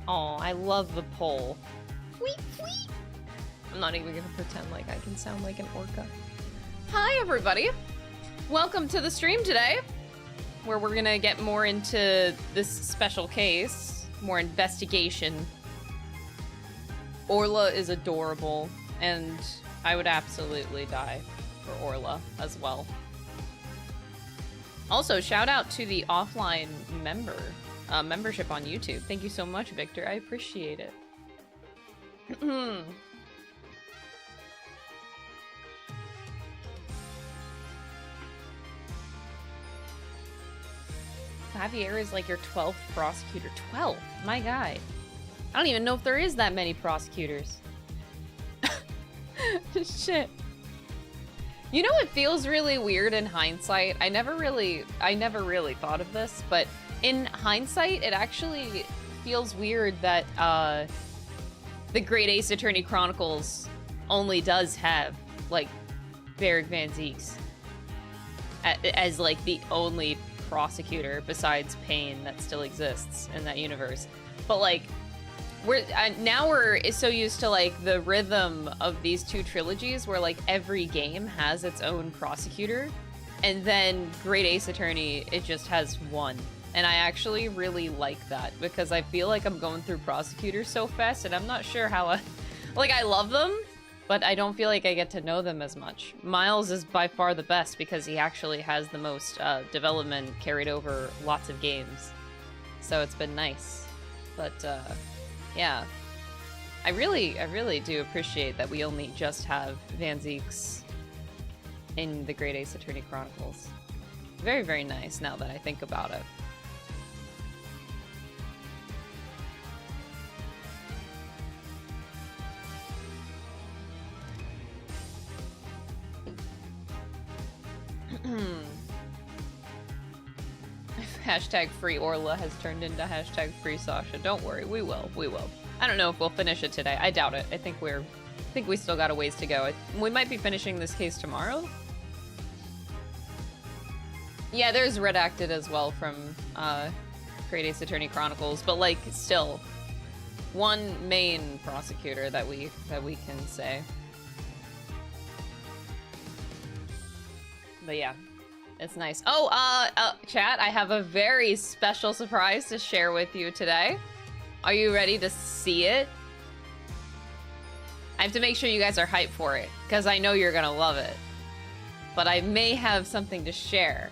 Oh, I love the pole. Tweet, tweet. I'm not even gonna pretend like I can sound like an orca. Hi, everybody. Welcome to the stream today, where we're gonna get more into this special case, more investigation. Orla is adorable, and I would absolutely die for Orla as well. Also, shout out to the offline membership on YouTube. Thank you so much, Victor. I appreciate it. Javier is like your 12th prosecutor. 12? My guy. I don't even know if there is that many prosecutors. Shit. You know, it feels really weird in hindsight. I never really thought of this, but in hindsight, it actually feels weird that the Great Ace Attorney Chronicles only does have like Varric Van Zieks as like the only prosecutor besides Payne that still exists in that universe. But like now we're so used to like the rhythm of these two trilogies where like every game has its own prosecutor, and then Great Ace Attorney, it just has one. And I actually really like that because I feel like I'm going through prosecutors so fast and I'm not sure how I love them, but I don't feel like I get to know them as much. Miles is by far the best because he actually has the most development carried over lots of games. So it's been nice. But yeah, I really do appreciate that we only just have Van Zieks in the Great Ace Attorney Chronicles. Very, very nice now that I think about it. Hashtag free Orla has turned into hashtag free Sasha. Don't worry, we will. I don't know if we'll finish it today. I doubt it. I think we still got a ways to go. We might be finishing this case tomorrow. Yeah, there's Redacted as well from Great Ace Attorney Chronicles, but like still one main prosecutor that we can say. But yeah. It's nice. Oh, chat, I have a very special surprise to share with you today. Are you ready to see it? I have to make sure you guys are hyped for it, because I know you're gonna love it. But I may have something to share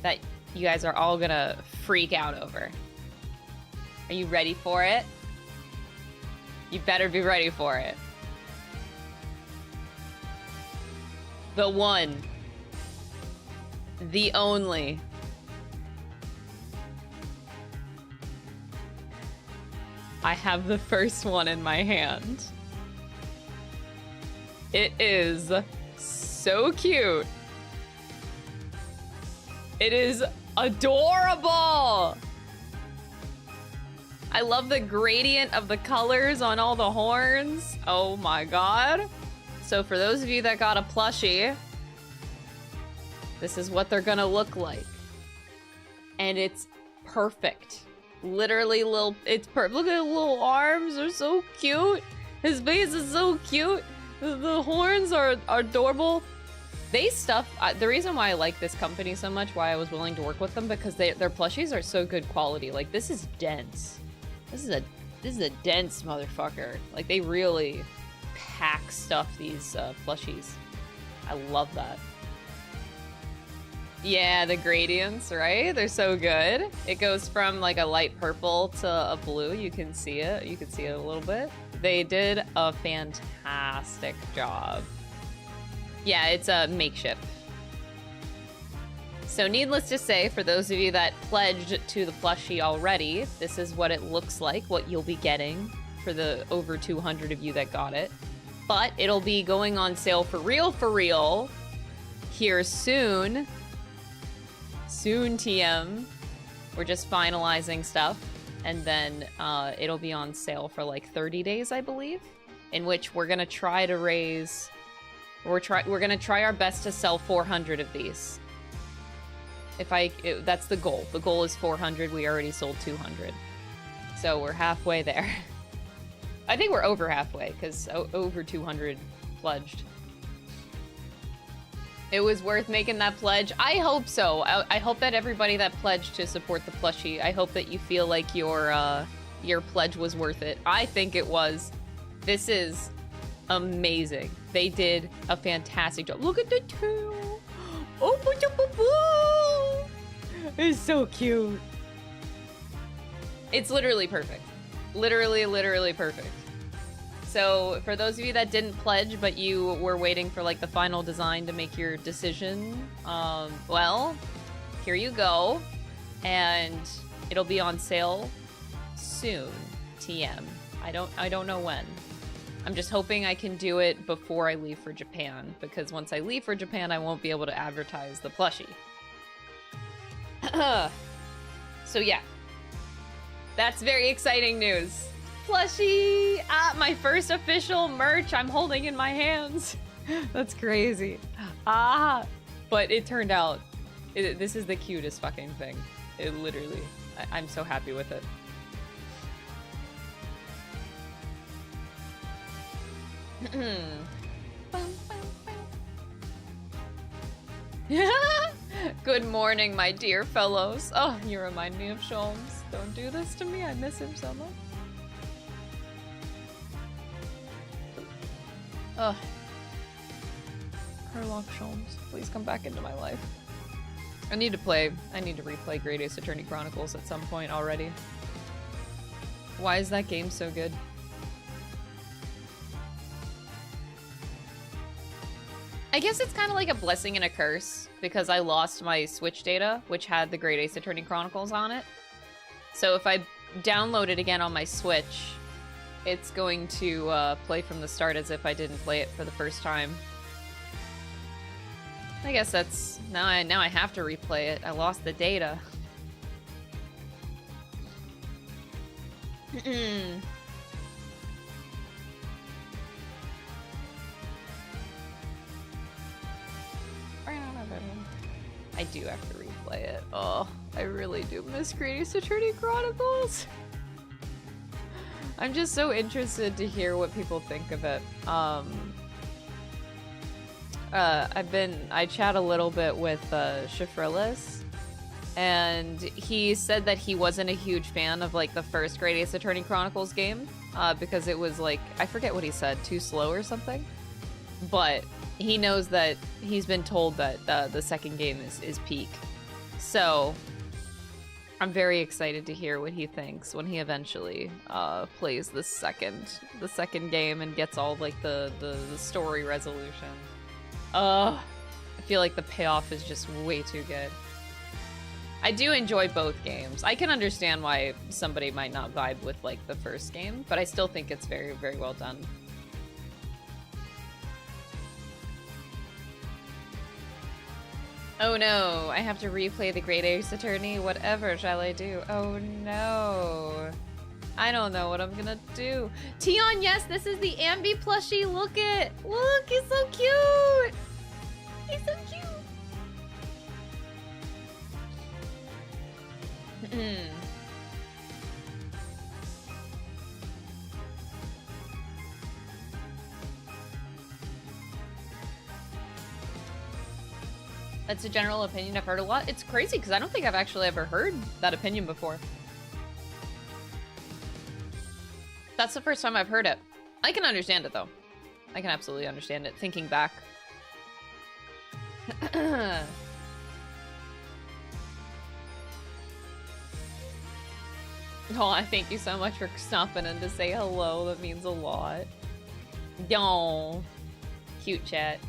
that you guys are all gonna freak out over. Are you ready for it? You better be ready for it. The one. The only. I have the first one in my hand. It is so cute. It is adorable. I love the gradient of the colors on all the horns. Oh my god. So for those of you that got a plushie, this is what they're gonna look like. And it's perfect. Literally it's perfect. Look at the little arms, they're so cute. His face is so cute. The horns are adorable. They stuff, the reason why I like this company so much, why I was willing to work with them, because their plushies are so good quality. Like, this is dense. This is a dense motherfucker. Like, they really pack stuff, these plushies. I love that. Yeah, the gradients, right? They're so good. It goes from like a light purple to a blue. You can see it. You can see it a little bit. They did a fantastic job. Yeah, it's a makeshift. So needless to say, for those of you that pledged to the plushie already, this is what it looks like, what you'll be getting for the over 200 of you that got it. But it'll be going on sale for real, here soon. Soon, TM. We're just finalizing stuff, and then it'll be on sale for like 30 days, I believe, in which we're gonna try to raise. We're gonna try our best to sell 400 of these. That's the goal. The goal is 400. We already sold 200. So we're halfway there. I think we're over halfway, because over 200 pledged. It was worth making that pledge. I hope so. I hope that everybody that pledged to support the plushie, I hope that you feel like your pledge was worth it. I think it was. This is amazing. They did a fantastic job. Look at the tail. Oh, it's so cute. It's literally perfect. Literally perfect. So for those of you that didn't pledge, but you were waiting for like the final design to make your decision, well, here you go. And it'll be on sale soon, TM. I don't know when. I'm just hoping I can do it before I leave for Japan, because once I leave for Japan, I won't be able to advertise the plushie. So yeah, that's very exciting news. Plushie! My first official merch I'm holding in my hands. That's crazy. But it turned out, this is the cutest fucking thing. It literally, I'm so happy with it. Good morning, my dear fellows. Oh, you remind me of Sholmes. Don't do this to me, I miss him so much. Ugh. Herlock Sholmes, please come back into my life. I need to replay Great Ace Attorney Chronicles at some point already. Why is that game so good? I guess it's kind of like a blessing and a curse, because I lost my Switch data, which had the Great Ace Attorney Chronicles on it. So if I download it again on my Switch, it's going to play from the start as if I didn't play it for the first time. I guess that's... Now I have to replay it. I lost the data. I do have to replay it. Oh, I really do miss Great Ace Attorney Chronicles. I'm just so interested to hear what people think of it. I chat a little bit with Shifrillis, and he said that he wasn't a huge fan of like the first Great Ace Attorney Chronicles game, because it was like, I forget what he said, too slow or something. But he knows that he's been told that the second game is peak. So I'm very excited to hear what he thinks when he eventually plays the second game and gets all like the story resolution. I feel like the payoff is just way too good. I do enjoy both games. I can understand why somebody might not vibe with like the first game, but I still think it's very, very well done. Oh no, I have to replay the Great Ace Attorney. Whatever shall I do? Oh no. I don't know what I'm gonna do. Tion, yes, this is the Ambi plushie. Look, he's so cute. He's so cute. That's a general opinion I've heard a lot. It's crazy because I don't think I've actually ever heard that opinion before. That's the first time I've heard it. I can understand it though. I can absolutely understand it, thinking back. Oh, thank you so much for stopping in to say hello. That means a lot. Yo, cute chat.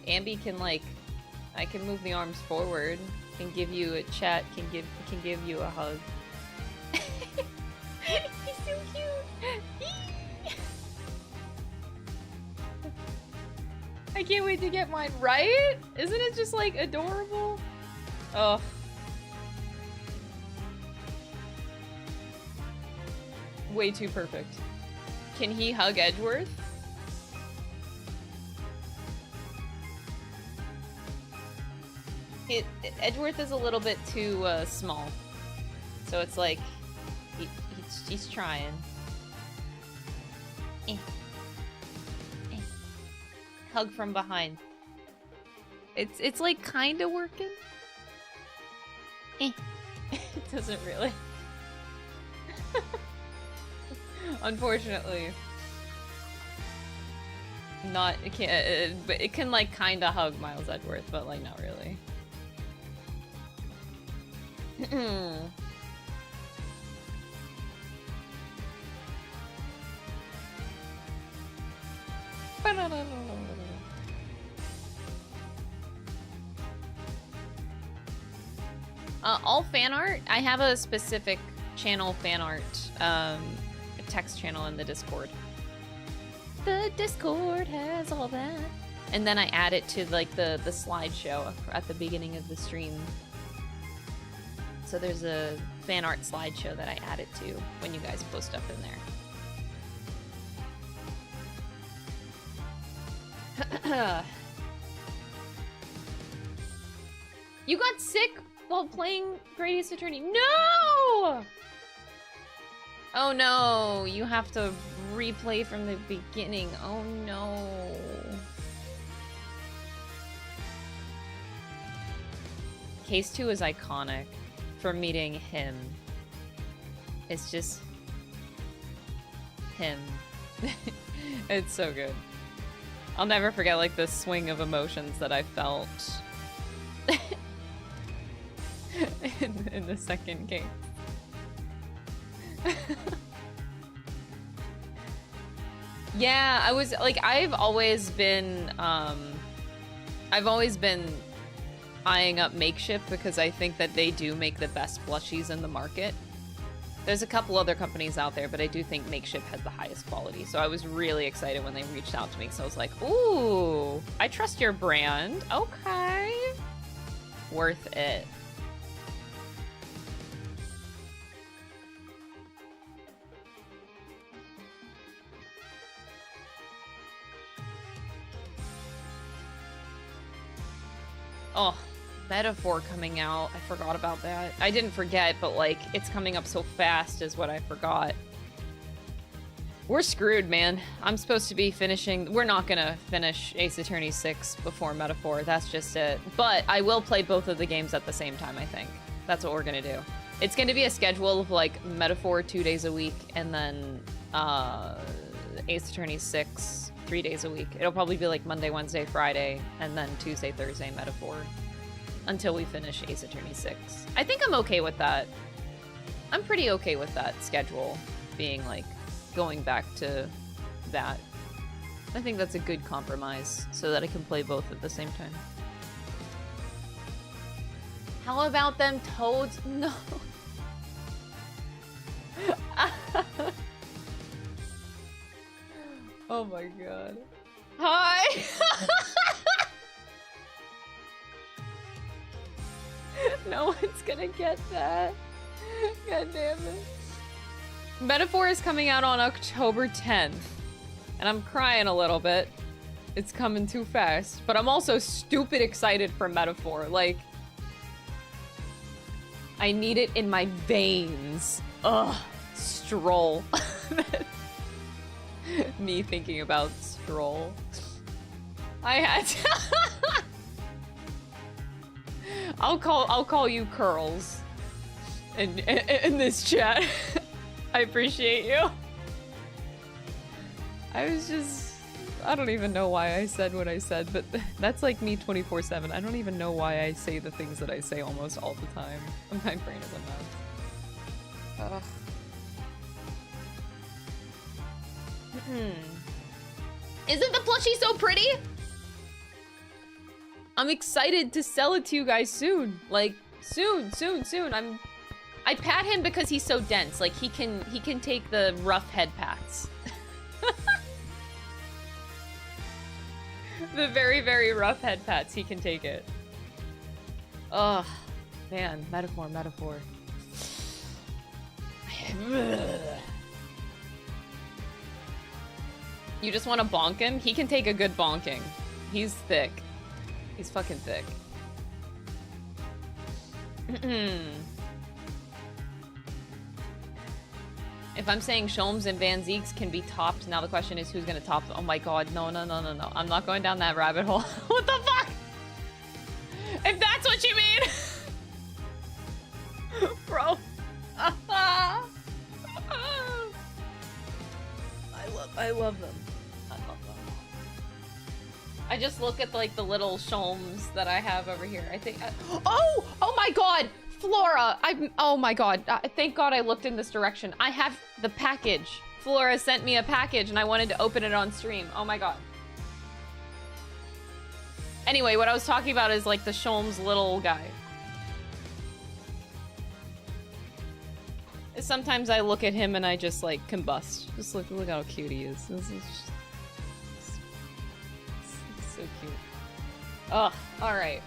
Ambi can like, I can move the arms forward. Can give you a chat. Can give you a hug. He's so cute. I can't wait to get mine. Right? Isn't it just like adorable? Oh. Way too perfect. Can he hug Edgeworth? Edgeworth is a little bit too small, so it's like he She's trying. Eh. Eh. Hug from behind. It's like kinda working. Eh. It doesn't really. Unfortunately. Not, it can't, but it can like kinda hug Miles Edgeworth, but like not really. All fan art? I have a specific channel fan art, text channel in the Discord. The Discord has all that. And then I add it to like the slideshow at the beginning of the stream. So there's a fan art slideshow that I add it to when you guys post stuff in there. You got sick while playing Great Ace Attorney? No! Oh no, you have to replay from the beginning. Oh no. Case 2 is iconic for meeting him. It's just him. It's so good. I'll never forget like the swing of emotions that I felt in the second game. Yeah, I was like, I've always been eyeing up Makeshift because I think that they do make the best plushies in the market. There's a couple other companies out there, but I do think Makeshift has the highest quality. So I was really excited when they reached out to me. So I was like, ooh, I trust your brand. Okay. Worth it. Oh, Metaphor coming out. I forgot about that. I didn't forget, but like, it's coming up so fast is what I forgot. We're screwed, man. I'm supposed to be finishing... We're not gonna finish Ace Attorney 6 before Metaphor. That's just it. But I will play both of the games at the same time, I think. That's what we're gonna do. It's gonna be a schedule of like Metaphor 2 days a week, and then Ace Attorney 6 3 days a week. It'll probably be like Monday, Wednesday, Friday, and then Tuesday, Thursday, Metaphor. Until we finish Ace Attorney 6. I think I'm okay with that. I'm pretty okay with that schedule being like going back to that. I think that's a good compromise so that I can play both at the same time. How about them toads? No. Oh my god. Hi! No one's gonna get that. God damn it. Metaphor is coming out on October 10th. And I'm crying a little bit. It's coming too fast. But I'm also stupid excited for Metaphor. Like, I need it in my veins. Ugh. Stroll. Me thinking about Stroll. I had to... I'll call you Curls in this chat. I appreciate you. I was just... I don't even know why I said what I said, but that's like me 24/7. I don't even know why I say the things that I say almost all the time. My brain is a mess. Isn't the plushie so pretty? I'm excited to sell it to you guys soon. Like, soon. I pat him because he's so dense. Like, he can take the rough head pats. The very, very rough head pats, he can take it. Ugh. Man, Metaphor. You just want to bonk him? He can take a good bonking. He's thick. He's fucking thick. If I'm saying Sholmes and Van Zeeks can be topped, now the question is who's gonna top them? Oh my god, no. I'm not going down that rabbit hole. What the fuck? If that's what you mean! Bro. I love them. I love them. I just look at like the little Sholmes that I have over here. I think oh my god! Flora! oh my god. Thank god I looked in this direction. I have the package. Flora sent me a package and I wanted to open it on stream. Oh my god. Anyway, what I was talking about is like the Sholmes little guy. Sometimes I look at him and I just like combust. Just look how cute he is. This is just so cute. Ugh, alright.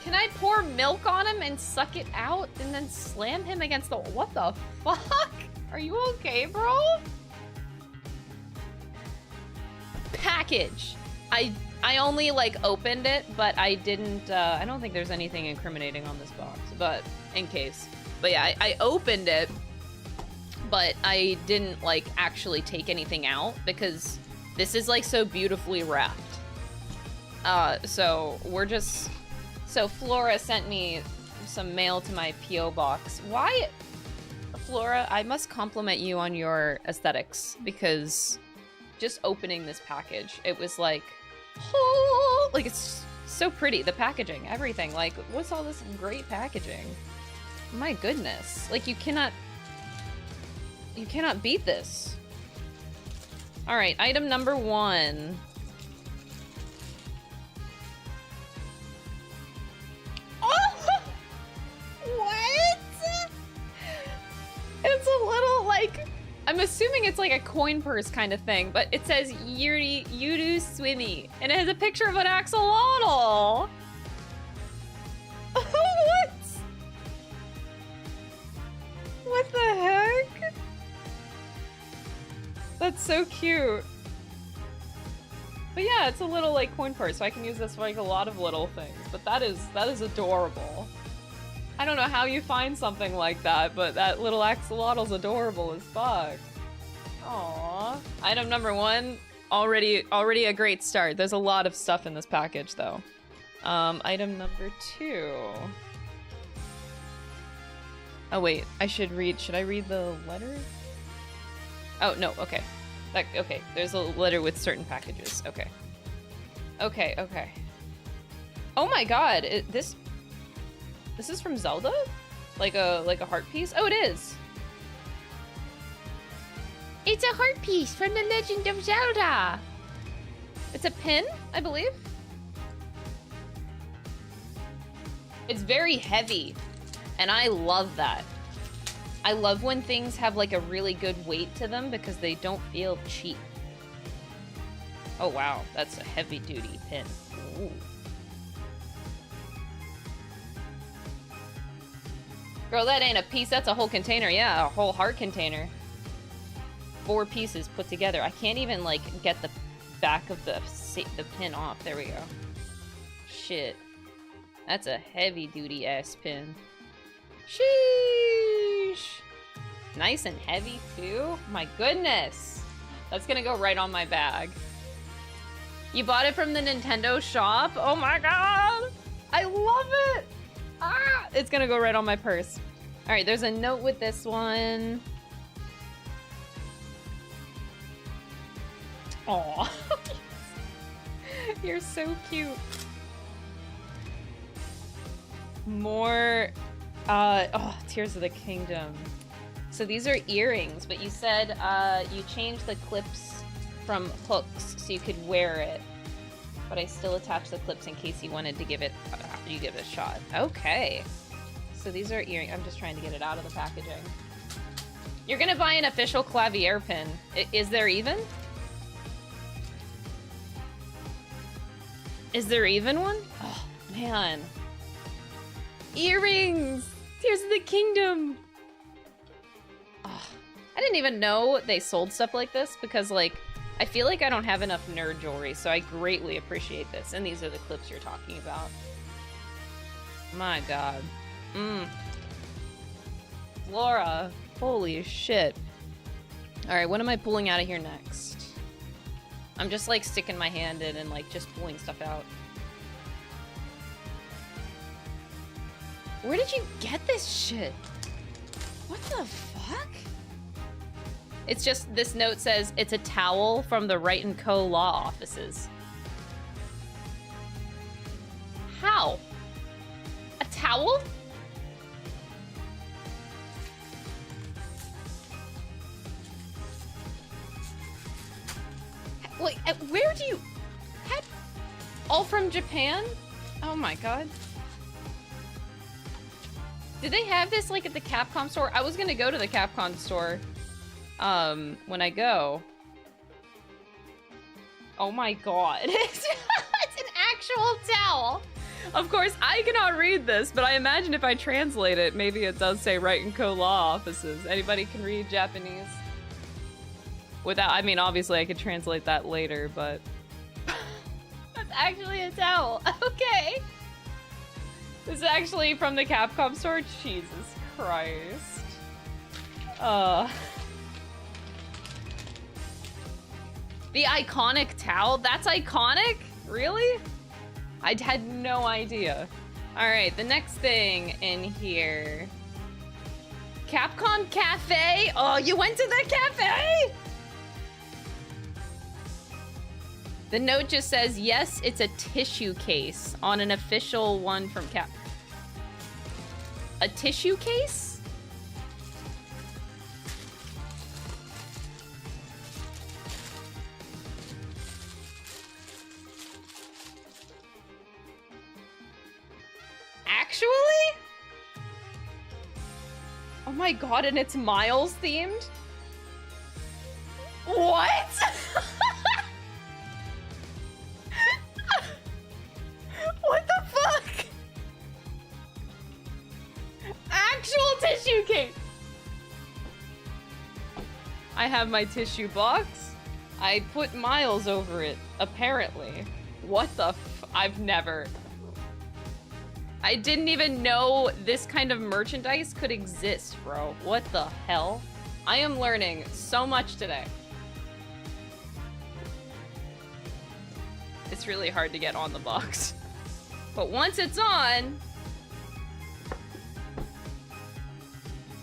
Can I pour milk on him and suck it out and then slam him against the— what the fuck? Are you okay, bro? Package. I only like opened it, but I didn't, I don't think there's anything incriminating on this box, but in case. But yeah, I opened it, but I didn't like actually take anything out because this is like so beautifully wrapped. So we're just, so Flora sent me some mail to my P.O. box. Why, Flora, I must compliment you on your aesthetics because just opening this package, it was like, oh, like it's so pretty. The packaging, everything, like what's all this great packaging? My goodness, like you cannot beat this. All right, item number 1. Oh! What? It's a little like, I'm assuming it's like a coin purse kind of thing, but it says Yuri Yudu Swimmy, and it has a picture of an axolotl. What? What the heck? That's so cute. But yeah, it's a little like coin purse, so I can use this for like a lot of little things. But that is adorable. I don't know how you find something like that, but that little axolotl's adorable as fuck. Aww. Item number 1, already a great start. There's a lot of stuff in this package though. Item number 2. Oh wait, should I read the letter? Oh no, okay. Okay, there's a letter with certain packages. Okay. Okay. Oh my god, this is from Zelda? Like a heart piece? Oh, it is. It's a heart piece from The Legend of Zelda. It's a pin, I believe. It's very heavy. And I love that. I love when things have like a really good weight to them because they don't feel cheap. Oh wow, that's a heavy duty pin. Ooh. Girl, that ain't a piece, that's a whole container. Yeah, a whole heart container. 4 pieces put together. I can't even like get the back of the pin off. There we go. Shit. That's a heavy duty ass pin. Sheesh. Nice and heavy too. My goodness. That's gonna go right on my bag. You bought it from the Nintendo shop? Oh my god. I love it. Ah, it's gonna go right on my purse. All right, there's a note with this one. Aw. You're so cute. More Tears of the Kingdom. So these are earrings, but you said you changed the clips from hooks so you could wear it. But I still attached the clips in case you wanted to give it a shot. Okay. So these are earrings. I'm just trying to get it out of the packaging. You're gonna buy an official clavier pin. Is there even? Is there even one? Oh, man. Earrings! Tears of the Kingdom! Oh, I didn't even know they sold stuff like this because, like, I feel like I don't have enough nerd jewelry, so I greatly appreciate this. And these are the clips you're talking about. My god. Flora. Holy shit. All right, what am I pulling out of here next? I'm just like sticking my hand in and like just pulling stuff out. Where did you get this shit? What the fuck? It's just, this note says it's a towel from the Wright & Co. law offices. How? A towel? Wait, where do you... All from Japan? Oh my god. Did they have this like at the Capcom store? I was gonna go to the Capcom store when I go. Oh my god. It's an actual towel. Of course, I cannot read this, but I imagine if I translate it, maybe it does say Wright & Co. law offices. Anybody can read Japanese? Without, I mean, obviously I could translate that later, but... That's actually a towel. Okay. This is actually from the Capcom store? Jesus Christ. The iconic towel? That's iconic? Really? I had no idea. Alright, the next thing in here. Capcom Cafe? Oh, you went to the cafe? The note just says, yes, it's a tissue case on an official one from Cap. A tissue case? Actually? Oh my god, and it's Miles themed? What? What the fuck? Actual tissue case. I have my tissue box. I put Miles over it, apparently. What the I've never... I didn't even know this kind of merchandise could exist, bro. What the hell? I am learning so much today. It's really hard to get on the box. But once it's on...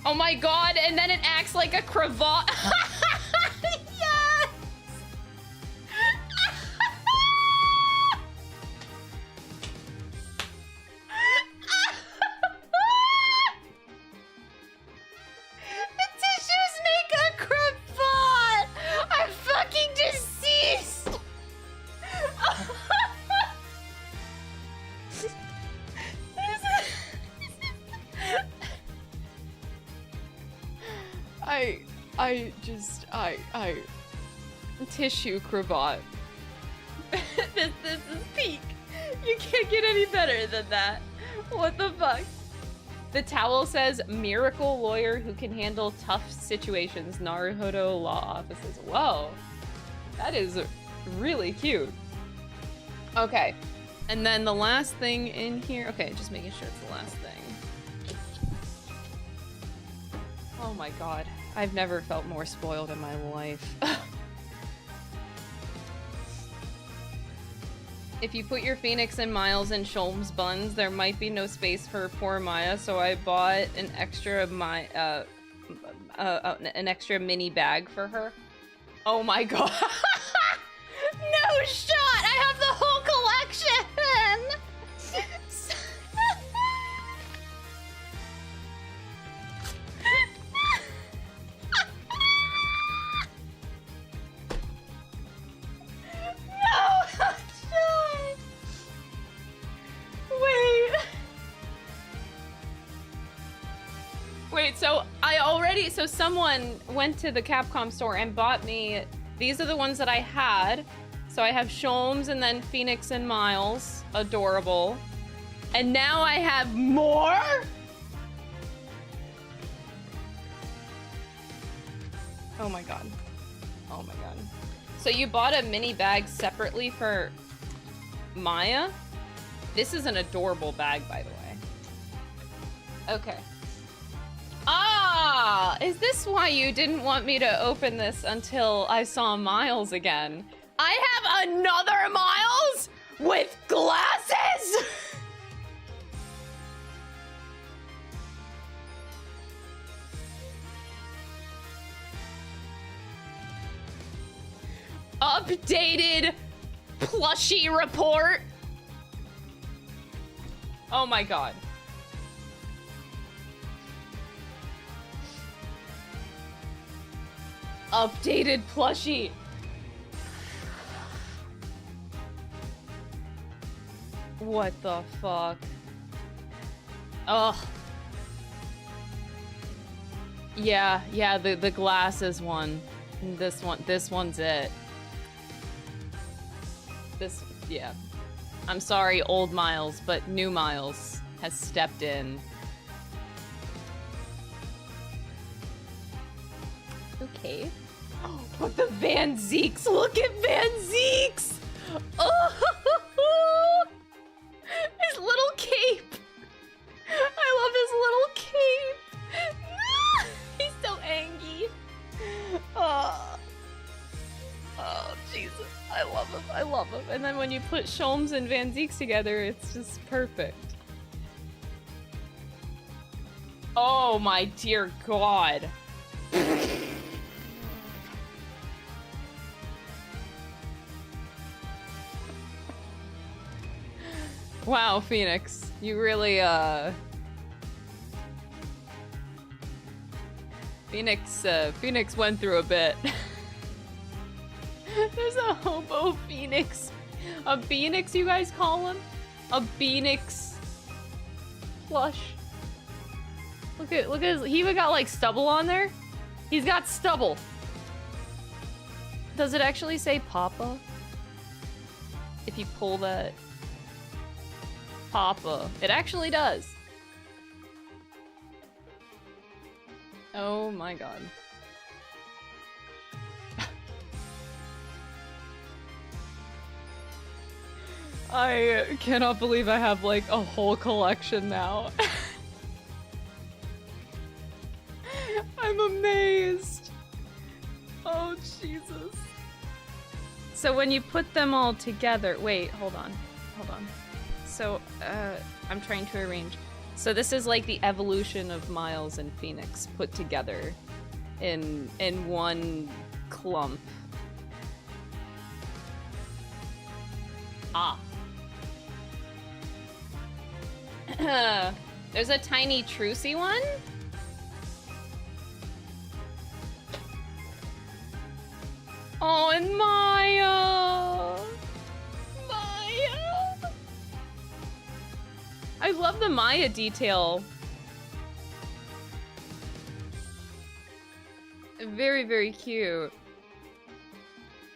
Oh my god, and then it acts like a cravat. Yes! The tissues make a cravat! I'm fucking deceased! Tissue cravat. This is peak. You can't get any better than that. What the fuck? The towel says, miracle lawyer who can handle tough situations, Naruhodo law offices. Whoa. That is really cute. Okay. And then the last thing in here. Okay, just making sure it's the last thing. Oh my god. I've never felt more spoiled in my life. If you put your Phoenix and Miles in Sholmes buns, there might be no space for poor Maya, so I bought an extra an extra mini bag for her. Oh my god. No shot! I have the whole collection! No! Wait, so someone went to the Capcom store and bought me, these are the ones that I had. So I have Sholmes and then Phoenix and Miles, adorable. And now I have more? Oh my god. Oh my god. So you bought a mini bag separately for Maya? This is an adorable bag, by the way. Okay. Ah! is this why you didn't want me to open this until I saw Miles again? I have another Miles with glasses? Updated Plushy report. Oh my god. Updated Plushy. What the fuck? Ugh. Yeah, the glasses one. This one's it. Yeah. I'm sorry, old Miles, but new Miles has stepped in. Okay. Oh, but the Van Zeeks! Look at Van Zeeks! Oh, his little cape! I love his little cape! He's so angry. Oh, Jesus. I love him. And then when you put Sholmes and Van Zeeks together, it's just perfect. Oh my dear god. Wow, Phoenix. You really, Phoenix went through a bit. There's a hobo Phoenix. A Phoenix, you guys call him? A Phoenix plush. Look at his, he even got like stubble on there. He's got stubble. Does it actually say Papa? If you pull that. Papa. It actually does. Oh my god. I cannot believe I have like a whole collection now. I'm amazed. Oh, Jesus. So when you put them all together, wait, hold on. So, I'm trying to arrange. So this is like the evolution of Miles and Phoenix put together in one clump. Ah. There's a tiny Trucy one? Oh, and Maya! Maya! I love the Maya detail. Very, very cute.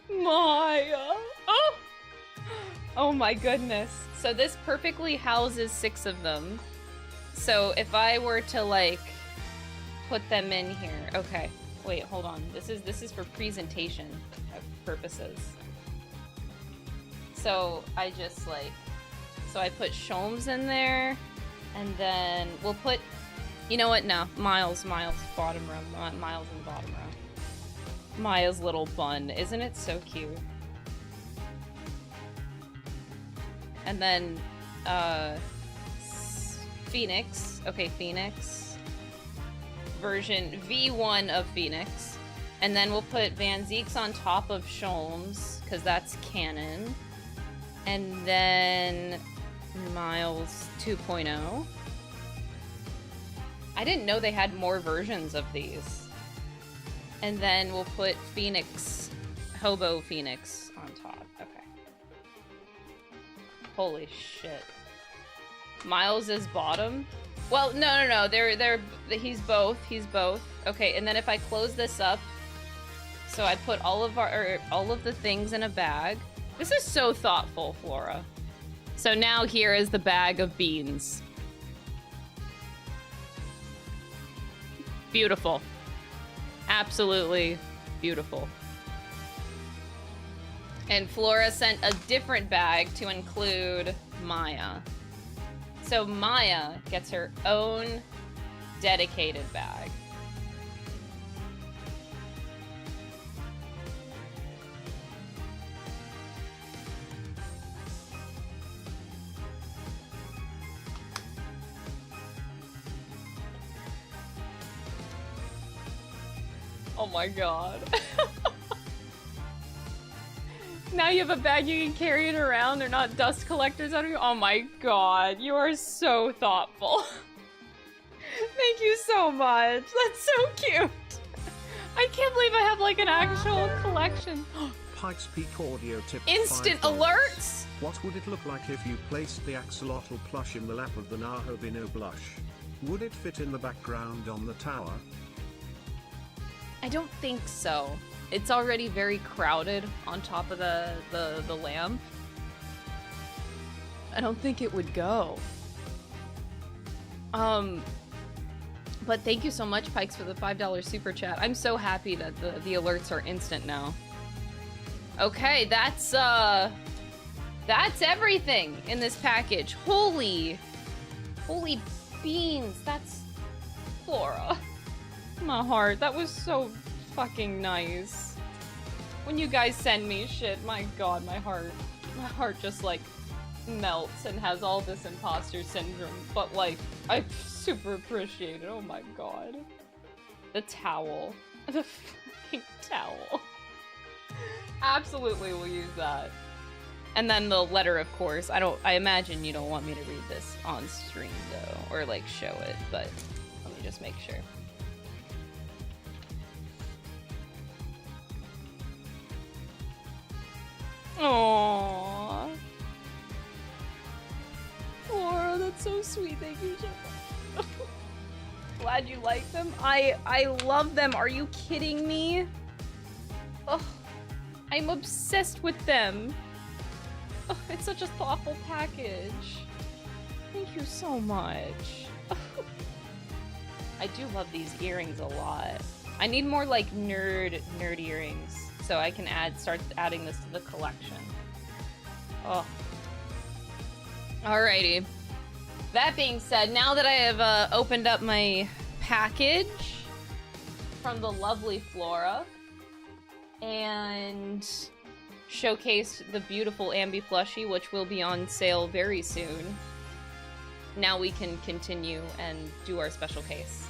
Maya! Oh! Oh my goodness. So this perfectly houses 6 of them. So if I were to like put them in here, okay. Wait, hold on. This is for presentation purposes. So I just like, so I put Sholmes in there, and then we'll put, you know what? No, Miles bottom row. Miles in the bottom row. Maya's little bun, isn't it so cute? And then, Phoenix. Okay, Phoenix. Version V1 of Phoenix. And then we'll put Van Zeeks on top of Sholmes, because that's canon. And then Miles 2.0. I didn't know they had more versions of these. And then we'll put Phoenix, Hobo Phoenix on top. Okay. Holy shit. Miles is bottom? Well, no. He's both. Okay, and then if I close this up, so I put all of the things in a bag. This is so thoughtful, Flora. So now here is the bag of beans. Beautiful. Absolutely beautiful. And Flora sent a different bag to include Maya. So Maya gets her own dedicated bag. Oh my god. Now you have a bag you can carry it around. They're not dust collectors on you. Oh my god, you are so thoughtful. Thank you so much. That's so cute. I can't believe I have like an actual collection. Pikes Peak audio tip. Instant $5. alerts? What would it look like if you placed the axolotl plush in the lap of the Nahobino blush? Would it fit in the background on the tower? I don't think so. It's already very crowded on top of the lamp. I don't think it would go. But thank you so much, Pikes, for the $5 super chat. I'm so happy that the alerts are instant now. Okay, that's everything in this package. Holy beans, that's Flora. My heart, that was so fucking nice. When you guys send me shit, my god, my heart just like melts and has all this imposter syndrome, but like, I super appreciate it. Oh my god. The towel. The fucking towel. Absolutely will use that. And then the letter, of course. I imagine you don't want me to read this on stream though, or like show it, but let me just make sure. Aww. Laura, that's so sweet. Thank you so much. Glad you like them. I love them. Are you kidding me? Oh, I'm obsessed with them. Oh, it's such a thoughtful package. Thank you so much. I do love these earrings a lot. I need more like nerd earrings so I can start adding this to the collection. Oh. Alrighty. That being said, now that I have opened up my package from the lovely Flora and showcased the beautiful Ambi Plushy, which will be on sale very soon, now we can continue and do our special case.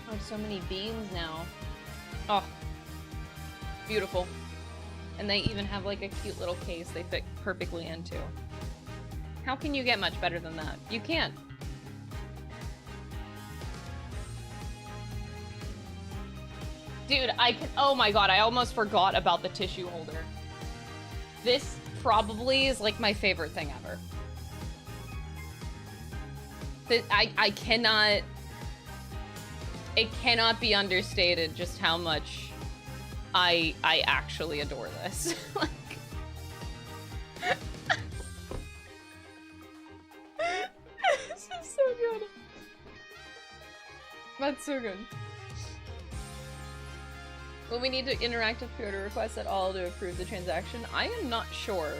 I have so many beans now. Oh, beautiful. And they even have like a cute little case they fit perfectly into. How can you get much better than that? You can't. Dude, oh my god, I almost forgot about the tissue holder. This probably is like my favorite thing ever. I cannot... It cannot be understated just how much I actually adore this. Like... This is so good. That's so good. Will we need to interact with pre-order requests at all to approve the transaction? I am not sure.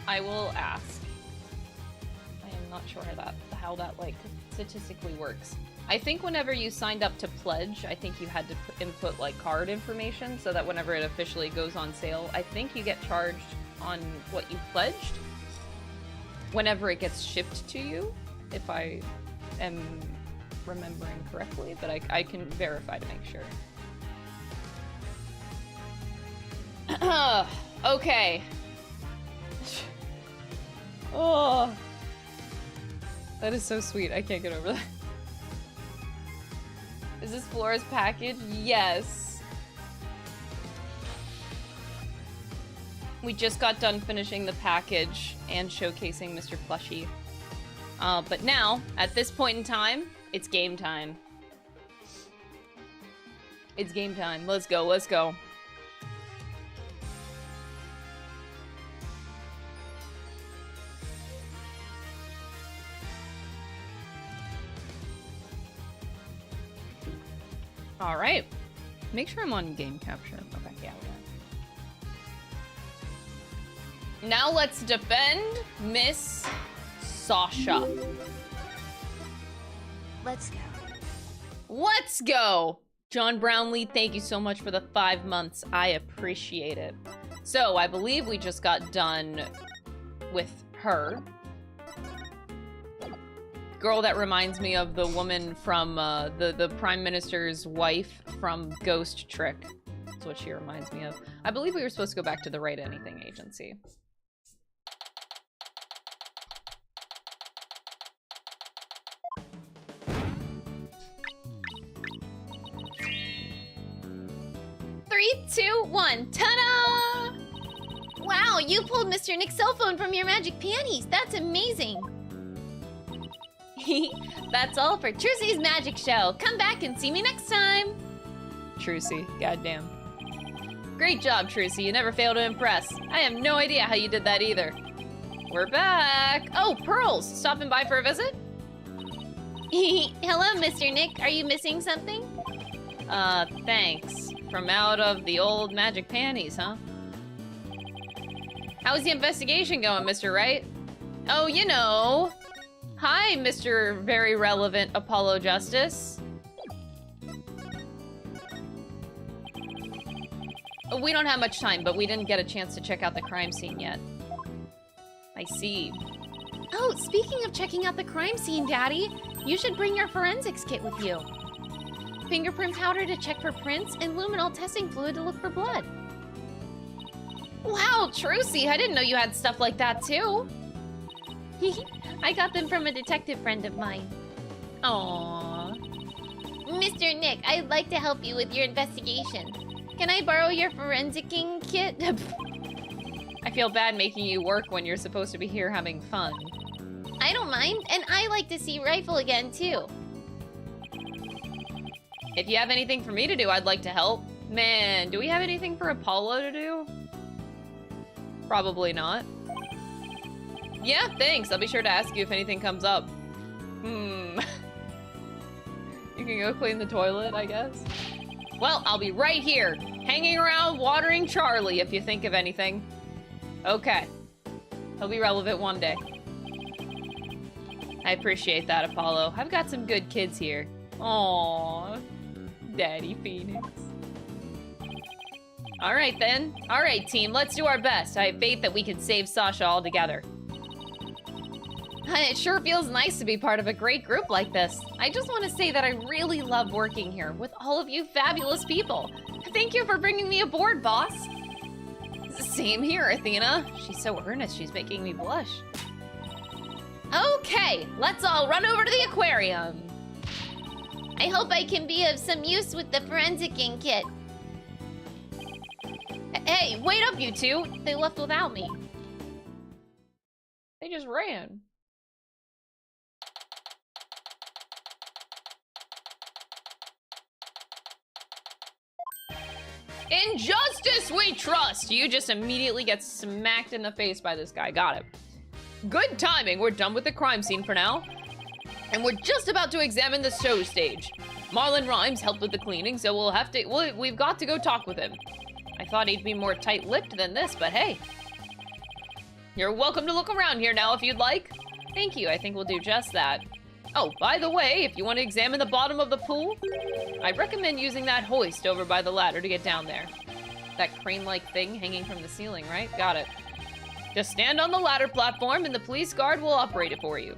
I will ask. I am not sure how that like statistically works. I think whenever you signed up to pledge, I think you had to input like card information so that whenever it officially goes on sale, I think you get charged on what you pledged whenever it gets shipped to you, if I am remembering correctly, but I can verify to make sure. Okay. Oh, that is so sweet. I can't get over that. Is this Flora's package? Yes. We just got done finishing the package and showcasing Mr. Plushy. But now, at this point in time, it's game time. It's game time. Let's go, let's go. All right. Make sure I'm on game capture. Okay, yeah, we are. Now let's defend Miss Sasha. Let's go. Let's go. John Brownlee, thank you so much for the 5 months. I appreciate it. So, I believe we just got done with her. Girl that reminds me of the woman from, the Prime Minister's wife from Ghost Trick. That's what she reminds me of. I believe we were supposed to go back to the Write Anything agency. Three, two, one, ta-da! Wow, you pulled Mr. Nick's cell phone from your magic panties. That's amazing. That's all for Trucy's Magic Show. Come back and see me next time. Trucy, goddamn. Great job, Trucy. You never fail to impress. I have no idea how you did that either. We're back. Oh, Pearls, stopping by for a visit? Hello, Mr. Nick. Are you missing something? Thanks. From out of the old magic panties, huh? How's the investigation going, Mr. Wright? Oh, you know. Hi, Mr. Very Relevant Apollo Justice. We don't have much time, but we didn't get a chance to check out the crime scene yet. I see. Oh, speaking of checking out the crime scene, Daddy, you should bring your forensics kit with you. Fingerprint powder to check for prints, and luminol testing fluid to look for blood. Wow, Trucy, I didn't know you had stuff like that too. I got them from a detective friend of mine. Aww. Mr. Nick, I'd like to help you with your investigation. Can I borrow your forensicing kit? I feel bad making you work when you're supposed to be here having fun. I don't mind, and I like to see Rifle again, too. If you have anything for me to do, I'd like to help. Man, do we have anything for Apollo to do? Probably not. Yeah, thanks. I'll be sure to ask you if anything comes up. You can go clean the toilet, I guess. Well, I'll be right here, hanging around watering Charlie if you think of anything. Okay. He'll be relevant one day. I appreciate that, Apollo. I've got some good kids here. Aww. Daddy Phoenix. Alright then. Alright, team. Let's do our best. I have faith that we can save Sasha all together. It sure feels nice to be part of a great group like this. I just want to say that I really love working here with all of you fabulous people. Thank you for bringing me aboard, boss. Same here, Athena. She's so earnest, she's making me blush. Okay, let's all run over to the aquarium. I hope I can be of some use with the forensicing kit. Hey, wait up, you two. They left without me. They just ran. In justice we trust! You just immediately get smacked in the face by this guy. Got it. Good timing. We're done with the crime scene for now. And we're just about to examine the show stage. Marlon Rhymes helped with the cleaning, so we've got to go talk with him. I thought he'd be more tight-lipped than this, but hey. You're welcome to look around here now if you'd like. Thank you. I think we'll do just that. Oh, by the way, if you want to examine the bottom of the pool, I'd recommend using that hoist over by the ladder to get down there. That crane-like thing hanging from the ceiling, right? Got it. Just stand on the ladder platform and the police guard will operate it for you.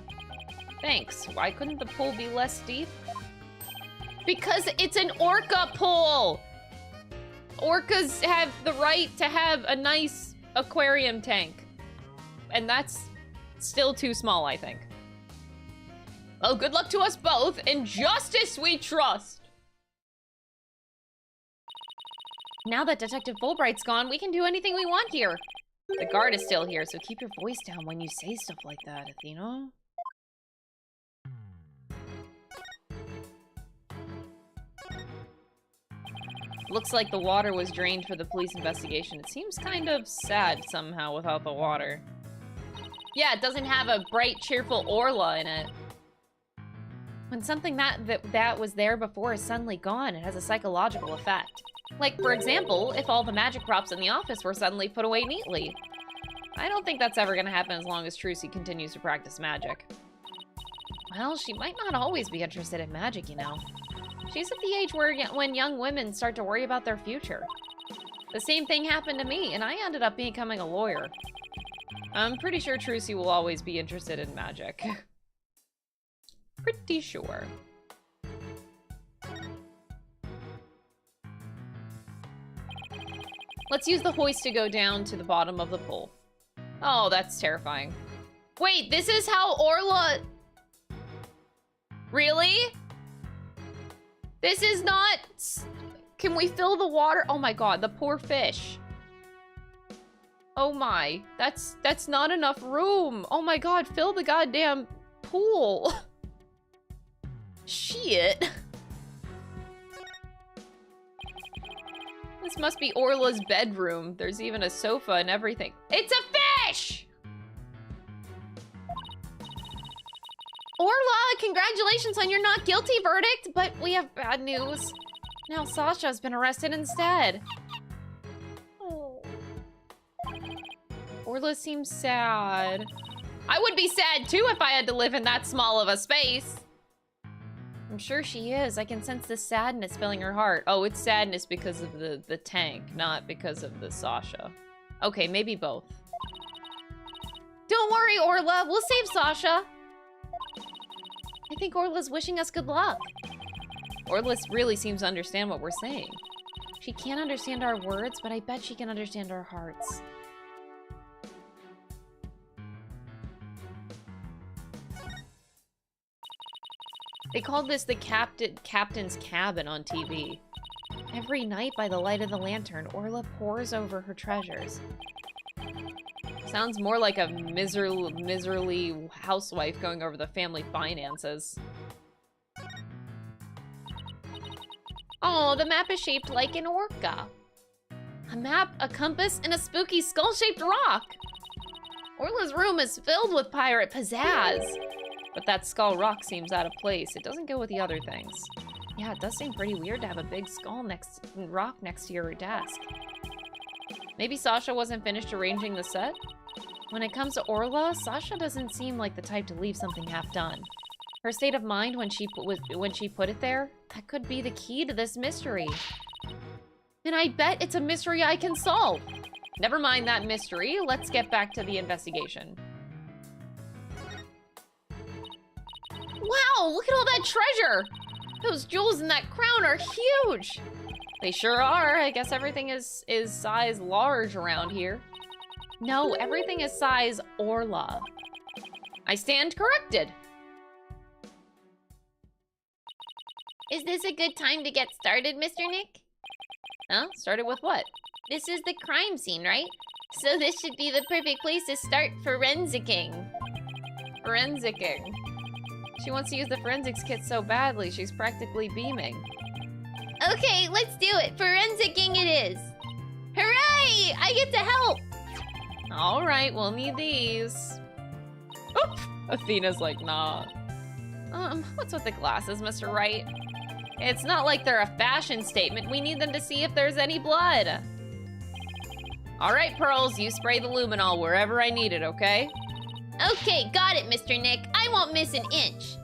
Thanks. Why couldn't the pool be less steep? Because it's an orca pool! Orcas have the right to have a nice aquarium tank. And that's still too small, I think. Well, good luck to us both. In justice we trust! Now that Detective Fulbright's gone, we can do anything we want here. The guard is still here, so keep your voice down when you say stuff like that, Athena. Looks like the water was drained for the police investigation. It seems kind of sad somehow without the water. Yeah, it doesn't have a bright, cheerful Orla in it. When something that was there before is suddenly gone, it has a psychological effect. Like, for example, if all the magic props in the office were suddenly put away neatly. I don't think that's ever gonna happen as long as Trucy continues to practice magic. Well, she might not always be interested in magic, you know. She's at the age where when young women start to worry about their future. The same thing happened to me, and I ended up becoming a lawyer. I'm pretty sure Trucy will always be interested in magic. Pretty sure. Let's use the hoist to go down to the bottom of the pool. Oh, that's terrifying. Wait, this is how Orla... Really? This is not... Can we fill the water? Oh my god, the poor fish. Oh my, that's not enough room. Oh my god, fill the goddamn pool. Shit. This must be Orla's bedroom. There's even a sofa and everything. It's a fish! Orla, congratulations on your not guilty verdict, but we have bad news. Now Sasha's been arrested instead. Oh. Orla seems sad. I would be sad too if I had to live in that small of a space. I'm sure she is. I can sense the sadness filling her heart. Oh, it's sadness because of the tank, not because of the Sasha. Okay, maybe both. Don't worry, Orla. We'll save Sasha. I think Orla's wishing us good luck. Orla really seems to understand what we're saying. She can't understand our words, but I bet she can understand our hearts. They called this the captain's cabin on TV. Every night by the light of the lantern, Orla pores over her treasures. Sounds more like a miserly housewife going over the family finances. Oh, the map is shaped like an orca. A map, a compass, and a spooky skull-shaped rock. Orla's room is filled with pirate pizzazz. But that skull rock seems out of place. It doesn't go with the other things. Yeah, it does seem pretty weird to have a big rock next to your desk. Maybe Sasha wasn't finished arranging the set? When it comes to Orla, Sasha doesn't seem like the type to leave something half done. Her state of mind when she put it there, that could be the key to this mystery. And I bet it's a mystery I can solve. Never mind that mystery. Let's get back to the investigation. Wow, look at all that treasure! Those jewels in that crown are huge! They sure are. I guess everything is size large around here. No, everything is size Orla. I stand corrected. Is this a good time to get started, Mr. Nick? Huh? Started with what? This is the crime scene, right? So this should be the perfect place to start forensicking. Forensicking. She wants to use the forensics kit so badly, she's practically beaming. Okay, let's do it. Forensicking it is. Hooray! I get to help! All right, we'll need these. Oop! Athena's like, nah. What's with the glasses, Mr. Wright? It's not like they're a fashion statement. We need them to see if there's any blood. All right, Pearls, you spray the luminol wherever I need it, okay? Okay, got it, Mr. Nick. I won't miss an inch.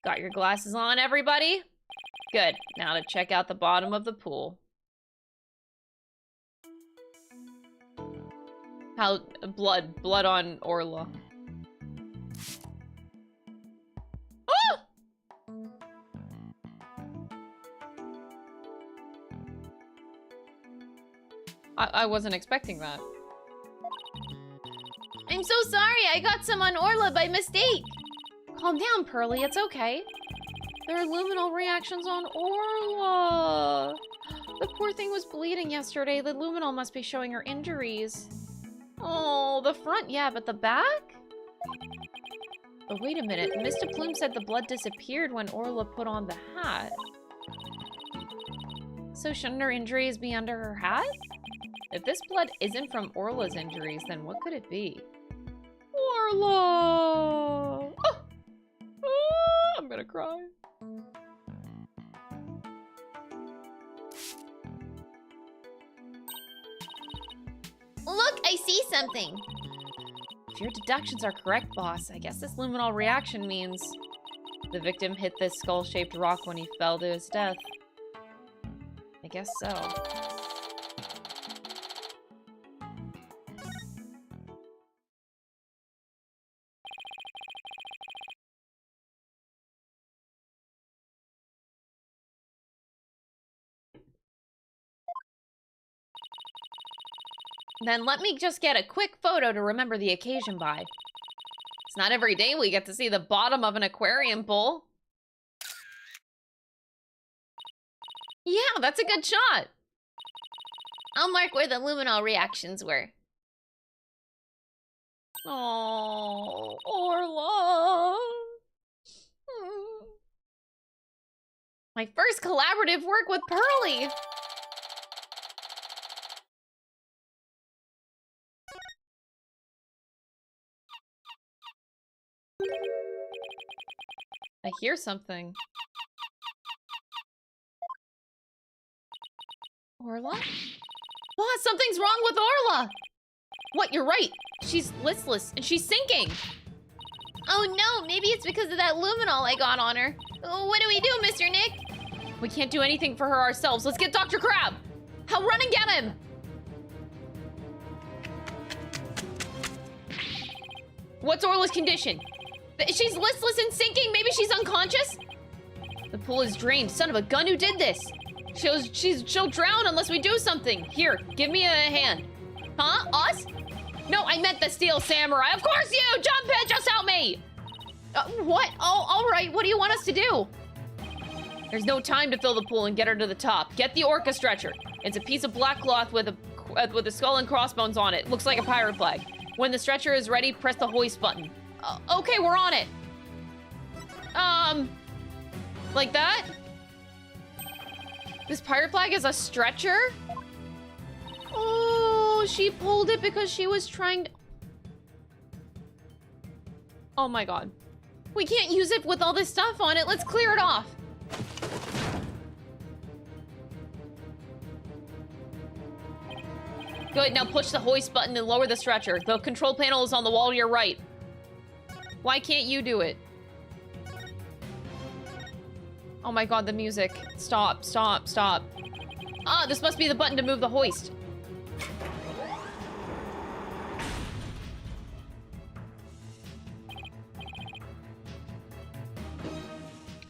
Got your glasses on, everybody? Good. Now to check out the bottom of the pool. How blood on Orla. Oh! I wasn't expecting that. I'm so sorry. I got some on Orla by mistake. Calm down, Pearly. It's okay. There are luminal reactions on Orla. The poor thing was bleeding yesterday. The luminol must be showing her injuries. Oh, the front, yeah, but the back? But wait a minute. Mr. Plume said the blood disappeared when Orla put on the hat. So shouldn't her injuries be under her hat? If this blood isn't from Orla's injuries, then what could it be? Orla! Oh! Oh, I'm gonna cry. Look, I see something. If your deductions are correct, boss, I guess this luminol reaction means... The victim hit this skull-shaped rock when he fell to his death. I guess so. Then let me just get a quick photo to remember the occasion by. It's not every day we get to see the bottom of an aquarium bowl. Yeah, that's a good shot. I'll mark where the luminol reactions were. Oh, Orla. My first collaborative work with Pearly. I hear something. Orla? Boss, something's wrong with Orla! What, you're right. She's listless, and she's sinking. Oh no, maybe it's because of that luminol I got on her. What do we do, Mr. Nick? We can't do anything for her ourselves. Let's get Dr. Crab! Run and get him! What's Orla's condition? She's listless and sinking? Maybe she's unconscious? The pool is drained. Son of a gun, who did this? She'll drown unless we do something. Here, give me a hand. Huh? Us? No, I meant the Steel Samurai. Of course you! Jump it! Just help me! What? Oh, all right. What do you want us to do? There's no time to fill the pool and get her to the top. Get the orca stretcher. It's a piece of black cloth with a skull and crossbones on it. Looks like a pirate flag. When the stretcher is ready, press the hoist button. Okay, we're on it. Like that? This pirate flag is a stretcher? Oh, she pulled it because she was trying to... Oh my god. We can't use it with all this stuff on it. Let's clear it off. Good, now push the hoist button and lower the stretcher. The control panel is on the wall to your right. Why can't you do it? Oh my god, the music. Stop, stop, stop. Ah, this must be the button to move the hoist.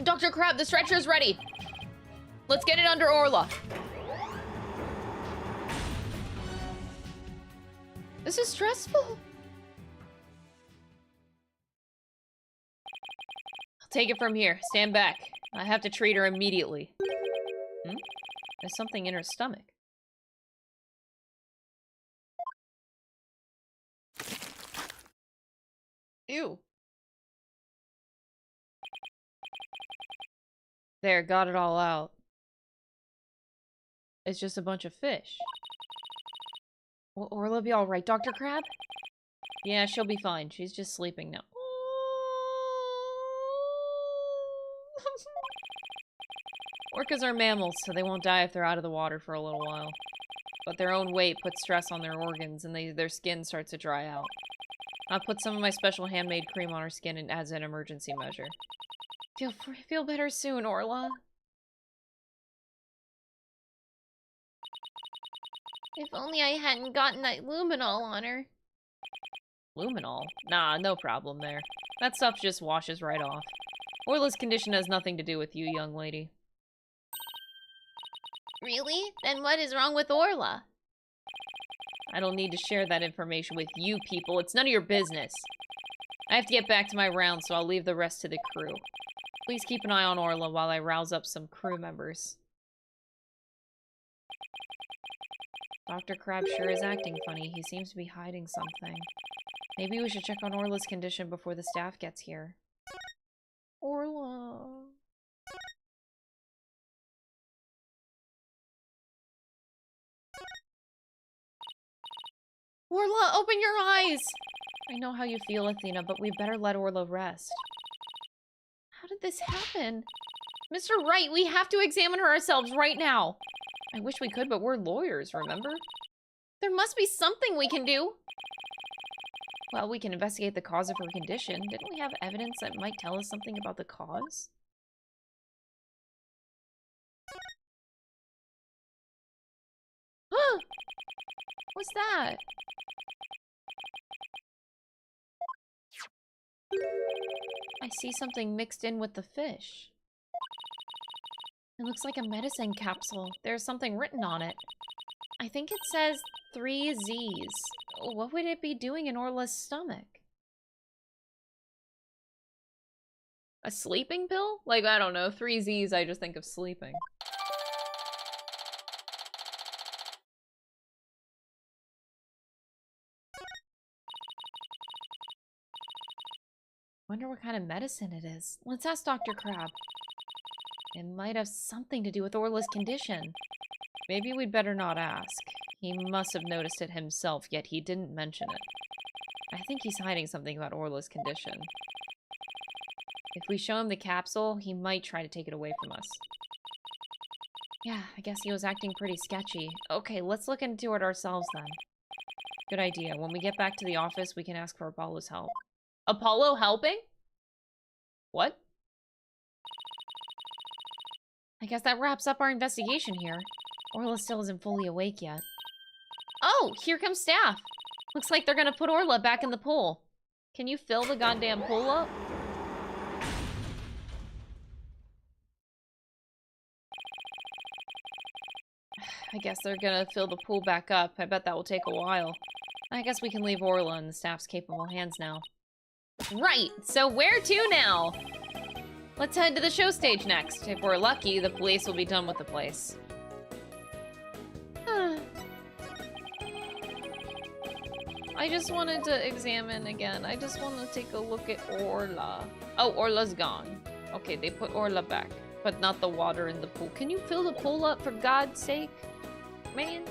Dr. Crab, the stretcher is ready. Let's get it under Orla. This is stressful. I'll take it from here. Stand back. I have to treat her immediately. There's something in her stomach. Ew. There, got it all out. It's just a bunch of fish. Will Orla be alright, Dr. Crab? Yeah, she'll be fine. She's just sleeping now. Orcas are mammals, so they won't die if they're out of the water for a little while. But their own weight puts stress on their organs, and their skin starts to dry out. I'll put some of my special handmade cream on her skin as an emergency measure. Feel better soon, Orla. If only I hadn't gotten that luminol on her. Luminol? Nah, no problem there. That stuff just washes right off. Orla's condition has nothing to do with you, young lady. Really? Then what is wrong with Orla? I don't need to share that information with you people. It's none of your business. I have to get back to my round, so I'll leave the rest to the crew. Please keep an eye on Orla while I rouse up some crew members. Dr. Crab sure is acting funny. He seems to be hiding something. Maybe we should check on Orla's condition before the staff gets here. Orla... Orla, open your eyes! I know how you feel, Athena, but we better let Orla rest. How did this happen? Mr. Wright, we have to examine her ourselves right now. I wish we could, but we're lawyers, remember? There must be something we can do. Well, we can investigate the cause of her condition. Didn't we have evidence that might tell us something about the cause? What's that? I see something mixed in with the fish. It looks like a medicine capsule. There's something written on it. I think it says 3 Z's. What would it be doing in Orla's stomach? A sleeping pill? Like, I don't know. 3 Z's, I just think of sleeping. Wonder what kind of medicine it is. Let's ask Dr. Crab. It might have something to do with Orla's condition. Maybe we'd better not ask. He must have noticed it himself, yet he didn't mention it. I think he's hiding something about Orla's condition. If we show him the capsule, he might try to take it away from us. Yeah, I guess he was acting pretty sketchy. Okay, let's look into it ourselves then. Good idea. When we get back to the office, we can ask for Apollo's help. Apollo helping? What? I guess that wraps up our investigation here. Orla still isn't fully awake yet. Oh, here comes staff. Looks like they're gonna put Orla back in the pool. Can you fill the goddamn pool up? I guess they're gonna fill the pool back up. I bet that will take a while. I guess we can leave Orla in the staff's capable hands now. Right, so where to now? Let's head to the show stage next. If we're lucky, the police will be done with the place. I just wanted to examine again. I just want to take a look at Orla. Oh, Orla's gone. Okay, they put Orla back, but not the water in the pool. Can you fill the pool up for God's sake? Man.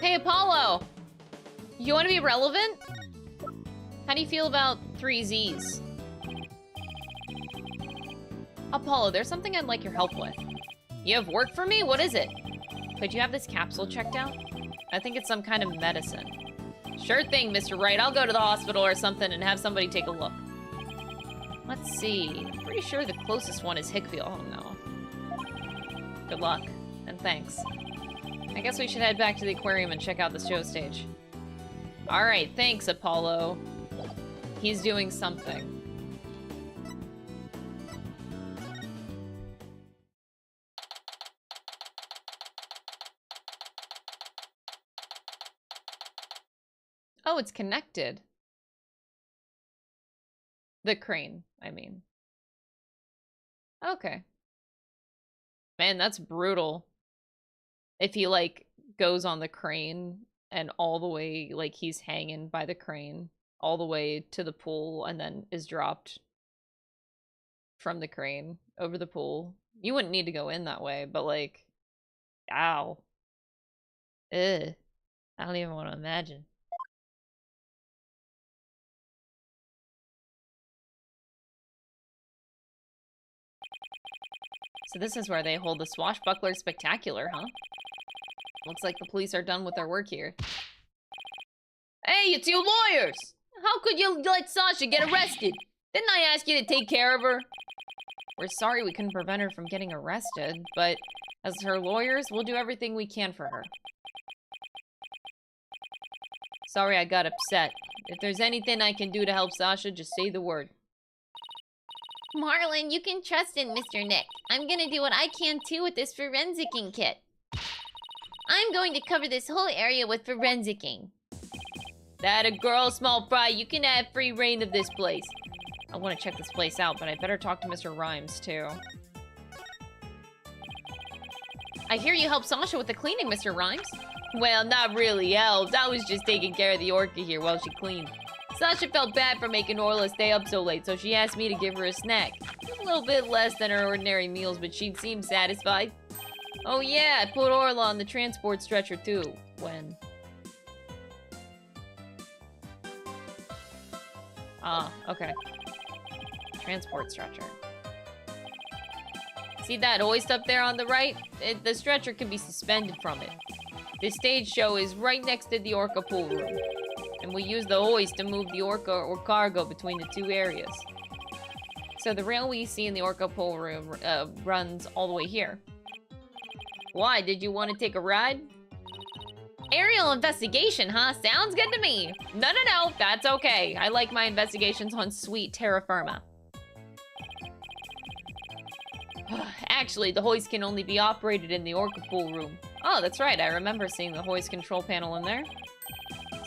Hey, Apollo! You want to be relevant? How do you feel about 3 Z's? Apollo, there's something I'd like your help with. You have work for me? What is it? Could you have this capsule checked out? I think it's some kind of medicine. Sure thing, Mr. Wright. I'll go to the hospital or something and have somebody take a look. Let's see. I'm pretty sure the closest one is Hickville. Oh, no. Good luck. And thanks. I guess we should head back to the aquarium and check out the show stage. Alright, thanks, Apollo. He's doing something. Oh, it's connected. The crane, I mean. Okay. Man, that's brutal. If he, like, goes on the crane and all the way, like, he's hanging by the crane all the way to the pool and then is dropped from the crane over the pool. You wouldn't need to go in that way, but, like, ow. Ugh. I don't even want to imagine. So this is where they hold the Swashbuckler Spectacular, huh? Looks like the police are done with their work here. Hey, it's you lawyers! How could you let Sasha get arrested? Didn't I ask you to take care of her? We're sorry we couldn't prevent her from getting arrested, but as her lawyers, we'll do everything we can for her. Sorry I got upset. If there's anything I can do to help Sasha, just say the word. Marlon, you can trust in Mr. Nick. I'm gonna do what I can too with this forensicing kit. I'm going to cover this whole area with forensicing. That a girl, small fry, you can have free reign of this place. I want to check this place out, but I better talk to Mr. Rhymes too. I hear you helped Sasha with the cleaning, Mr. Rhymes. Well, not really helped. I was just taking care of the orca here while she cleaned. Sasha felt bad for making Orla stay up so late, so she asked me to give her a snack. A little bit less than her ordinary meals, but she'd seem satisfied. Oh yeah, I put Orla on the transport stretcher too. When? Ah, okay. Transport stretcher. See that hoist up there on the right? The stretcher can be suspended from it. This stage show is right next to the orca pool room. And we use the hoist to move the orca or cargo between the two areas. So the rail we see in the orca pool room runs all the way here. Why? Did you want to take a ride? Aerial investigation, huh? Sounds good to me. No, that's okay. I like my investigations on sweet terra firma. Actually, the hoist can only be operated in the orca pool room. Oh, that's right. I remember seeing the hoist control panel in there.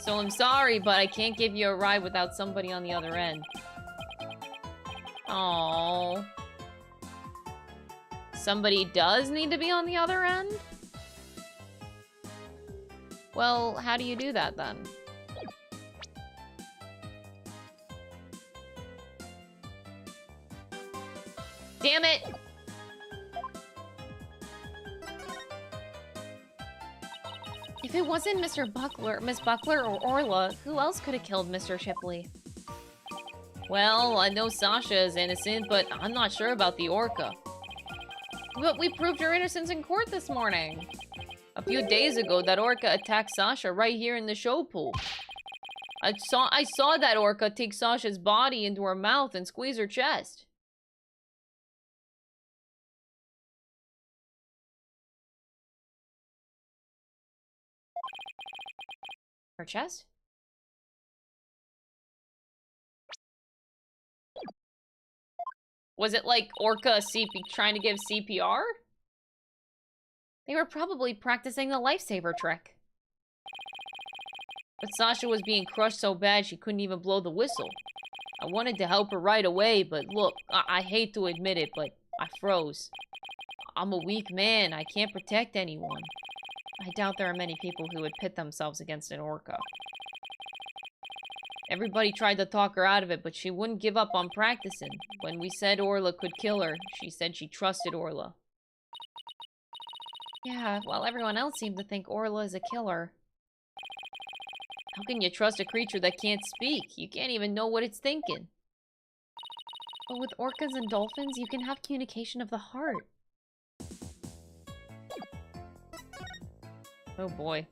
So I'm sorry, but I can't give you a ride without somebody on the other end. Aww. Somebody does need to be on the other end? Well, how do you do that then? Damn it! If it wasn't Miss Buckler or Orla, who else could have killed Mr. Shipley? Well, I know Sasha is innocent, but I'm not sure about the orca. But we proved her innocence in court this morning. A few days ago, that orca attacked Sasha right here in the show pool. I saw that orca take Sasha's body into her mouth and squeeze her chest. Her chest? Was it like orca trying to give CPR? They were probably practicing the lifesaver trick. But Sasha was being crushed so bad she couldn't even blow the whistle. I wanted to help her right away, but look, I hate to admit it, but I froze. I'm a weak man. I can't protect anyone. I doubt there are many people who would pit themselves against an orca. Everybody tried to talk her out of it, but she wouldn't give up on practicing. When we said Orla could kill her, she said she trusted Orla. Yeah, while everyone else seemed to think Orla is a killer. How can you trust a creature that can't speak? You can't even know what it's thinking. But with orcas and dolphins, you can have communication of the heart. Oh boy.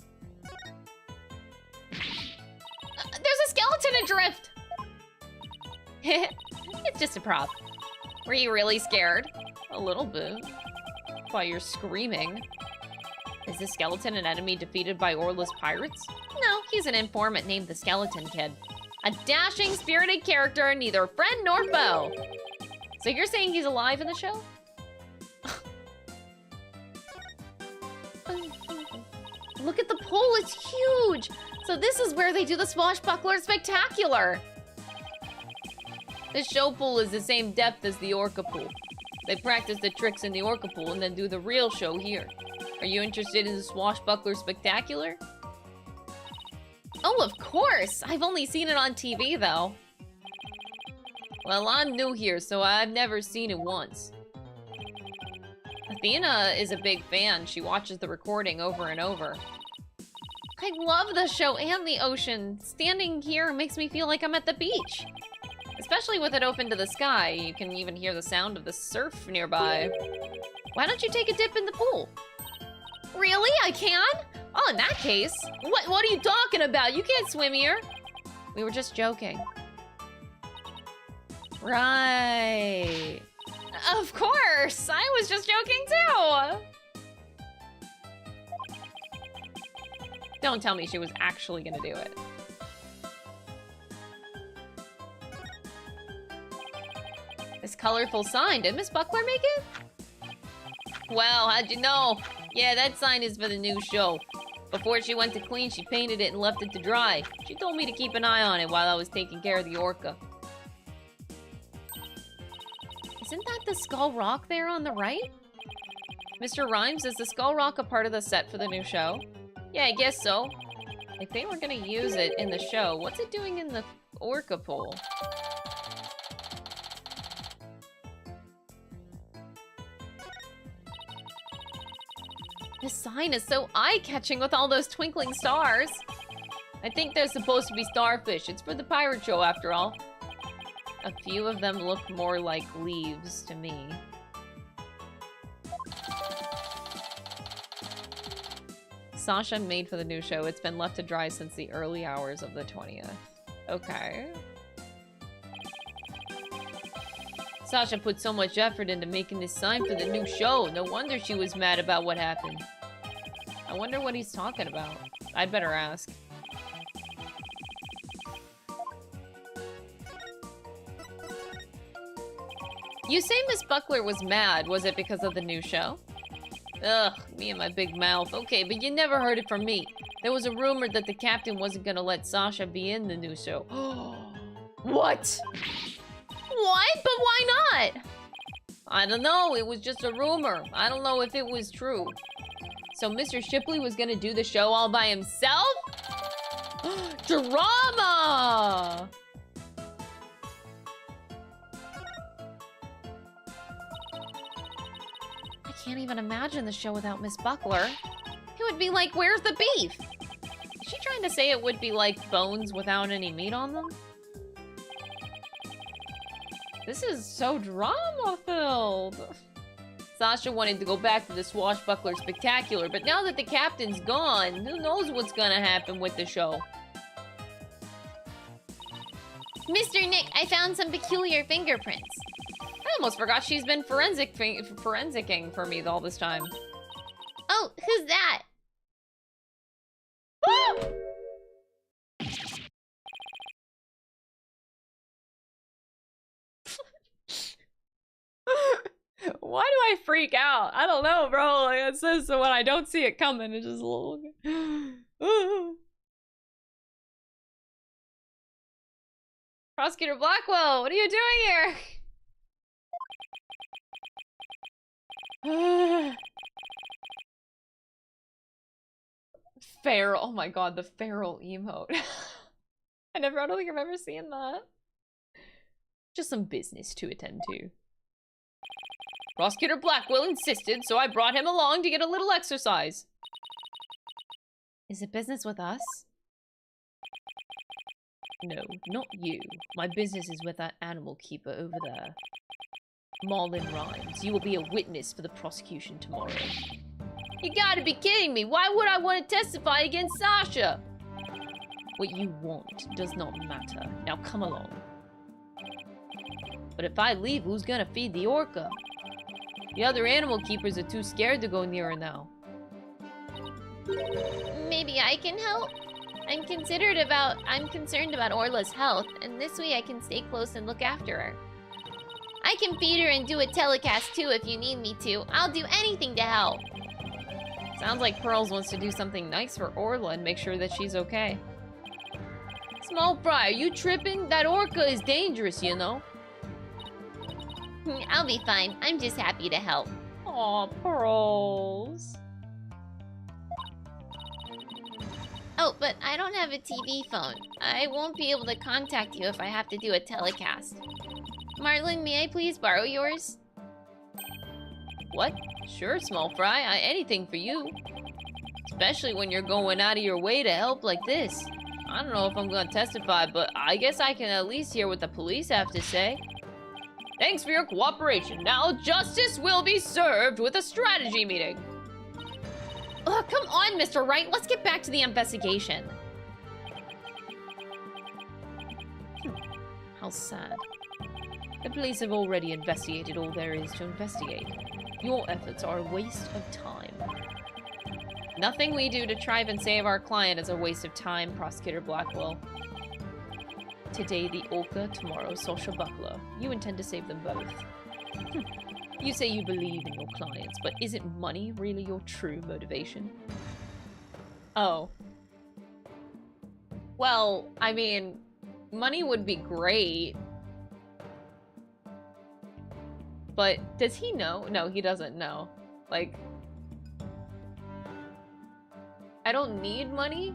There's a skeleton adrift! It's just a prop. Were you really scared? A little bit. Why you're screaming. Is the skeleton an enemy defeated by Orla's pirates? No, he's an informant named the Skeleton Kid. A dashing, spirited character, neither friend nor foe. So you're saying he's alive in the show? Look at the pool, it's huge! So this is where they do the Swashbuckler Spectacular! This show pool is the same depth as the orca pool. They practice the tricks in the orca pool and then do the real show here. Are you interested in the Swashbuckler Spectacular? Oh, of course! I've only seen it on TV, though. Well, I'm new here, so I've never seen it once. Athena is a big fan. She watches the recording over and over. I love the show and the ocean. Standing here makes me feel like I'm at the beach. Especially with it open to the sky. You can even hear the sound of the surf nearby. Why don't you take a dip in the pool? Really? I can? Oh, in that case. What are you talking about? You can't swim here. We were just joking. Right. Of course! I was just joking too! Don't tell me she was actually gonna do it. This colorful sign, did Miss Buckler make it? Well, how'd you know? Yeah, that sign is for the new show. Before she went to clean, she painted it and left it to dry. She told me to keep an eye on it while I was taking care of the orca. Isn't that the Skull Rock there on the right? Mr. Rhymes, is the Skull Rock a part of the set for the new show? Yeah, I guess so. If they were gonna use it in the show, what's it doing in the orca pool? This sign is so eye-catching with all those twinkling stars. I think they're supposed to be starfish. It's for the pirate show after all. A few of them look more like leaves to me. Sasha made for the new show. It's been left to dry since the early hours of the 20th. Okay. Sasha put so much effort into making this sign for the new show. No wonder she was mad about what happened. I wonder what he's talking about. I'd better ask. You say Miss Buckler was mad. Was it because of the new show? Ugh, me and my big mouth. Okay, but you never heard it from me. There was a rumor that the captain wasn't gonna let Sasha be in the new show. What? What? But why not? I don't know. It was just a rumor. I don't know if it was true. So Mr. Shipley was gonna do the show all by himself? Drama! I can't even imagine the show without Miss Buckler. It would be like, where's the beef? Is she trying to say it would be like bones without any meat on them? This is so drama-filled. Sasha wanted to go back to the Swashbuckler Spectacular, but now that the captain's gone, who knows what's gonna happen with the show? Mr. Nick, I found some peculiar fingerprints. I almost forgot she's been forensicing for me all this time. Oh, who's that? Why do I freak out? I don't know, bro. Like it says so when I don't see it coming, it's just a little... Prosecutor Blackwell, what are you doing here? Feral. Oh my god, the feral emote. I don't think I've ever seen that. Just some business to attend to. Prosecutor Blackwell insisted, so I brought him along to get a little exercise. Is it business with us? No, not you. My business is with that animal keeper over there. Marlin Rhymes, you will be a witness for the prosecution tomorrow. You gotta be kidding me! Why would I want to testify against Sasha? What you want does not matter. Now come along. But if I leave, who's gonna feed the orca? The other animal keepers are too scared to go near her now. Maybe I can help? I'm concerned about Orla's health, and this way I can stay close and look after her. I can feed her and do a telecast too if you need me to. I'll do anything to help. Sounds like Pearls wants to do something nice for Orla and make sure that she's okay. Small Fry, are you tripping? That orca is dangerous, you know. I'll be fine. I'm just happy to help. Aw, Pearls. Oh, but I don't have a TV phone. I won't be able to contact you if I have to do a telecast. Marlin, may I please borrow yours? What? Sure, Small Fry. Anything for you. Especially when you're going out of your way to help like this. I don't know if I'm gonna testify, but I guess I can at least hear what the police have to say. Thanks for your cooperation. Now justice will be served with a strategy meeting. Ugh, come on, Mr. Wright. Let's get back to the investigation. How sad. The police have already investigated all there is to investigate. Your efforts are a waste of time. Nothing we do to try and save our client is a waste of time, Prosecutor Blackwell. Today the orca, tomorrow Sasha Buckler. You intend to save them both. You say you believe in your clients, but isn't money really your true motivation? Oh. Well, I mean, money would be great. But does he know? No, he doesn't know. Like, I don't need money.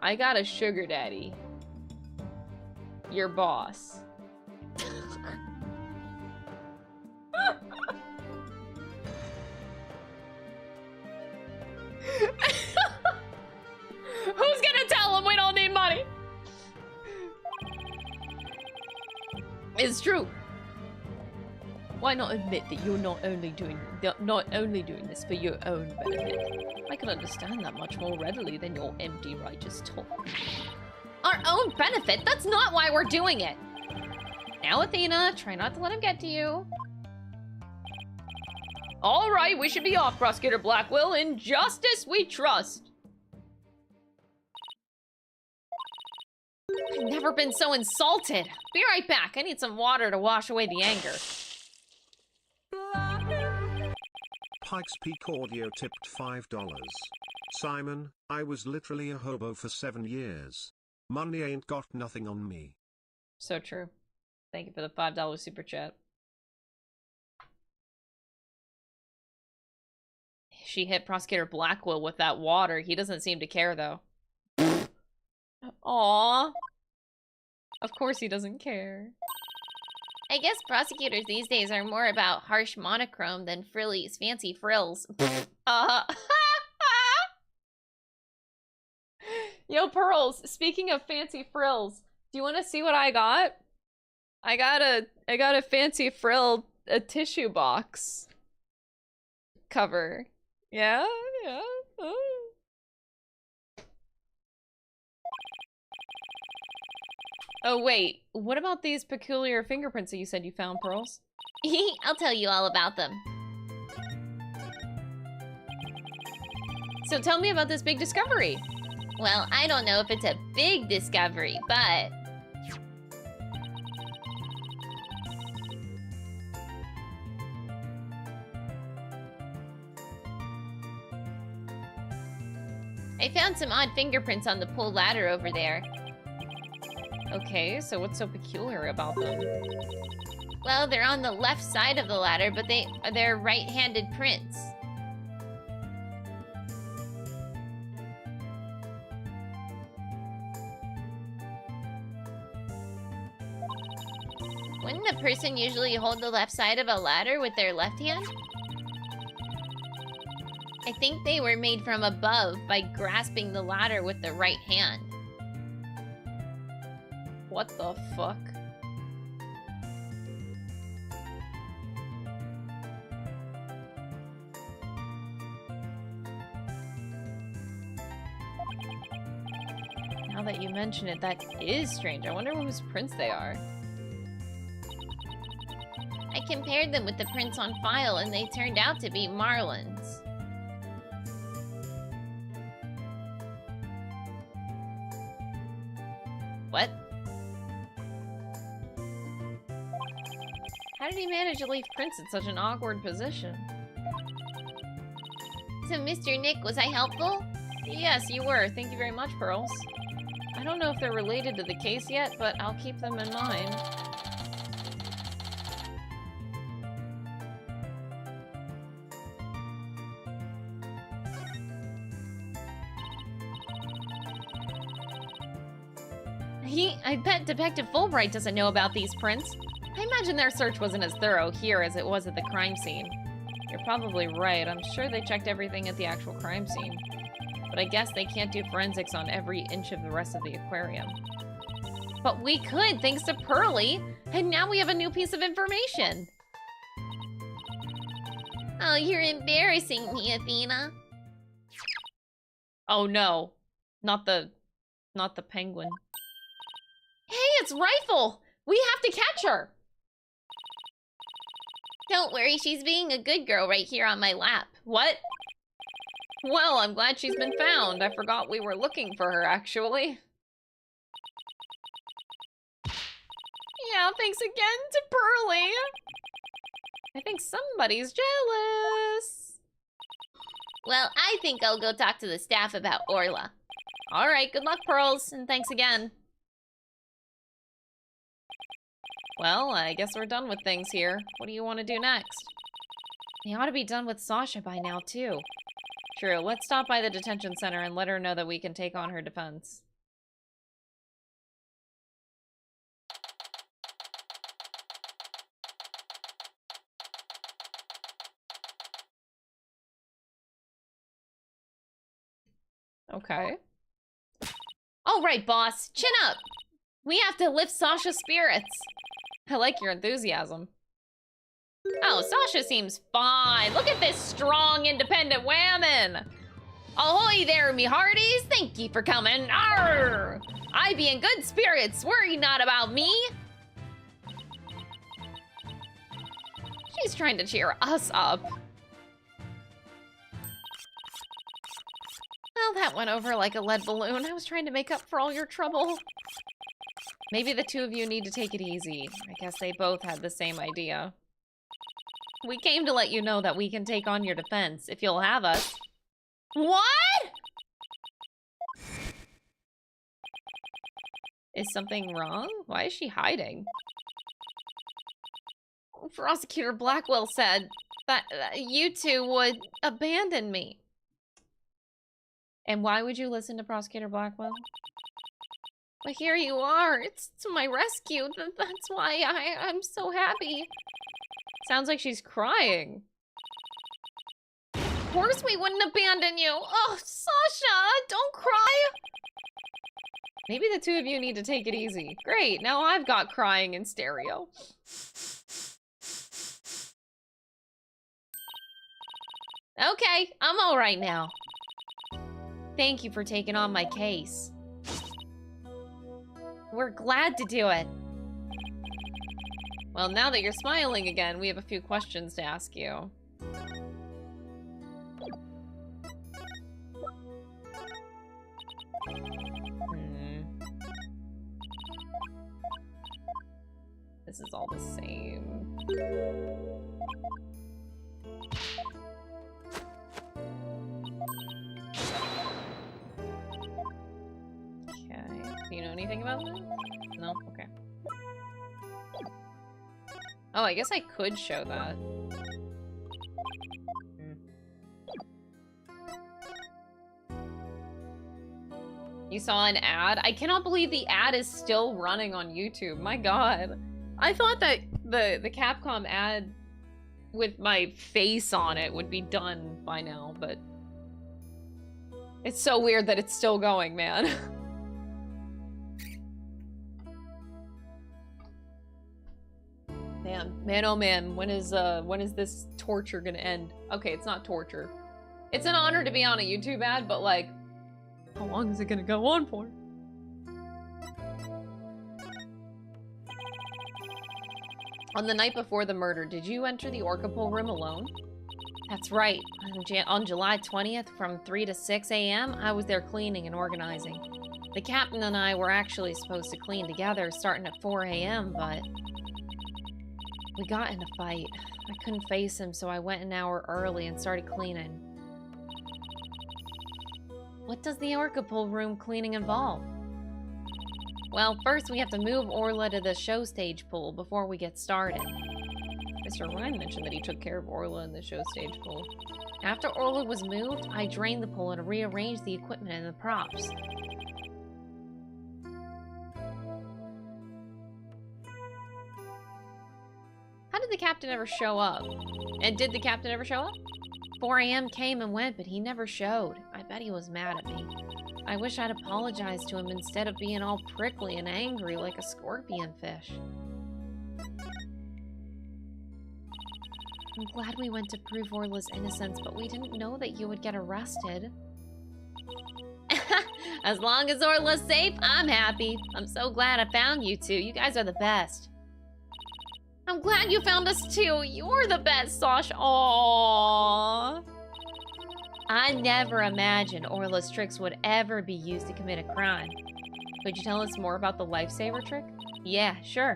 I got a sugar daddy. Your boss. Who's gonna tell him we don't need money? true. Why not admit that you're not only doing this for your own benefit? I can understand that much more readily than your empty righteous talk. Our own benefit? That's not why we're doing it! Now, Athena, try not to let him get to you. Alright, we should be off, Prosecutor Blackwell. In justice we trust. I've never been so insulted. Be right back. I need some water to wash away the anger. Pikes Peak Audio tipped $5. Simon, I was literally a hobo for 7 years. Money ain't got nothing on me. So true. Thank you for the $5 super chat. She hit Prosecutor Blackwell with that water. He doesn't seem to care, though. Aww. Of course he doesn't care. I guess prosecutors these days are more about harsh monochrome than frillies, fancy frills. Yo, Pearls, speaking of fancy frills, do you want to see what I got? I got a fancy frill, a tissue box cover. Yeah. Oh, wait. What about these peculiar fingerprints that you said you found, Pearls? I'll tell you all about them. So tell me about this big discovery. Well, I don't know if it's a big discovery, but... I found some odd fingerprints on the pull ladder over there. Okay, so what's so peculiar about them? Well, they're on the left side of the ladder, but they're right-handed prints. Wouldn't a person usually hold the left side of a ladder with their left hand? I think they were made from above by grasping the ladder with the right hand. What the fuck? Now that you mention it, that is strange. I wonder whose prints they are. I compared them with the prints on file and they turned out to be Marlon's. What? How did he manage to leave prints in such an awkward position? So, Mr. Nick, was I helpful? Yes, you were. Thank you very much, Pearls. I don't know if they're related to the case yet, but I'll keep them in mind. I bet Detective Fulbright doesn't know about these prints. I imagine their search wasn't as thorough here as it was at the crime scene. You're probably right. I'm sure they checked everything at the actual crime scene. But I guess they can't do forensics on every inch of the rest of the aquarium. But we could, thanks to Pearly! And now we have a new piece of information! Oh, you're embarrassing me, Athena. Oh no. Not the penguin. Hey, it's Rifle! We have to catch her! Don't worry, she's being a good girl right here on my lap. What? Well, I'm glad she's been found. I forgot we were looking for her, actually. Yeah, thanks again to Pearly. I think somebody's jealous. Well, I think I'll go talk to the staff about Orla. Alright, good luck, Pearls, and thanks again. Well, I guess we're done with things here. What do you want to do next? They ought to be done with Sasha by now, too. True, let's stop by the detention center and let her know that we can take on her defense. Okay. All right, boss. Chin up. We have to lift Sasha's spirits. I like your enthusiasm. Oh, Sasha seems fine. Look at this strong, independent woman. Ahoy there, me hearties. Thank ye for coming. Arr! I be in good spirits. Worry not about me. She's trying to cheer us up. Well, that went over like a lead balloon. I was trying to make up for all your trouble. Maybe the two of you need to take it easy. I guess they both had the same idea. We came to let you know that we can take on your defense, if you'll have us. What? Is something wrong? Why is she hiding? Prosecutor Blackwell said that you two would abandon me. And why would you listen to Prosecutor Blackwell? But here you are. It's to my rescue. That's why I'm so happy. Sounds like she's crying. Of course we wouldn't abandon you. Oh, Sasha, don't cry. Maybe the two of you need to take it easy. Great, now I've got crying in stereo. Okay, I'm all right now. Thank you for taking on my case. We're glad to do it. Well, now that you're smiling again, we have a few questions to ask you. This is all the same. Okay. Do you know anything about that? No? Okay. Oh, I guess I could show that. You saw an ad? I cannot believe the ad is still running on YouTube. My god. I thought that the Capcom ad with my face on it would be done by now, but it's so weird that it's still going, man. Man, oh man, when is this torture gonna end? Okay, it's not torture. It's an honor to be on a YouTube ad, but like, how long is it gonna go on for? On the night before the murder, did you enter the Orca pool room alone? That's right. On July 20th from 3 to 6 a.m., I was there cleaning and organizing. The captain and I were actually supposed to clean together starting at 4 a.m., but we got in a fight. I couldn't face him, so I went an hour early and started cleaning. What does the Orca pool room cleaning involve? Well, first we have to move Orla to the show stage pool before we get started. Mr. Ryan mentioned that he took care of Orla in the show stage pool. After Orla was moved, I drained the pool and rearranged the equipment and the props. How did the captain ever show up? And did the captain ever show up? 4 a.m. came and went, but he never showed. I bet he was mad at me. I wish I'd apologized to him instead of being all prickly and angry like a scorpion fish. I'm glad we went to prove Orla's innocence, but we didn't know that you would get arrested. As long as Orla's safe, I'm happy. I'm so glad I found you two. You guys are the best. I'm glad you found us too. You're the best, Sasha. Aww. I never imagined Orla's tricks would ever be used to commit a crime. Could you tell us more about the lifesaver trick? Yeah, sure.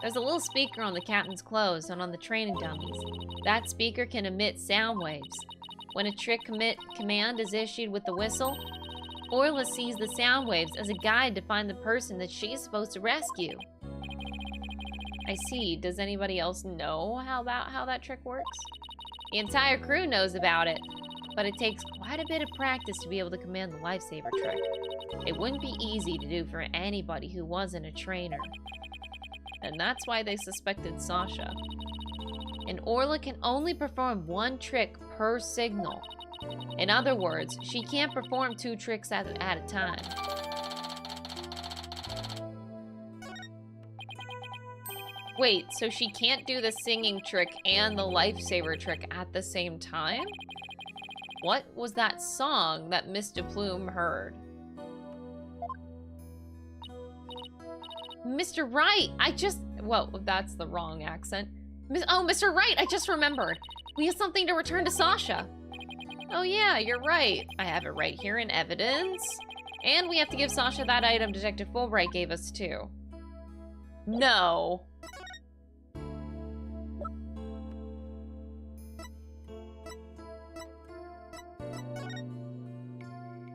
There's a little speaker on the captain's clothes and on the training dummies. That speaker can emit sound waves. When a trick command is issued with the whistle, Orla sees the sound waves as a guide to find the person that she's supposed to rescue. I see. Does anybody else know how that trick works? The entire crew knows about it, but it takes quite a bit of practice to be able to command the lifesaver trick. It wouldn't be easy to do for anybody who wasn't a trainer. And that's why they suspected Sasha. And Orla can only perform one trick per signal. In other words, she can't perform 2 tricks at a time. Wait, so she can't do the singing trick and the lifesaver trick at the same time? What was that song that Miss DePlume heard? Mr. Wright, well, that's the wrong accent. Oh, Mr. Wright, I just remembered. We have something to return to Sasha. Oh yeah, you're right. I have it right here in evidence. And we have to give Sasha that item Detective Fulbright gave us too. No.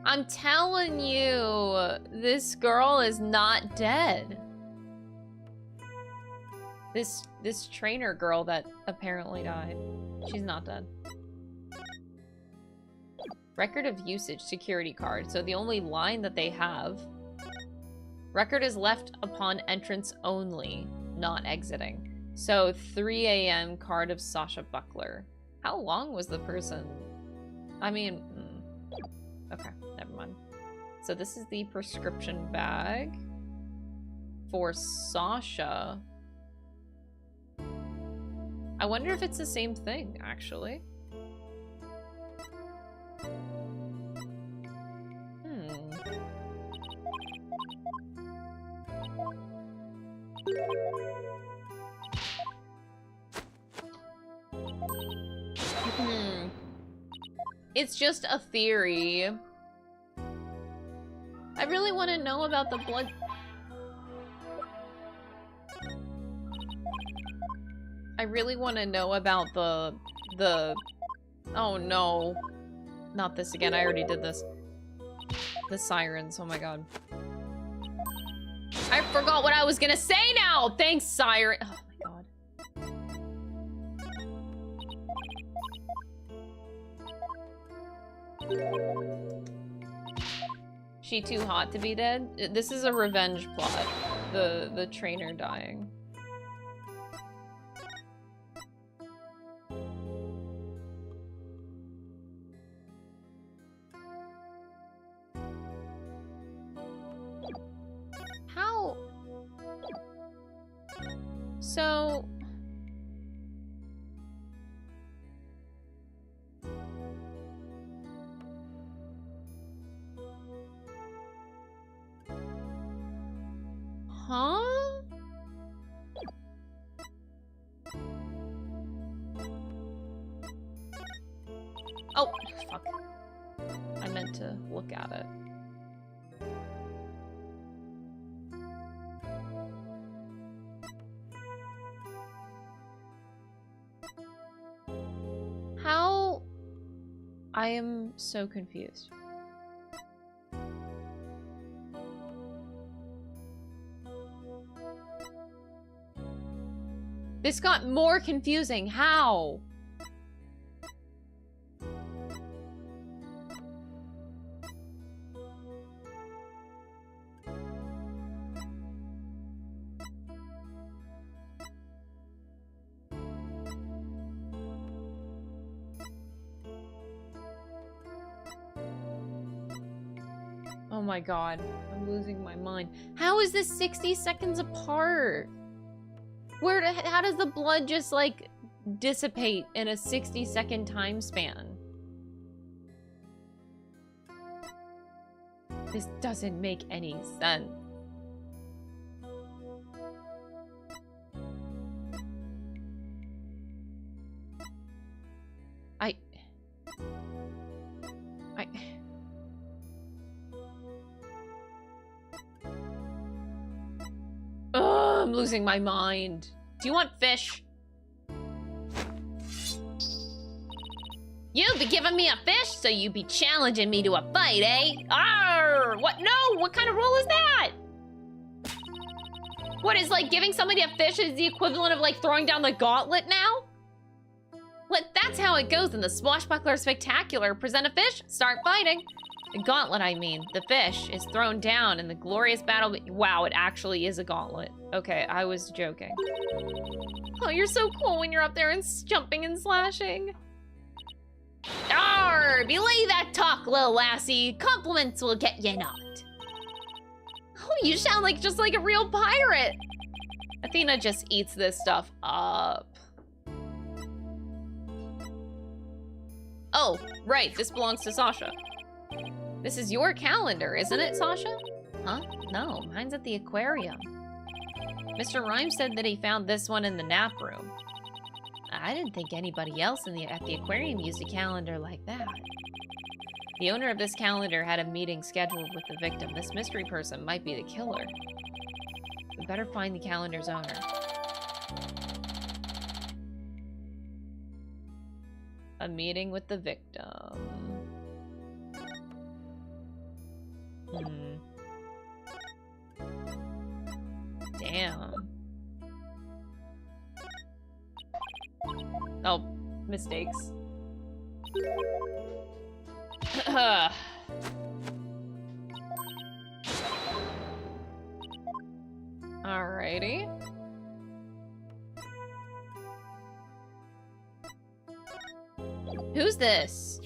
I'm telling you, this girl is not dead. This trainer girl that apparently died, she's not dead. Record of usage security card. So the only line that they have, record is left upon entrance only, not exiting. So 3 a.m. card of Sasha Buckler. How long was the person? I mean, okay, never mind. So this is the prescription bag for Sasha. I wonder if it's the same thing, actually. It's just a theory. I really want to know about the blood. I really want to know about the... Oh no. Not this again, I already did this. The sirens, oh my god. I forgot what I was gonna say now! Thanks, siren. Oh my god. She too hot to be dead? This is a revenge plot. The trainer dying. How? So... Huh? Oh, fuck. I meant to look at it. How? I am so confused. This got more confusing. How? Oh my god, I'm losing my mind. How is this 60 seconds apart? How does the blood just, like, dissipate in a 60-second time span? This doesn't make any sense. I'm losing my mind. Do you want fish? You be giving me a fish, so you be challenging me to a fight, eh? Arr! What? No! What kind of rule is that? What is, like, giving somebody a fish is the equivalent of, like, throwing down the gauntlet now? That's how it goes in the Swashbuckler Spectacular. Present a fish, start fighting. The gauntlet, I mean. The fish is thrown down in the glorious battle. Wow, it actually is a gauntlet. Okay, I was joking. Oh, you're so cool when you're up there and jumping and slashing. Arr! Belay that talk, little lassie. Compliments will get you not. Oh, you sound just like a real pirate. Athena just eats this stuff up. Oh, right, this belongs to Sasha. This is your calendar, isn't it, Sasha? Huh? No, mine's at the aquarium. Mr. Rhymes said that he found this one in the nap room. I didn't think anybody else at the aquarium used a calendar like that. The owner of this calendar had a meeting scheduled with the victim. This mystery person might be the killer. We better find the calendar's owner. A meeting with the victim. Damn. Oh, mistakes. Alrighty. Who's this?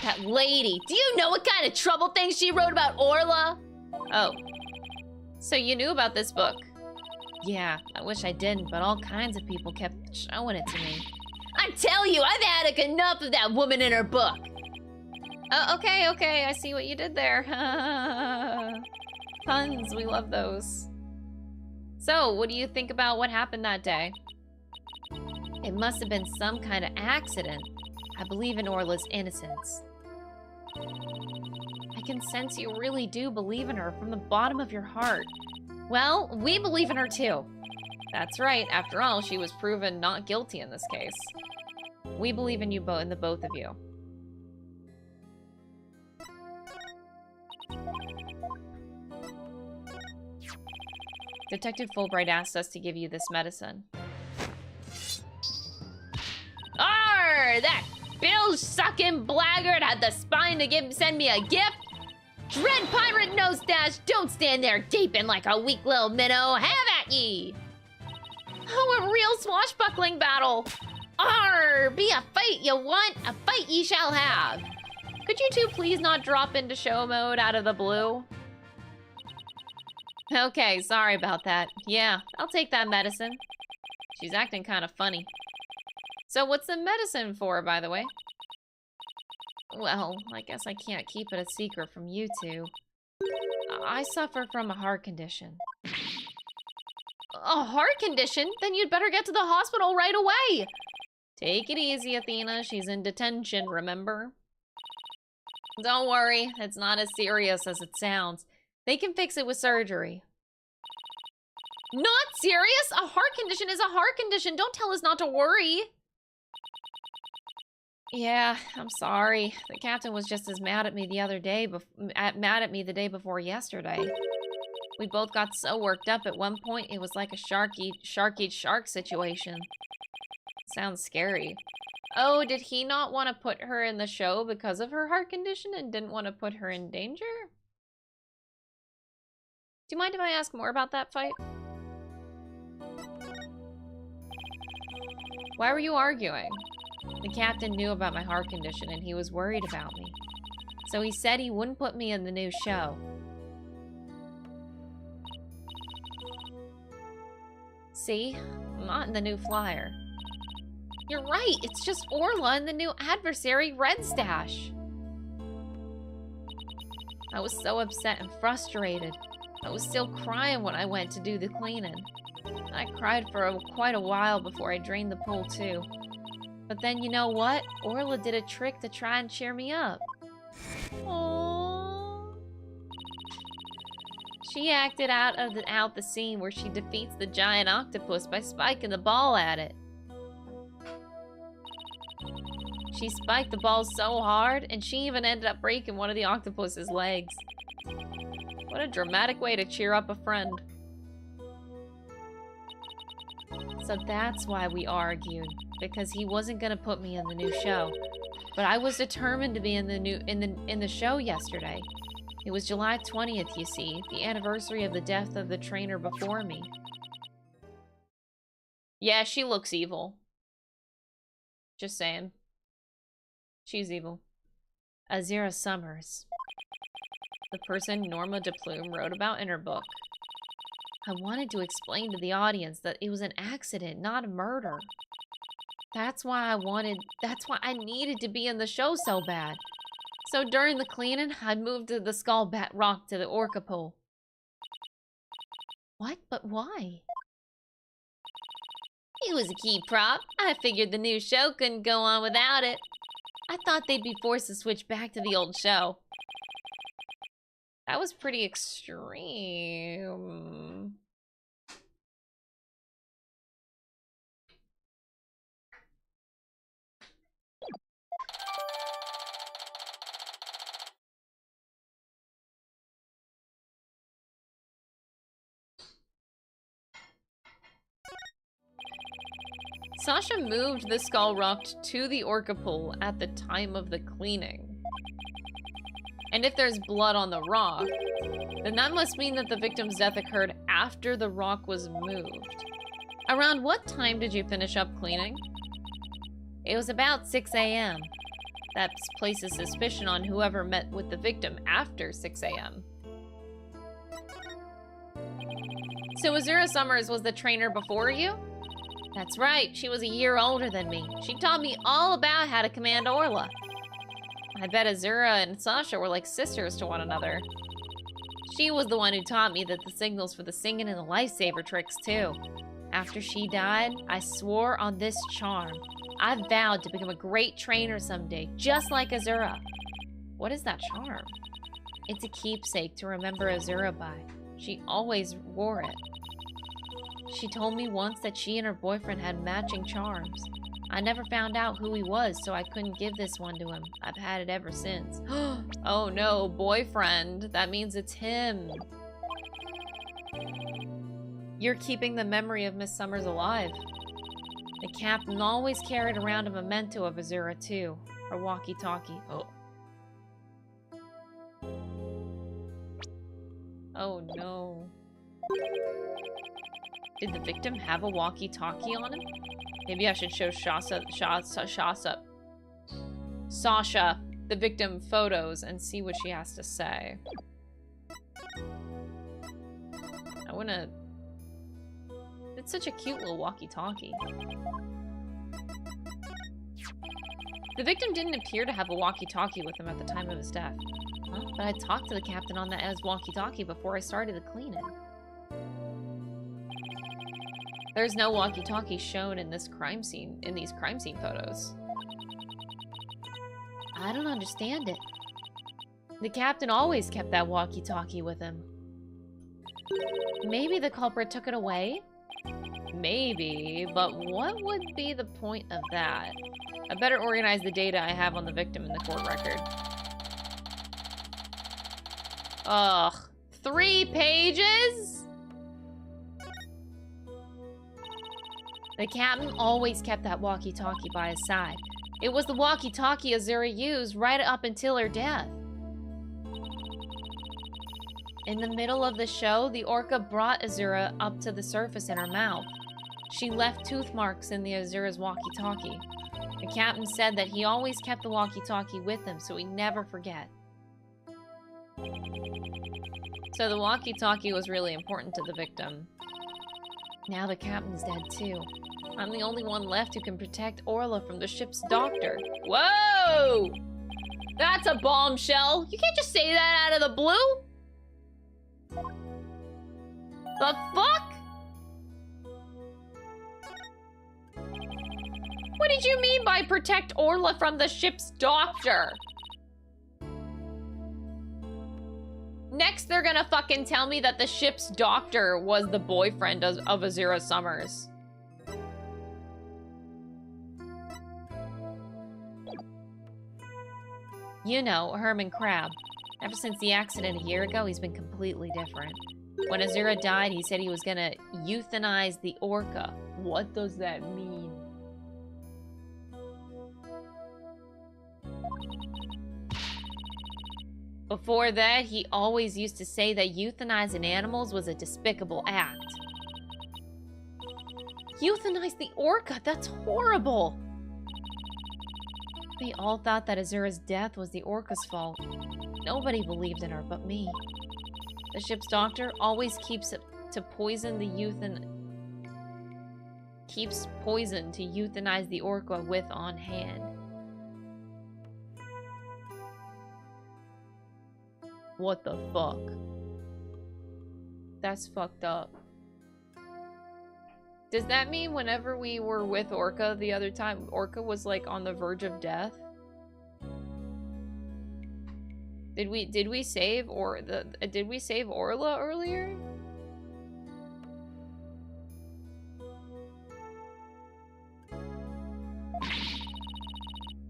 That lady. Do you know what kind of trouble things she wrote about Orla? Oh. So you knew about this book? Yeah, I wish I didn't, but all kinds of people kept showing it to me. I tell you, I've had enough of that woman in her book. Oh, okay, I see what you did there. Puns, we love those. So, what do you think about what happened that day? It must have been some kind of accident. I believe in Orla's innocence. I can sense you really do believe in her from the bottom of your heart. Well, we believe in her too. That's right. After all, she was proven not guilty in this case. We believe in you both, in the both of you. Detective Fulbright asked us to give you this medicine. Arr! That bill-sucking blackguard had the spine to send me a gift? Dread pirate nose dash, don't stand there gaping like a weak little minnow. Have at ye! Oh, a real swashbuckling battle. Arr! Be a fight you want, a fight ye shall have. Could you two please not drop into show mode out of the blue? Okay, sorry about that. Yeah, I'll take that medicine. She's acting kind of funny. So what's the medicine for, by the way? Well, I guess I can't keep it a secret from you two. I suffer from a heart condition. A heart condition? Then you'd better get to the hospital right away. Take it easy, Athena. She's in detention, remember? Don't worry, it's not as serious as it sounds. They can fix it with surgery. Not serious? A heart condition is a heart condition. Don't tell us not to worry. Yeah, I'm sorry. The captain was just as mad at me the other day, mad at me the day before yesterday. We both got so worked up at one point, it was like a shark eat shark situation. Sounds scary. Oh, did he not want to put her in the show because of her heart condition and didn't want to put her in danger? Do you mind if I ask more about that fight? Why were you arguing? The captain knew about my heart condition and he was worried about me. So he said he wouldn't put me in the new show. See? I'm not in the new flyer. You're right, it's just Orla and the new adversary, Red Stash. I was so upset and frustrated. I was still crying when I went to do the cleaning. I cried for quite a while before I drained the pool too. But then you know what? Orla did a trick to try and cheer me up. Aww. She acted out the scene where she defeats the giant octopus by spiking the ball at it. She spiked the ball so hard, and she even ended up breaking one of the octopus's legs. What a dramatic way to cheer up a friend. So that's why we argued, because he wasn't gonna put me in the new show. But I was determined to be in the show yesterday. It was July 20th, you see, the anniversary of the death of the trainer before me. Yeah, she looks evil. Just saying. She's evil. Azira Summers. The person Norma DePlume wrote about in her book. I wanted to explain to the audience that it was an accident, not a murder. That's why I needed to be in the show so bad. So during the cleaning, I moved the skull bat rock to the orca pool. What? But why? It was a key prop. I figured the new show couldn't go on without it. I thought they'd be forced to switch back to the old show. That was pretty extreme. Sasha moved the skull rock to the orca pool at the time of the cleaning. And if there's blood on the rock, then that must mean that the victim's death occurred after the rock was moved. Around what time did you finish up cleaning? It was about 6 a.m. That places suspicion on whoever met with the victim after 6 a.m. So Azura Summers was the trainer before you? That's right, she was a year older than me. She taught me all about how to command Orla. I bet Azura and Sasha were like sisters to one another. She was the one who taught me that the signals for the singing and the lifesaver tricks too. After she died, I swore on this charm. I vowed to become a great trainer someday, just like Azura. What is that charm? It's a keepsake to remember Azura by. She always wore it. She told me once that she and her boyfriend had matching charms. I never found out who he was, so I couldn't give this one to him. I've had it ever since. Oh no, boyfriend. That means it's him. You're keeping the memory of Miss Summers alive. The captain always carried around a memento of Azura too. Her walkie-talkie. Oh no. Did the victim have a walkie-talkie on him? Maybe I should show Sasha, the victim, photos and see what she has to say. I wanna... It's such a cute little walkie-talkie. The victim didn't appear to have a walkie-talkie with him at the time of his death. Huh? But I talked to the captain on that as walkie-talkie before I started the cleaning. There's no walkie-talkie shown in this crime scene, in these crime scene photos. I don't understand it. The captain always kept that walkie-talkie with him. Maybe the culprit took it away? Maybe, but what would be the point of that? I better organize the data I have on the victim in the court record. Ugh, 3 pages? The captain always kept that walkie-talkie by his side. It was the walkie-talkie Azura used right up until her death. In the middle of the show, the orca brought Azura up to the surface in her mouth. She left tooth marks in the Azura's walkie-talkie. The captain said that he always kept the walkie-talkie with him so he'd never forget. So the walkie-talkie was really important to the victim. Now the captain's dead too. I'm the only one left who can protect Orla from the ship's doctor. Whoa! That's a bombshell! You can't just say that out of the blue! The fuck? What did you mean by protect Orla from the ship's doctor? Next, they're gonna fucking tell me that the ship's doctor was the boyfriend of Azura Summers. You know, Herman Crab. Ever since the accident a year ago, he's been completely different. When Azura died, he said he was gonna euthanize the orca. What does that mean? Before that, he always used to say that euthanizing animals was a despicable act. Euthanize the orca? That's horrible! They all thought that Azura's death was the orca's fault. Nobody believed in her but me. The ship's doctor always keeps to poison the youth and keeps poison to euthanize the orca with on hand. What the fuck? That's fucked up. Does that mean whenever we were with Orca the other time, Orca was like on the verge of death? Did we save did we save Orla earlier?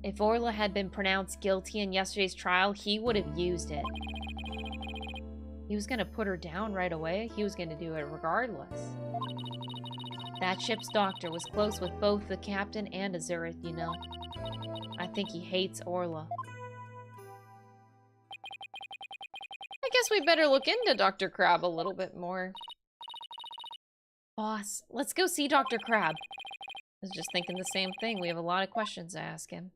If Orla had been pronounced guilty in yesterday's trial, he would have used it. He was gonna put her down right away. He was gonna do it regardless. That ship's doctor was close with both the captain and Azurith, you know. I think he hates Orla. I guess we better look into Dr. Crab a little bit more. Boss, let's go see Dr. Crab. I was just thinking the same thing. We have a lot of questions to ask him.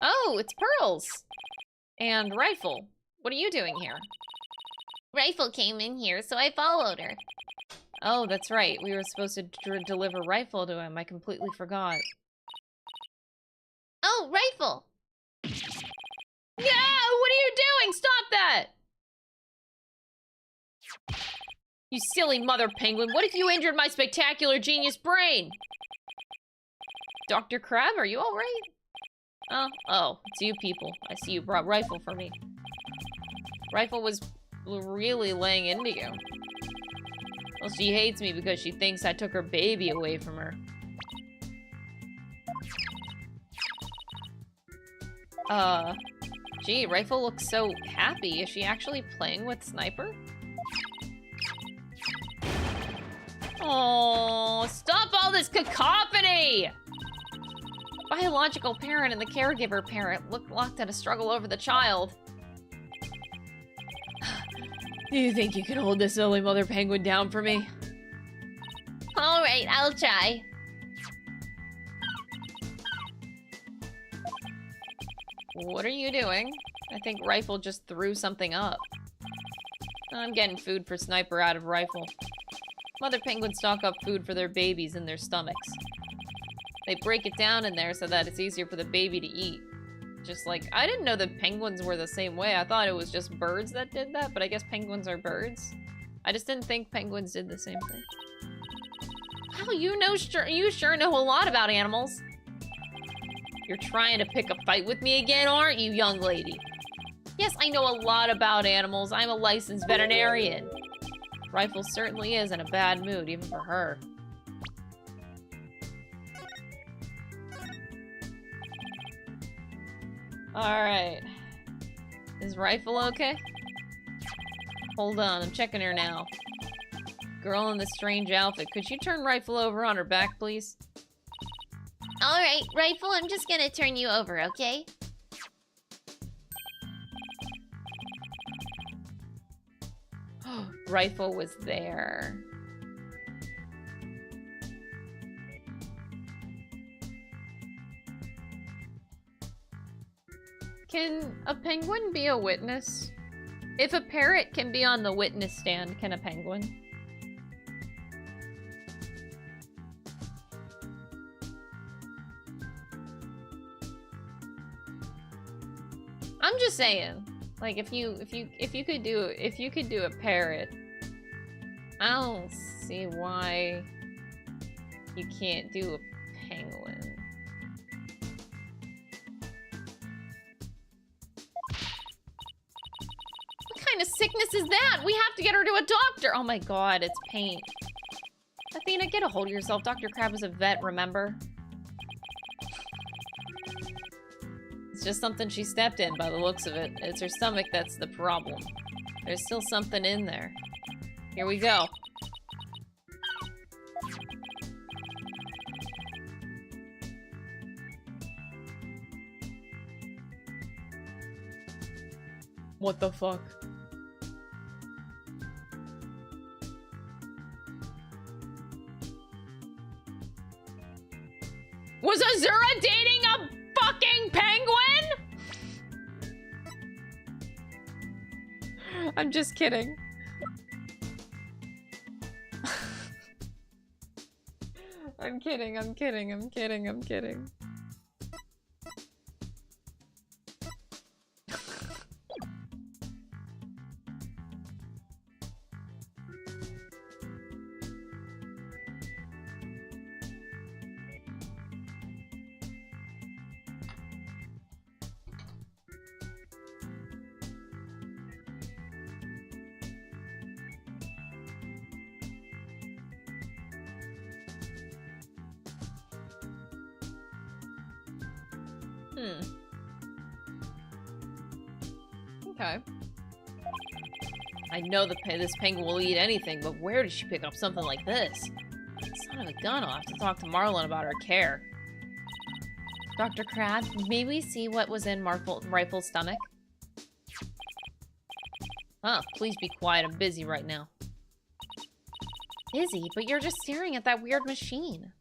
Oh, it's Pearls! And Rifle. What are you doing here? Rifle came in here, so I followed her. Oh, that's right. We were supposed to deliver Rifle to him. I completely forgot. Oh, Rifle! Yeah! What are you doing? Stop that! You silly mother penguin. What if you injured my spectacular genius brain? Dr. Crab, are you alright? Oh, it's you people. I see you brought Rifle for me. Rifle was really laying into you. Well, she hates me because she thinks I took her baby away from her. Gee, Rifle looks so happy. Is she actually playing with Sniper? Oh, stop all this cacophony! Biological parent and the caregiver parent look locked at a struggle over the child. Do you think you can hold this silly mother penguin down for me? Alright, I'll try. What are you doing? I think Rifle just threw something up. I'm getting food for Sniper out of Rifle. Mother penguins stock up food for their babies in their stomachs. They break it down in there so that it's easier for the baby to eat. Just like, I didn't know that penguins were the same way. I thought it was just birds that did that, but I guess penguins are birds. I just didn't think penguins did the same thing. Wow, you sure know a lot about animals. You're trying to pick a fight with me again, aren't you, young lady? Yes, I know a lot about animals. I'm a licensed veterinarian. Rifle certainly is in a bad mood, even for her. Alright. Is Rifle okay? Hold on, I'm checking her now. Girl in the strange outfit. Could you turn Rifle over on her back, please? Alright, Rifle, I'm just gonna turn you over, okay? Rifle was there. Can a penguin be a witness? If a parrot can be on the witness stand, can a penguin? I'm just saying, like if you could do a parrot, I don't see why you can't do a penguin. What kind of sickness is that? We have to get her to a doctor. Oh my god, it's paint. Athena, get a hold of yourself. Dr. Crab is a vet, remember? It's just something she stepped in by the looks of it. It's her stomach that's the problem. There's still something in there. Here we go. What the fuck? Was Azura dating a fucking penguin? I'm just kidding. I'm kidding, I'm kidding, I'm kidding, I'm kidding. Okay. I know this penguin will eat anything, but where did she pick up something like this? Son of a gun, I'll have to talk to Marlon about her care. Dr. Crab, may we see what was in Rifle's stomach? Huh, please be quiet, I'm busy right now. Busy, but you're just staring at that weird machine.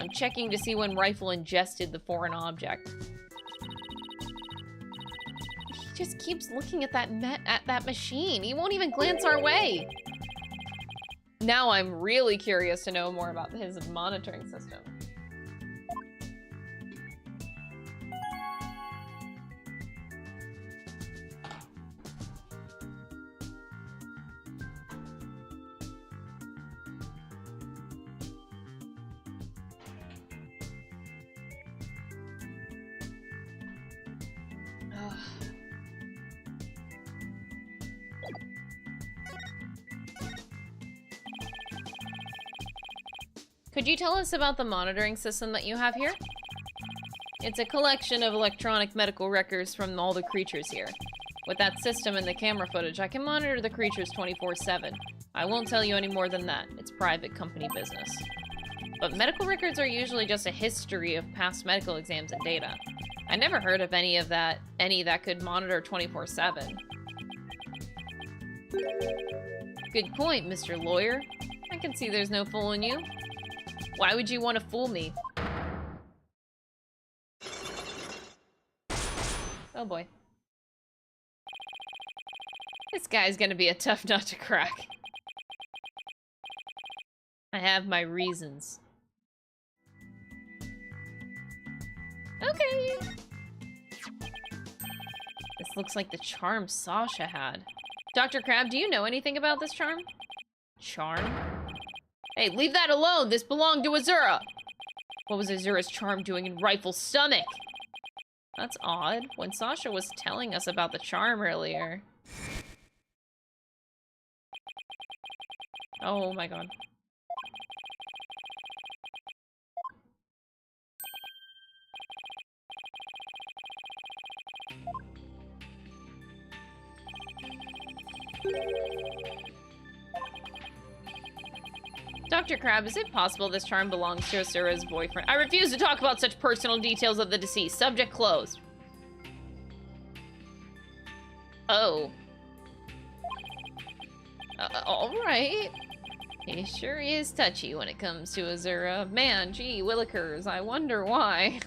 I'm checking to see when Rifle ingested the foreign object. He just keeps looking at that machine. He won't even glance our way. Now I'm really curious to know more about his monitoring system. Could you tell us about the monitoring system that you have here? It's a collection of electronic medical records from all the creatures here. With that system and the camera footage, I can monitor the creatures 24/7. I won't tell you any more than that. It's private company business. But medical records are usually just a history of past medical exams and data. I never heard of any that could monitor 24/7. Good point, Mr. Lawyer. I can see there's no fooling you. Why would you want to fool me? Oh boy. This guy's gonna be a tough nut to crack. I have my reasons. Okay. This looks like the charm Sasha had. Dr. Crab, do you know anything about this charm? Charm? Hey, leave that alone! This belonged to Azura! What was Azura's charm doing in Rifle's stomach? That's odd. When Sasha was telling us about the charm earlier. Oh my god. Dr. Crab, is it possible this charm belongs to Azura's boyfriend? I refuse to talk about such personal details of the deceased. Subject closed. Oh. Alright. He sure is touchy when it comes to Azura. Man, gee, Willikers, I wonder why.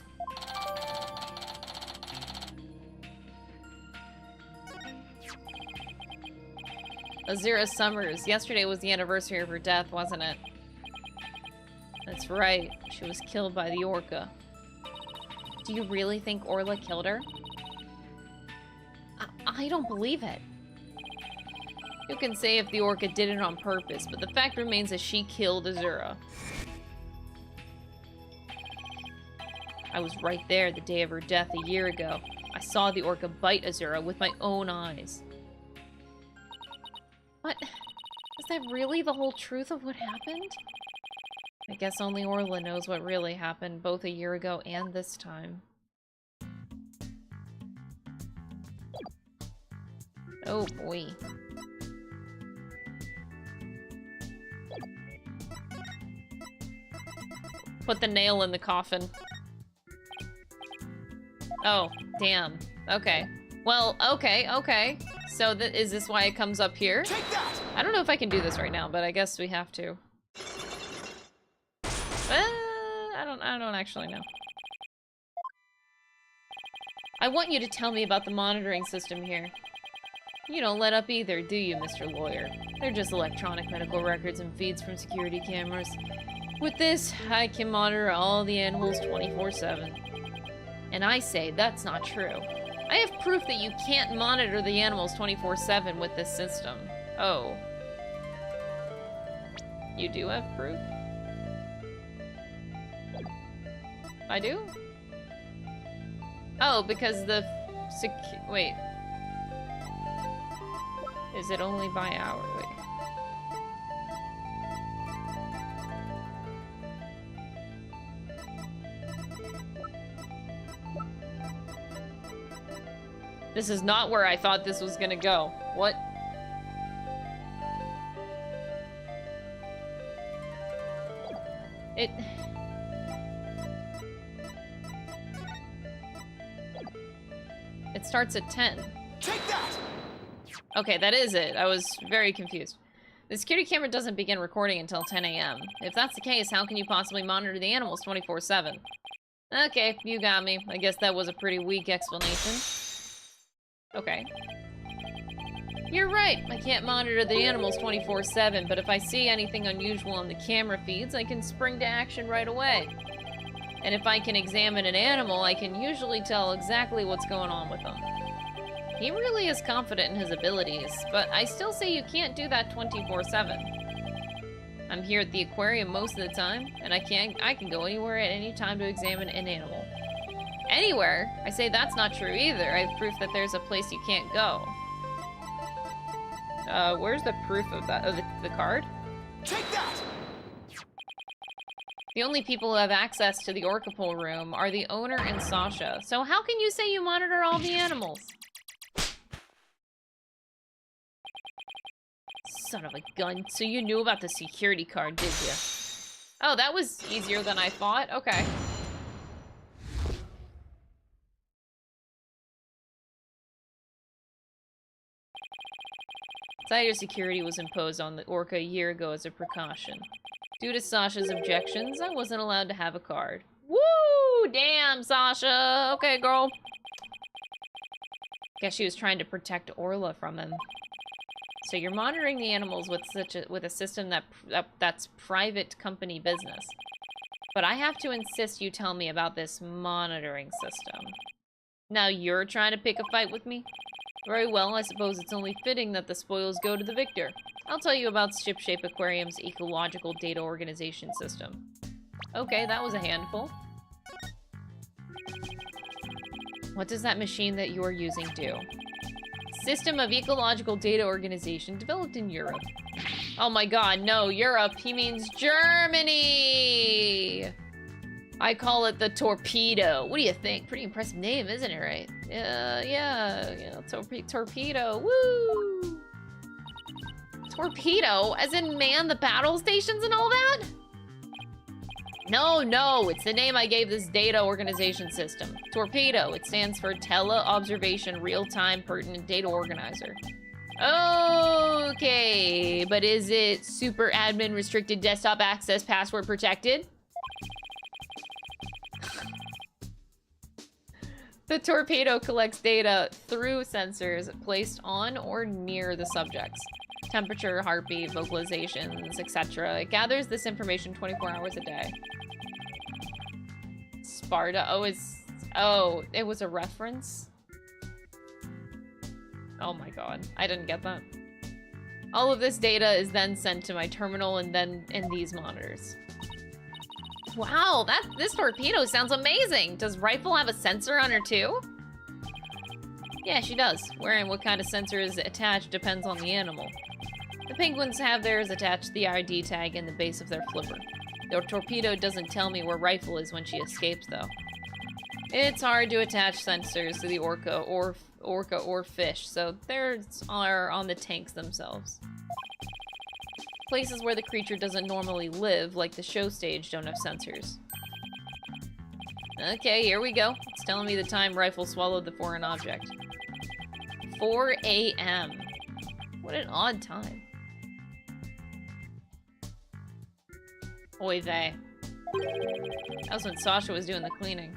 Azura Summers. Yesterday was the anniversary of her death, wasn't it? That's right. She was killed by the orca. Do you really think Orla killed her? I don't believe it. You can say if the orca did it on purpose, but the fact remains that she killed Azura. I was right there the day of her death a year ago. I saw the orca bite Azura with my own eyes. What? Is that really the whole truth of what happened? I guess only Orla knows what really happened, both a year ago and this time. Oh boy. Put the nail in the coffin. Oh, damn. Okay. Well, okay. So is this why it comes up here? Take that! I don't know if I can do this right now, but I guess we have to. I I don't actually know. I want you to tell me about the monitoring system here. You don't let up either, do you, Mr. Lawyer? They're just electronic medical records and feeds from security cameras. With this, I can monitor all the animals 24/7. And I say that's not true. I have proof that you can't monitor the animals 24/7 with this system. Oh. You do have proof? I do? Oh, because the wait. Is it only by hour? Wait. This is not where I thought this was gonna go. What? It starts at 10. Take that! Okay, that is it. I was very confused. The security camera doesn't begin recording until 10 a.m. If that's the case, how can you possibly monitor the animals 24/7? Okay, you got me. I guess that was a pretty weak explanation. Okay. You're right. I can't monitor the animals 24/7, but if I see anything unusual on the camera feeds, I can spring to action right away. And if I can examine an animal, I can usually tell exactly what's going on with them. He really is confident in his abilities, but I still say you can't do that 24/7. I'm here at the aquarium most of the time, and I can go anywhere at any time to examine an animal. Anywhere? I say that's not true either. I have proof that there's a place you can't go. Where's the proof of that? Oh, the card? Take that! The only people who have access to the Orca pool room are the owner and Sasha. So how can you say you monitor all the animals? Son of a gun. So you knew about the security card, did you? Oh, that was easier than I thought. Okay. Cybersecurity was imposed on the Orca a year ago as a precaution. Due to Sasha's objections, I wasn't allowed to have a card. Woo! Damn, Sasha! Okay, girl. Guess she was trying to protect Orla from him. So you're monitoring the animals with a system that's private company business. But I have to insist you tell me about this monitoring system. Now you're trying to pick a fight with me? Very well, I suppose it's only fitting that the spoils go to the victor. I'll tell you about Shipshape Aquarium's ecological data organization system. Okay, that was a handful. What does that machine that you're using do? System of ecological data organization developed in Europe. Oh my god, no, Europe. He means Germany! I call it the Torpedo. What do you think? Pretty impressive name, isn't it, right? Yeah, Torpedo, woo! Torpedo? As in man the battle stations and all that? No, it's the name I gave this data organization system. Torpedo, it stands for Tele-Observation Real-Time Pertinent Data Organizer. Okay, but is it super admin restricted desktop access password protected? The Torpedo collects data through sensors placed on or near the subjects. Temperature, heartbeat, vocalizations, etc. It gathers this information 24 hours a day. Sparta. Oh, it was a reference? Oh my god. I didn't get that. All of this data is then sent to my terminal and then in these monitors. Wow, this torpedo sounds amazing. Does Rifle have a sensor on her too? Yeah, she does. Where and what kind of sensor is attached depends on the animal. The penguins have theirs attached to the ID tag in the base of their flipper. The torpedo doesn't tell me where Rifle is when she escapes, though. It's hard to attach sensors to the orca or fish, so theirs are on the tanks themselves. Places where the creature doesn't normally live, like the show stage, don't have sensors. Okay, here we go. It's telling me the time Rifle swallowed the foreign object. 4 a.m. What an odd time. Oy vey. That was when Sasha was doing the cleaning.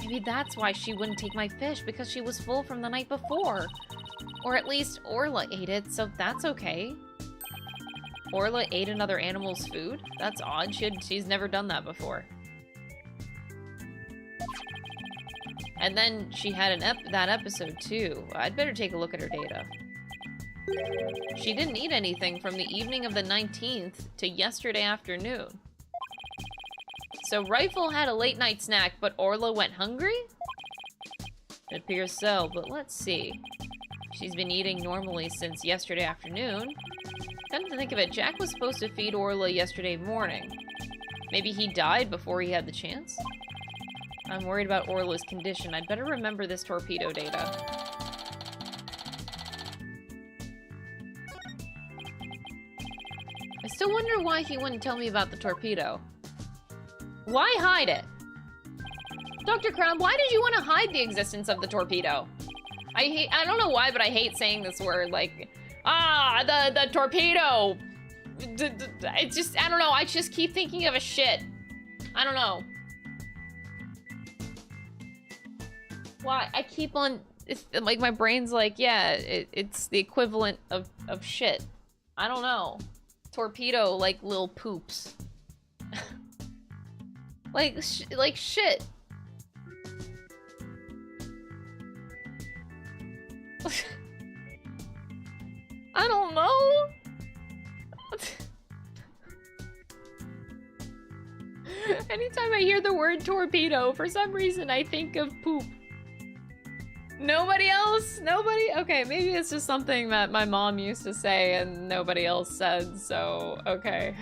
Maybe that's why she wouldn't take my fish, because she was full from the night before. Or at least Orla ate it, so that's okay. Orla ate another animal's food? That's odd. She's never done that before. And then she had that episode too. I'd better take a look at her data. She didn't eat anything from the evening of the 19th to yesterday afternoon. So Rifle had a late night snack, but Orla went hungry? It appears so, but let's see. She's been eating normally since yesterday afternoon. Come to think of it, Jack was supposed to feed Orla yesterday morning. Maybe he died before he had the chance? I'm worried about Orla's condition. I'd better remember this torpedo data. I still wonder why he wouldn't tell me about the torpedo. Why hide it? Dr. Crab, why did you want to hide the existence of the torpedo? I don't know why, but I hate saying this word, like, the torpedo. It's just, I don't know, I just keep thinking of a shit. I don't know. Why? I keep on, like, my brain's like, yeah, it's the equivalent of shit. I don't know. Torpedo, like, little poops. like shit. I don't know. Anytime I hear the word torpedo, for some reason I think of poop. Nobody else? Nobody? Okay, maybe it's just something that my mom used to say and nobody else said, so okay.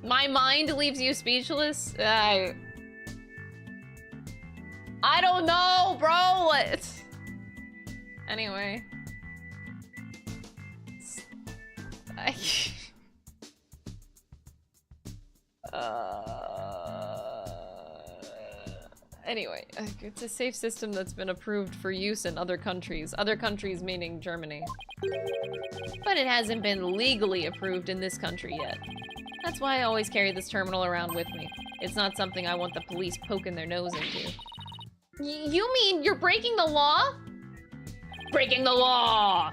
My mind leaves you speechless? I don't know, bro! Anyway. Anyway, it's a safe system that's been approved for use in other countries. Other countries meaning Germany. But it hasn't been legally approved in this country yet. That's why I always carry this terminal around with me. It's not something I want the police poking their nose into. You mean you're breaking the law? Breaking the law!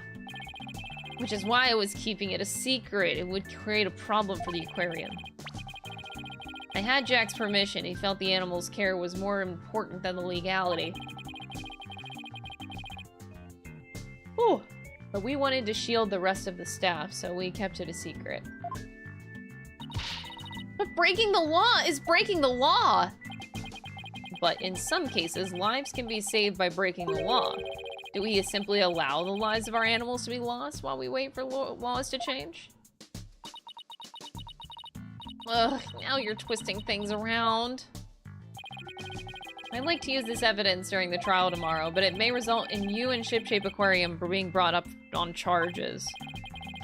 Which is why I was keeping it a secret. It would create a problem for the aquarium. I had Jack's permission. He felt the animal's care was more important than the legality. Whew. But we wanted to shield the rest of the staff, so we kept it a secret. But breaking the law is breaking the law! But in some cases, lives can be saved by breaking the law. Do we simply allow the lives of our animals to be lost while we wait for laws to change? Ugh, now you're twisting things around. I'd like to use this evidence during the trial tomorrow, but it may result in you and Shipshape Aquarium being brought up on charges.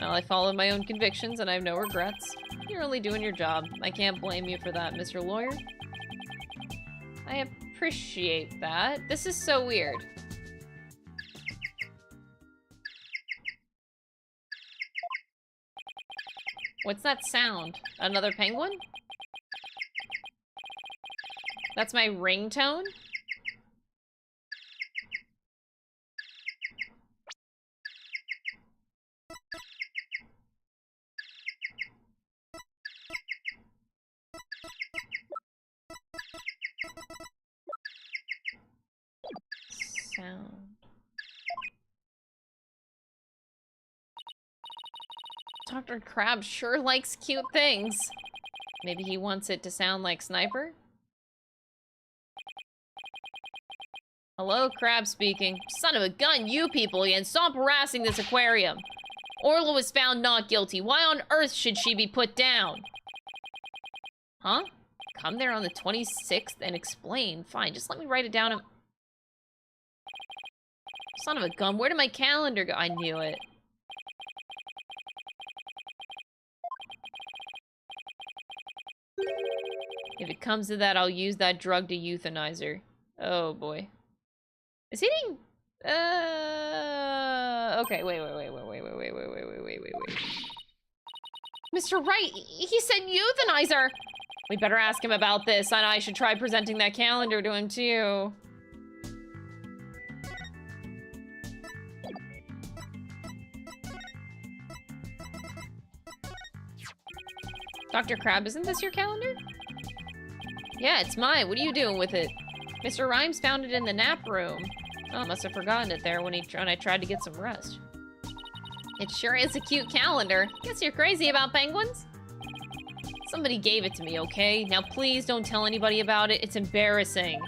Well, I followed my own convictions and I have no regrets. You're only doing your job. I can't blame you for that, Mr. Lawyer. I appreciate that. This is so weird. What's that sound? Another penguin? That's my ringtone? Sound. Dr. Crab sure likes cute things. Maybe he wants it to sound like Sniper? Hello, Crab speaking. Son of a gun, you people again. Stop harassing this aquarium. Orla was found not guilty. Why on earth should she be put down? Huh? Come there on the 26th and explain. Fine, just let me write it down and... Son of a gun, where did my calendar go? I knew it. If it comes to that, I'll use that drug to euthanize her. Oh boy. Is eating... Okay, wait. Mr. Wright, he said euthanizer! We better ask him about this, and I should try presenting that calendar to him, too. Dr. Crab, isn't this your calendar? Yeah, it's mine. What are you doing with it? Mr. Rhymes found it in the nap room. Oh, must have forgotten it there when I tried to get some rest. It sure is a cute calendar. Guess you're crazy about penguins? Somebody gave it to me, okay? Now please don't tell anybody about it. It's embarrassing.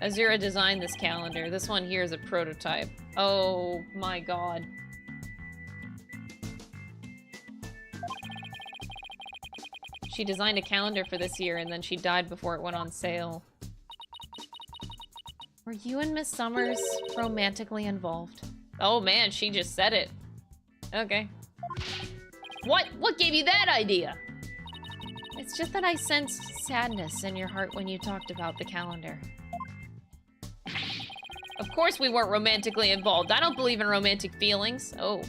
Azura designed this calendar. This one here is a prototype. Oh my god. She designed a calendar for this year and then she died before it went on sale. Were you and Miss Summers romantically involved? Oh man, she just said it. Okay. What gave you that idea? It's just that I sensed sadness in your heart when you talked about the calendar. Of course we weren't romantically involved. I don't believe in romantic feelings. Oh.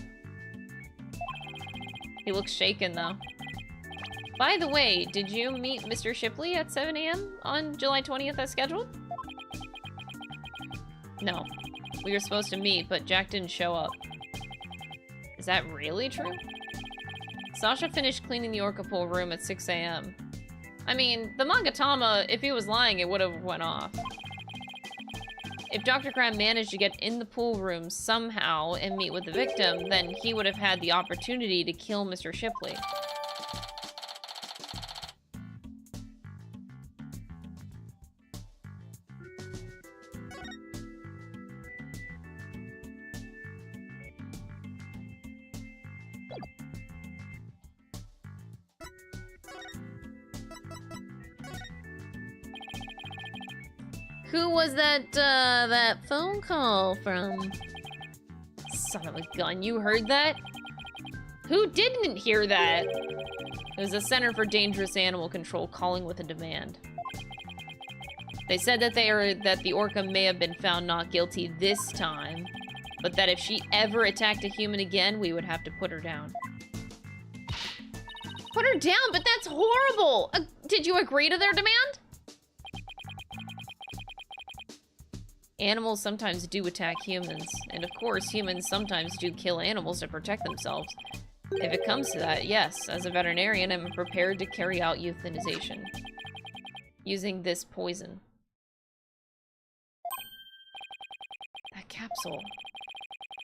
He looks shaken though. By the way, did you meet Mr. Shipley at 7 a.m. on July 20th as scheduled? No. We were supposed to meet, but Jack didn't show up. Is that really true? Sasha finished cleaning the Orca pool room at 6 a.m. I mean, the Magatama, if he was lying, it would have went off. If Dr. Crab managed to get in the pool room somehow and meet with the victim, then he would have had the opportunity to kill Mr. Shipley. Who was that phone call from? Son of a gun, you heard that? Who didn't hear that? It was the Center for Dangerous Animal Control calling with a demand. They said that the orca may have been found not guilty this time, but that if she ever attacked a human again, we would have to put her down. Put her down? But that's horrible! Did you agree to their demand? Animals sometimes do attack humans, and of course humans sometimes do kill animals to protect themselves. If it comes to that, yes, as a veterinarian, I'm prepared to carry out euthanization. Using this poison. That capsule.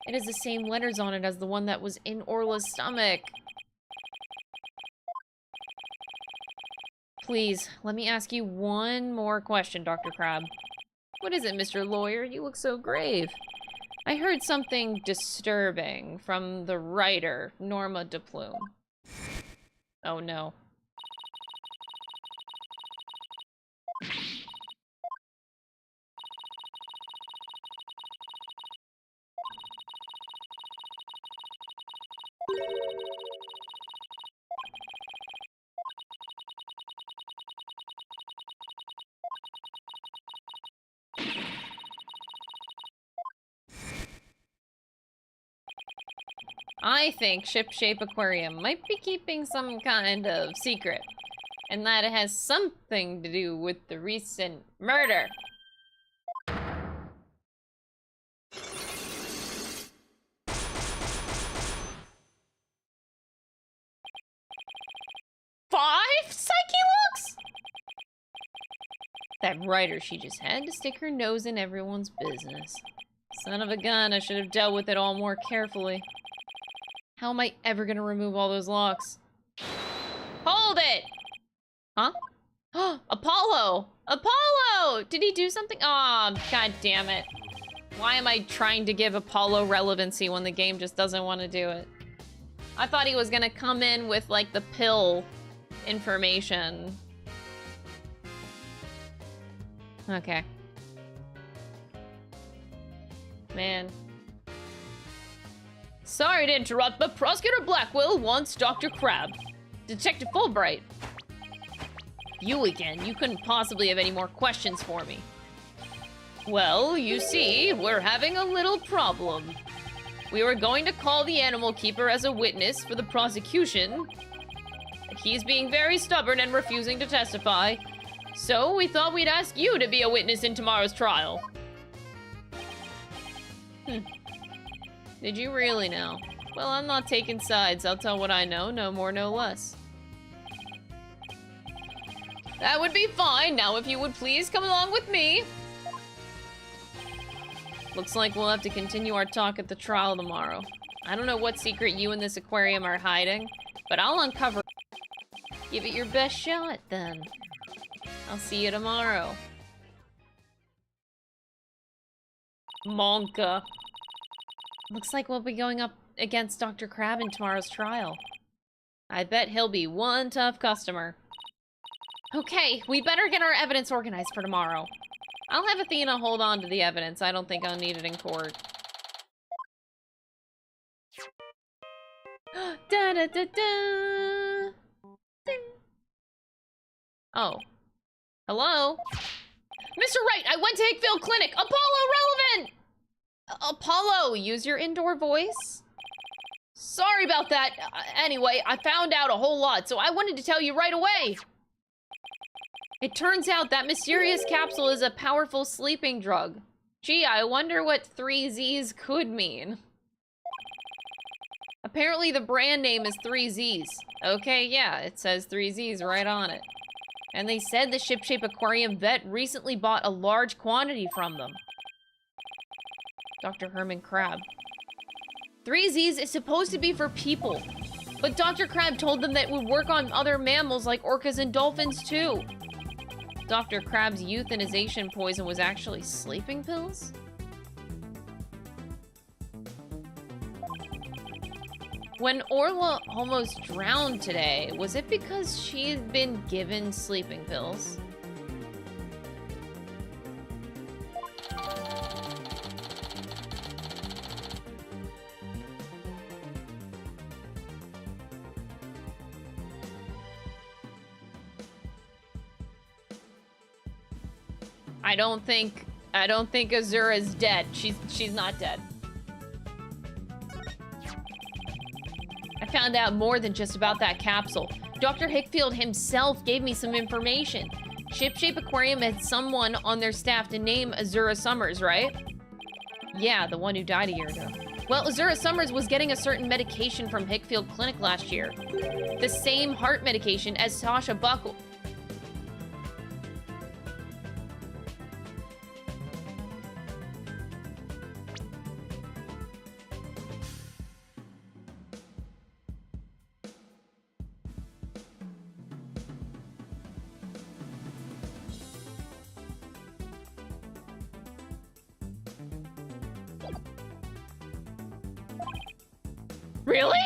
It has the same letters on it as the one that was in Orla's stomach. Please, let me ask you one more question, Dr. Crab. What is it, Mr. Lawyer? You look so grave. I heard something disturbing from the writer, Norma DePlume. Oh no. I think Ship-Shape Aquarium might be keeping some kind of secret, and that it has something to do with the recent murder. 5 Psyche looks? That writer, she just had to stick her nose in everyone's business. Son of a gun, I should have dealt with it all more carefully. How am I ever gonna remove all those locks? Hold it! Huh? Apollo! Apollo! Did he do something? Oh, god damn it. Why am I trying to give Apollo relevancy when the game just doesn't want to do it? I thought he was gonna come in with, like, the pill information. Okay. Man. Sorry to interrupt, but Prosecutor Blackwell wants Dr. Crab. Detective Fulbright. You again. You couldn't possibly have any more questions for me. Well, you see, we're having a little problem. We were going to call the animal keeper as a witness for the prosecution. He's being very stubborn and refusing to testify. So we thought we'd ask you to be a witness in tomorrow's trial. Did you really know? Well, I'm not taking sides. I'll tell what I know, no more, no less. That would be fine. Now, if you would please come along with me. Looks like we'll have to continue our talk at the trial tomorrow. I don't know what secret you and this aquarium are hiding, but I'll uncover. Give it your best shot, then. I'll see you tomorrow. Monka. Looks like we'll be going up against Dr. Crab in tomorrow's trial. I bet he'll be one tough customer. Okay, we better get our evidence organized for tomorrow. I'll have Athena hold on to the evidence. I don't think I'll need it in court. Da da da da. Ding. Oh. Hello? Mr. Wright, I went to Hickfield Clinic. Apollo relevant! Apollo, use your indoor voice. Sorry about that. Anyway, I found out a whole lot, so I wanted to tell you right away. It turns out that mysterious capsule is a powerful sleeping drug. Gee, I wonder what 3 Z's could mean. Apparently the brand name is 3 Z's. Okay, yeah, it says 3 Z's right on it. And they said the Shipshape Aquarium vet recently bought a large quantity from them. Dr. Herman Crab. 3 Z's is supposed to be for people, but Dr. Crab told them that it would work on other mammals like orcas and dolphins too. Dr. Crab's euthanization poison was actually sleeping pills? When Orla almost drowned today, was it because she had been given sleeping pills? I don't think Azura's dead. She's not dead. I found out more than just about that capsule. Dr. Hickfield himself gave me some information. Shipshape Aquarium had someone on their staff to name Azura Summers, right? Yeah, the one who died a year ago. Well, Azura Summers was getting a certain medication from Hickfield Clinic last year. The same heart medication as Sasha Buckle. Really?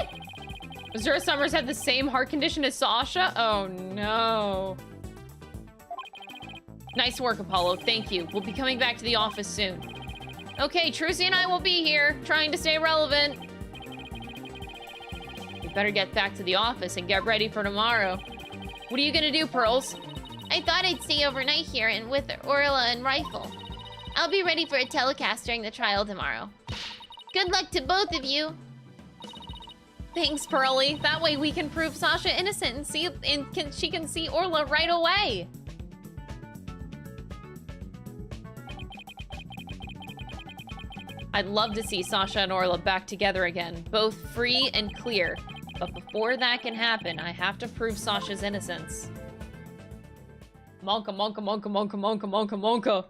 Azura Summers had the same heart condition as Sasha? Oh no. Nice work, Apollo. Thank you. We'll be coming back to the office soon. Okay, Trucy and I will be here, trying to stay relevant. We better get back to the office and get ready for tomorrow. What are you gonna do, Pearls? I thought I'd stay overnight here and with Orla and Rifle. I'll be ready for a telecast during the trial tomorrow. Good luck to both of you. Thanks, Pearly. That way we can prove Sasha innocent and she can see Orla right away. I'd love to see Sasha and Orla back together again, both free and clear. But before that can happen, I have to prove Sasha's innocence. Monka, monka, monka, monka, monka, monka, monka.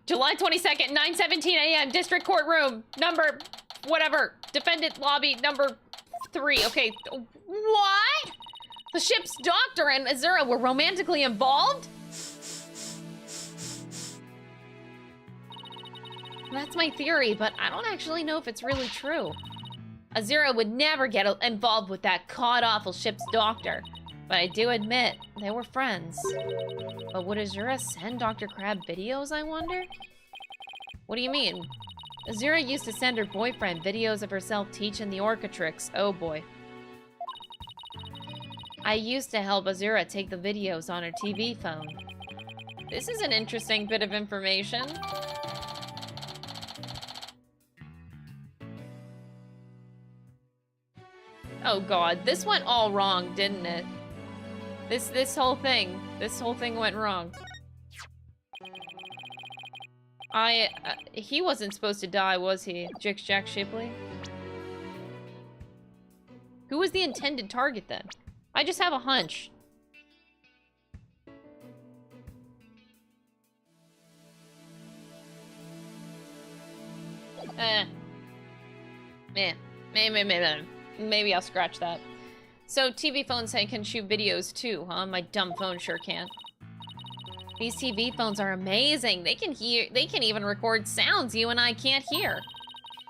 July 22nd, 9:17 a.m. District Courtroom. Number, whatever. Defendant lobby number 3. Okay. What? The ship's doctor and Azura were romantically involved? That's my theory, but I don't actually know if it's really true. Azura would never get involved with that god-awful ship's doctor. But I do admit, they were friends. But would Azura send Dr. Crab videos, I wonder? What do you mean? Azura used to send her boyfriend videos of herself teaching the orca tricks. Oh boy. I used to help Azura take the videos on her TV phone. This is an interesting bit of information. Oh god, this went all wrong, didn't it? This whole thing went wrong. He wasn't supposed to die, was he? Jack Shipley? Who was the intended target then? I just have a hunch. Maybe I'll scratch that. So TV phones can shoot videos too, huh? My dumb phone sure can't. These TV phones are amazing. They can even record sounds you and I can't hear.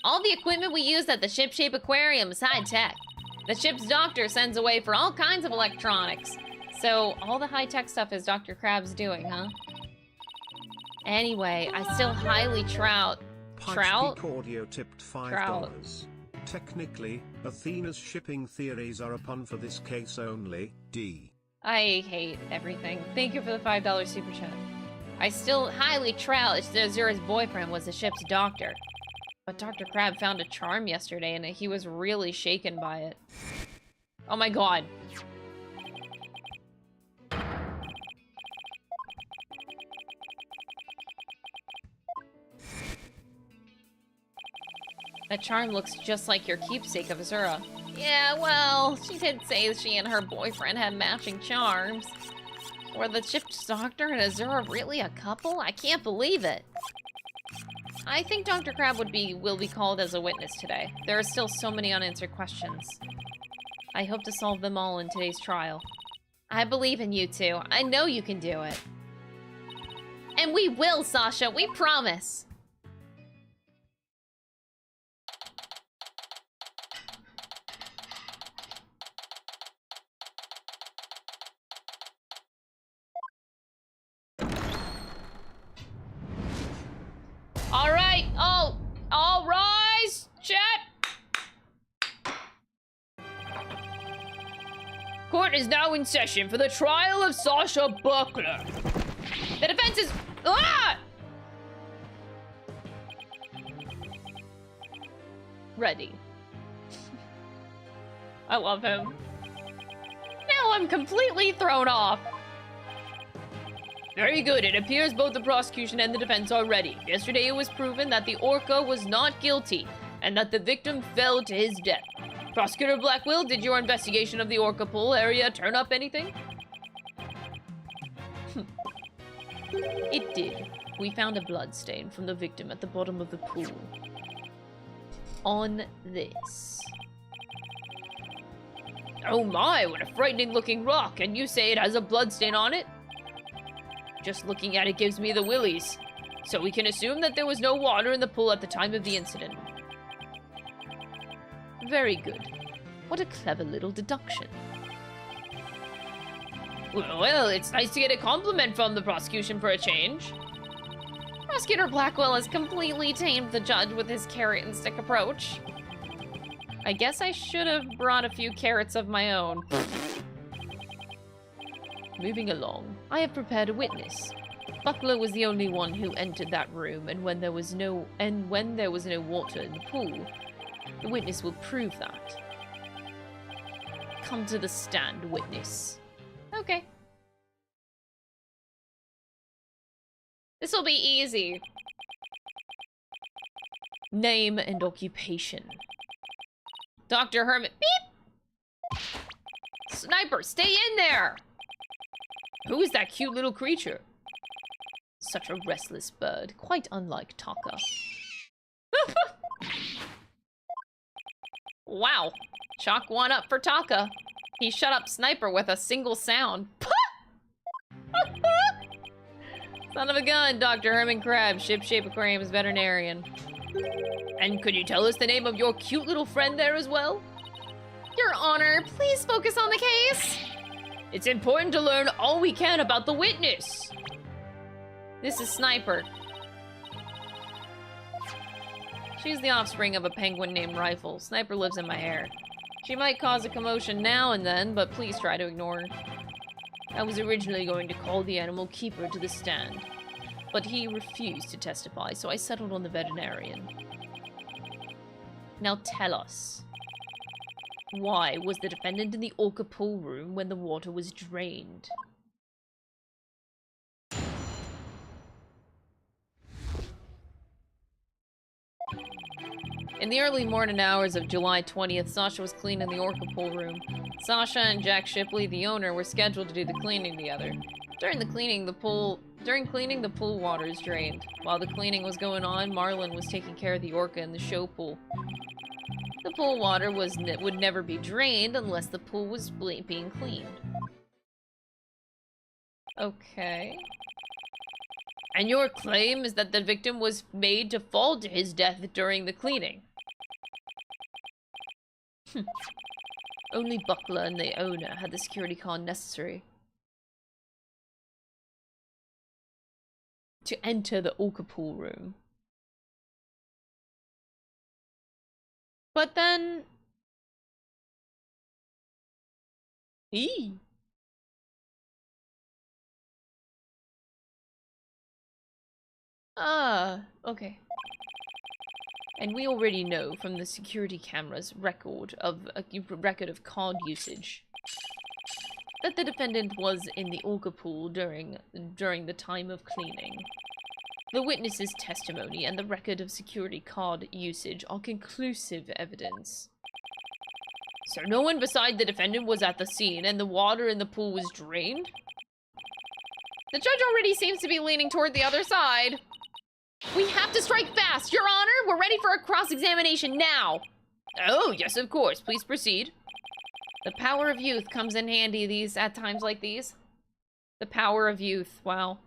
All the equipment we use at the ship-shape aquarium is high-tech. The ship's doctor sends away for all kinds of electronics. So all the high-tech stuff is Dr. Crab's doing, huh? Anyway, I still highly trout. Pikes Peak Audio tipped $5. Technically, Athena's shipping theories are a pun for this case only. D. I hate everything. Thank you for the $5 super chat. I still highly trout Azura's boyfriend was the ship's doctor. But Dr. Crab found a charm yesterday and he was really shaken by it. Oh my god. That charm looks just like your keepsake of Azura. Yeah, well, she did say she and her boyfriend had matching charms. Were the ship's doctor and Azura really a couple? I can't believe it. I think Dr. Crab will be called as a witness today. There are still so many unanswered questions. I hope to solve them all in today's trial. I believe in you two. I know you can do it. And we will, Sasha. We promise. Alright, all rise, chat! Court is now in session for the trial of Sasha Buckler. The defense is... Ah! Ready. I love him. Now I'm completely thrown off. Very good. It appears both the prosecution and the defense are ready. Yesterday it was proven that the orca was not guilty and that the victim fell to his death. Prosecutor Blackwell, did your investigation of the orca pool area turn up anything? It did. We found a bloodstain from the victim at the bottom of the pool. On this. Oh my, what a frightening looking rock, and you say it has a bloodstain on it? Just looking at it gives me the willies. So we can assume that there was no water in the pool at the time of the incident. Very good. What a clever little deduction. Well, it's nice to get a compliment from the prosecution for a change. Prosecutor Blackwell has completely tamed the judge with his carrot and stick approach. I guess I should have brought a few carrots of my own. Moving along, I have prepared a witness. Buckler was the only one who entered that room, and when there was no water in the pool, the witness will prove that. Come to the stand, witness. Okay. This will be easy. Name and occupation. Dr. Herman. Beep! Sniper, stay in there! Who is that cute little creature? Such a restless bird, quite unlike Taka. Wow. Chalk one up for Taka. He shut up Sniper with a single sound. Son of a gun, Dr. Herman Crab, Ship-Shape Aquarium's veterinarian. And could you tell us the name of your cute little friend there as well? Your Honor, please focus on the case. It's important to learn all we can about the witness. This is Sniper. She's the offspring of a penguin named Rifle. Sniper lives in my hair. She might cause a commotion now and then, but please try to ignore her. I was originally going to call the animal keeper to the stand, but he refused to testify, so I settled on the veterinarian. Now tell us, why was the defendant in the orca pool room when the water was drained? In the early morning hours of July 20th, Sasha was cleaning the orca pool room. Sasha and Jack Shipley, the owner, were scheduled to do the cleaning together. During cleaning, the pool water is drained. While the cleaning was going on, Marlon was taking care of the orca in the show pool. The pool water would never be drained unless the pool was being cleaned. Okay. And your claim is that the victim was made to fall to his death during the cleaning. Only Buckler and the owner had the security card necessary to enter the orca pool room. But then... Okay. And we already know from the security camera's record of card usage that the defendant was in the orca pool during the time of cleaning. The witness's testimony and the record of security card usage are conclusive evidence. So no one beside the defendant was at the scene and the water in the pool was drained? The judge already seems to be leaning toward the other side. We have to strike fast, Your Honor! We're ready for a cross-examination now! Oh, yes, of course. Please proceed. The power of youth comes in handy at times like these. The power of youth, wow.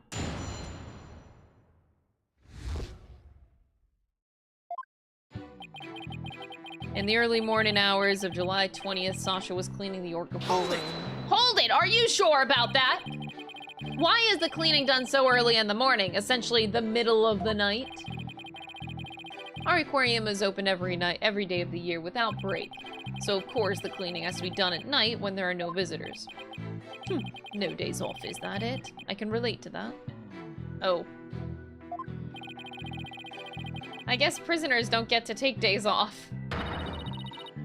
In the early morning hours of July 20th, Sasha was cleaning the orca pool room. Hold it! Are you sure about that? Why is the cleaning done so early in the morning? Essentially the middle of the night? Our aquarium is open every day of the year without break. So of course the cleaning has to be done at night when there are no visitors. No days off, is that it? I can relate to that. Oh. I guess prisoners don't get to take days off.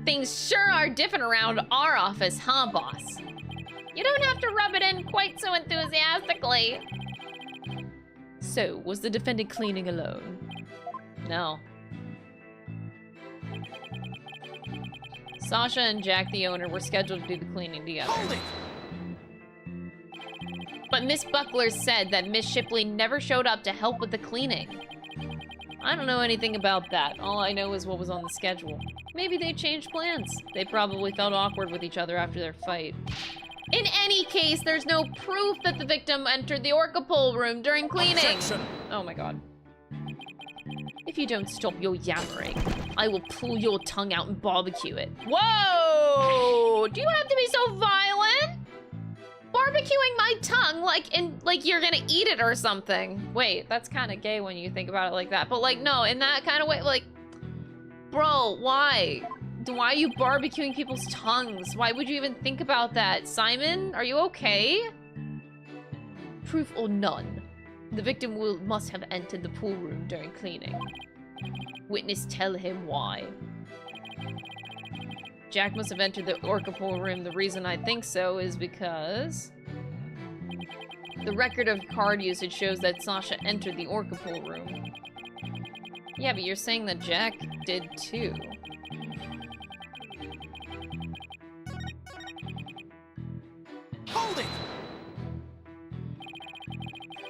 Things sure are different around our office, huh, boss? You don't have to rub it in quite so enthusiastically. So, was the defendant cleaning alone? No. Sasha and Jack, the owner, were scheduled to do the cleaning together. But Miss Buckler said that Miss Shipley never showed up to help with the cleaning. I don't know anything about that. All I know is what was on the schedule. Maybe they changed plans. They probably felt awkward with each other after their fight. In any case, there's no proof that the victim entered the orca pool room during cleaning. Objection. Oh my god. If you don't stop your yammering, I will pull your tongue out and barbecue it. Whoa! Do you have to be so violent? Barbecuing my tongue like you're gonna eat it or something. Wait, that's kind of gay when you think about it like that. But like, no, in that kind of way, like, bro, why? Why are you barbecuing people's tongues? Why would you even think about that? Simon, are you okay? Proof or none, the victim must have entered the pool room during cleaning. Witness tell him why. Jack must have entered the orca pool room. The reason I think so is because the record of card usage shows that Sasha entered the orca pool room. Yeah, but you're saying that Jack did too. Hold it!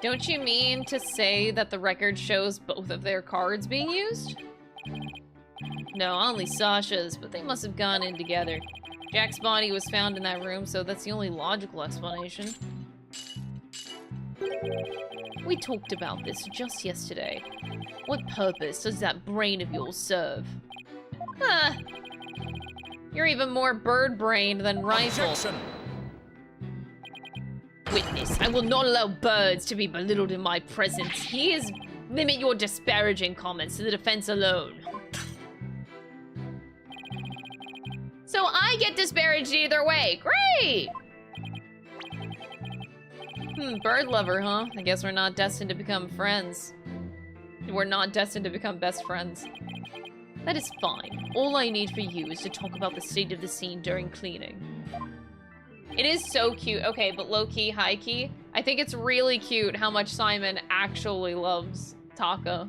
Don't you mean to say that the record shows both of their cards being used? No, only Sasha's, but they must have gone in together. Jack's body was found in that room, so that's the only logical explanation. We talked about this just yesterday. What purpose does that brain of yours serve? Huh. You're even more bird-brained than Rifle. Objection. Witness, I will not allow birds to be belittled in my presence. Please limit your disparaging comments to the defense alone. So I get disparaged either way. Great! Bird lover, huh? I guess we're not destined to become friends. We're not destined to become best friends. That is fine. All I need for you is to talk about the state of the scene during cleaning. It is so cute. Okay, but low-key, high-key. I think it's really cute how much Simon actually loves Taka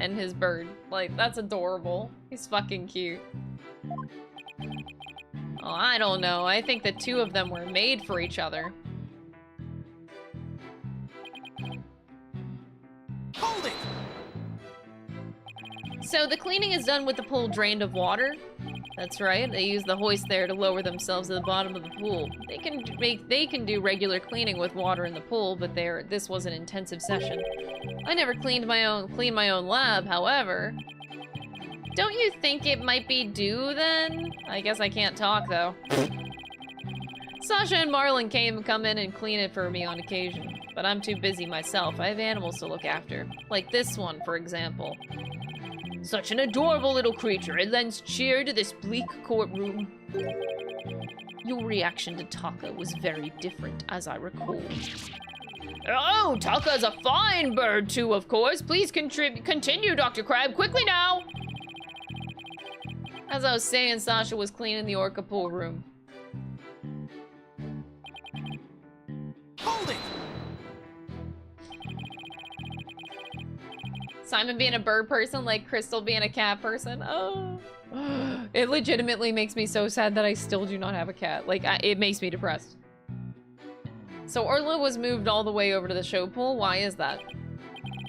and his bird. Like, that's adorable. He's fucking cute. Oh, I don't know. I think the two of them were made for each other. Hold it! So the cleaning is done with the pool drained of water. That's right. They use the hoist there to lower themselves to the bottom of the pool. They can do regular cleaning with water in the pool, but this was an intensive session. I never cleaned my own lab, however. Don't you think it might be due then? I guess I can't talk though. Sasha and Marlon come in and clean it for me on occasion, but I'm too busy myself. I have animals to look after, like this one, for example. Such an adorable little creature. It lends cheer to this bleak courtroom. Your reaction to Taka was very different, as I recall. Oh, Taka's a fine bird too, of course. Please continue, Dr. Crab. Quickly now. As I was saying, Sasha was cleaning the orca pool room. Hold it! Simon being a bird person, like Crystal being a cat person. Oh. It legitimately makes me so sad that I still do not have a cat. Like, it makes me depressed. So Orla was moved all the way over to the show pool. Why is that?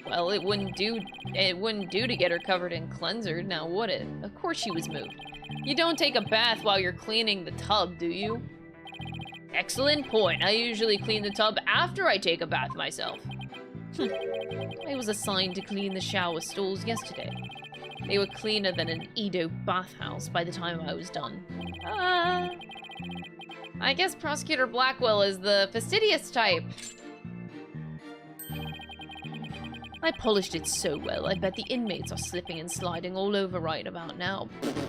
Well, it wouldn't do to get her covered in cleanser, now would it? Of course she was moved. You don't take a bath while you're cleaning the tub, do you? Excellent point. I usually clean the tub after I take a bath myself. I was assigned to clean the shower stalls yesterday. They were cleaner than an Edo bathhouse by the time I was done. I guess Prosecutor Blackwell is the fastidious type. I polished it so well, I bet the inmates are slipping and sliding all over right about now. Maybe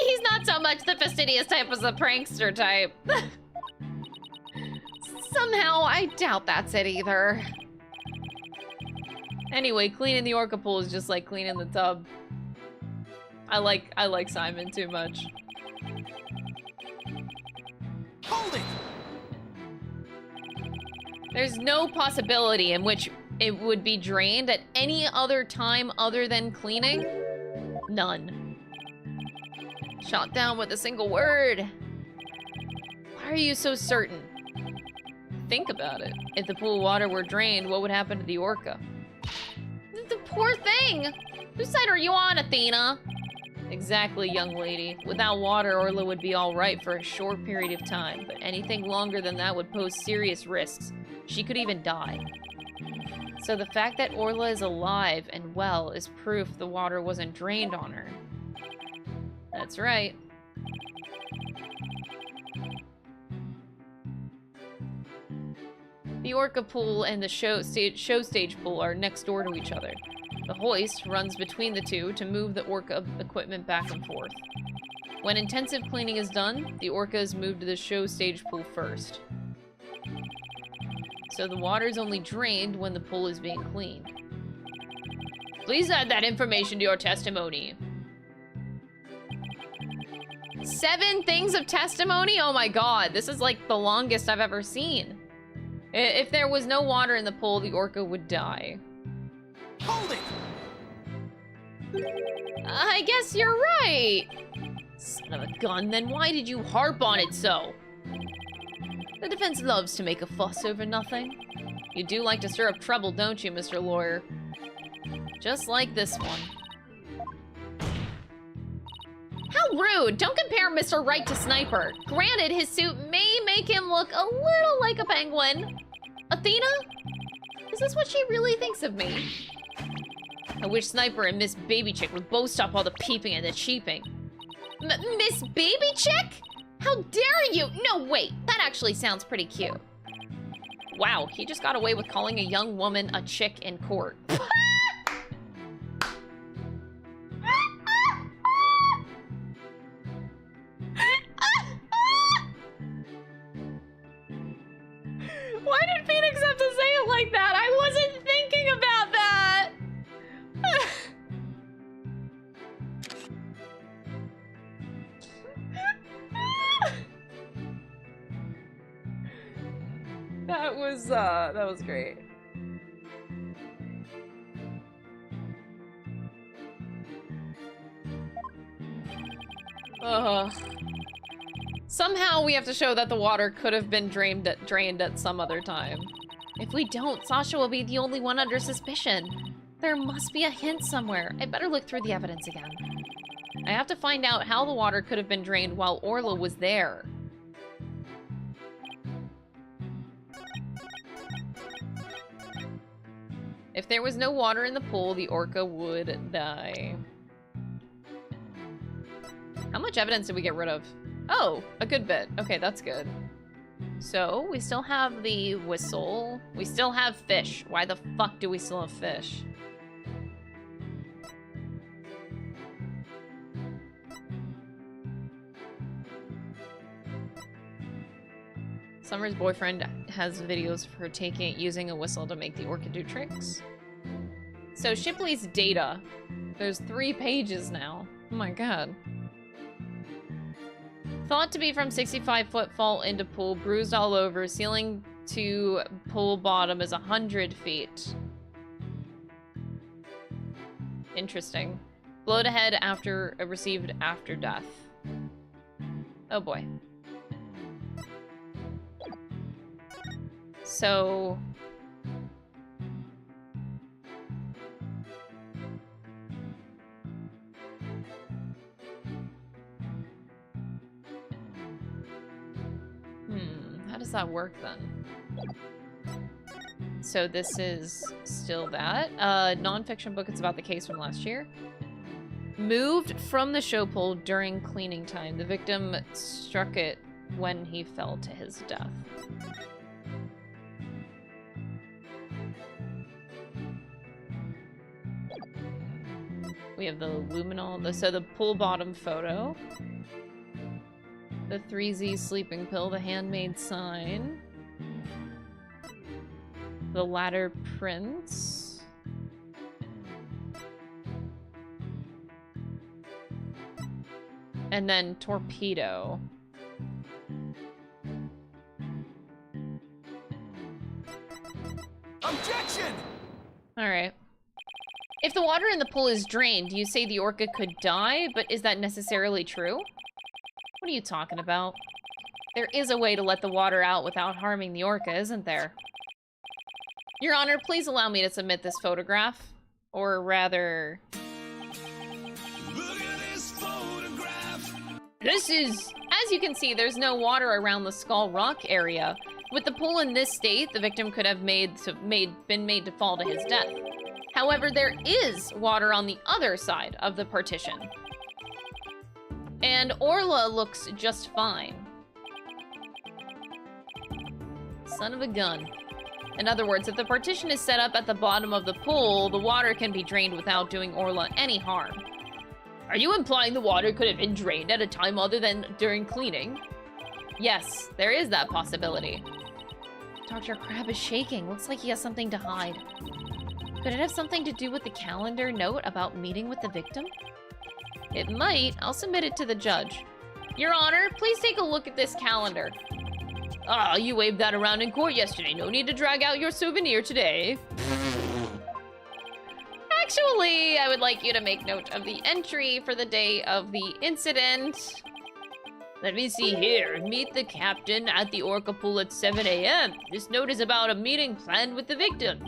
he's not so much the fastidious type as the prankster type. Somehow, I doubt that's it either. Anyway, cleaning the orca pool is just like cleaning the tub. I like Simon too much. Hold it! There's no possibility in which it would be drained at any other time other than cleaning. None. Shot down with a single word. Why are you so certain? Think about it. If the pool water were drained, what would happen to the orca? The poor thing! Whose side are you on, Athena? Exactly, young lady. Without water, Orla would be alright for a short period of time, but anything longer than that would pose serious risks. She could even die. So the fact that Orla is alive and well is proof the water wasn't drained on her. That's right. The orca pool and the show stage pool are next door to each other. The hoist runs between the two to move the orca equipment back and forth. When intensive cleaning is done, the orca is moved to the show stage pool first. So the water is only drained when the pool is being cleaned. Please add that information to your testimony. 7 things of testimony? Oh my god, this is like the longest I've ever seen. If there was no water in the pool, the orca would die. Hold it! I guess you're right. Son of a gun, then why did you harp on it so? The defense loves to make a fuss over nothing. You do like to stir up trouble, don't you, Mr. Lawyer? Just like this one. How rude! Don't compare Mr. Right to Sniper. Granted, his suit may make him look a little like a penguin. Athena? Is this what she really thinks of me? I wish Sniper and Miss Baby Chick would both stop all the peeping and the cheeping. Miss Baby Chick? How dare you! No, wait, that actually sounds pretty cute. Wow, he just got away with calling a young woman a chick in court. that was great. Somehow we have to show that the water could have been drained at some other time. If we don't, Sasha will be the only one under suspicion. There must be a hint somewhere. I better look through the evidence again. I have to find out how the water could have been drained while Orla was there. If there was no water in the pool, the orca would die. How much evidence did we get rid of? Oh, a good bit. Okay, that's good. So, we still have the whistle. We still have fish. Why the fuck do we still have fish? Summer's boyfriend has videos of her using a whistle to make the orca do tricks. So Shipley's data. There's 3 pages now. Oh my god. Thought to be from 65-foot fall into pool, bruised all over, ceiling to pool bottom is 100 feet. Interesting. Blow to head after received after death. Oh boy. So... how does that work then? So this is still that. Non-fiction book, it's about the case from last year. Moved from the show pole during cleaning time. The victim struck it when he fell to his death. We have the luminol, so the pool bottom photo. The 3Z sleeping pill, the handmade sign. The ladder prints. And then torpedo. Objection! Alright. If the water in the pool is drained, you say the orca could die, but is that necessarily true? What are you talking about? There is a way to let the water out without harming the orca, isn't there? Your Honor, please allow me to submit this photograph. Or rather... Look at this photograph! This is... As you can see, there's no water around the Skull Rock area. With the pool in this state, the victim could have been made to fall to his death. However, there is water on the other side of the partition. And Orla looks just fine. Son of a gun. In other words, if the partition is set up at the bottom of the pool, the water can be drained without doing Orla any harm. Are you implying the water could have been drained at a time other than during cleaning? Yes, there is that possibility. Dr. Crab is shaking. Looks like he has something to hide. Could it have something to do with the calendar note about meeting with the victim? It might. I'll submit it to the judge. Your Honor, please take a look at this calendar. Ah, you waved that around in court yesterday. No need to drag out your souvenir today. Actually, I would like you to make note of the entry for the day of the incident. Let me see here. Meet the captain at the orca pool at 7 a.m. This note is about a meeting planned with the victim.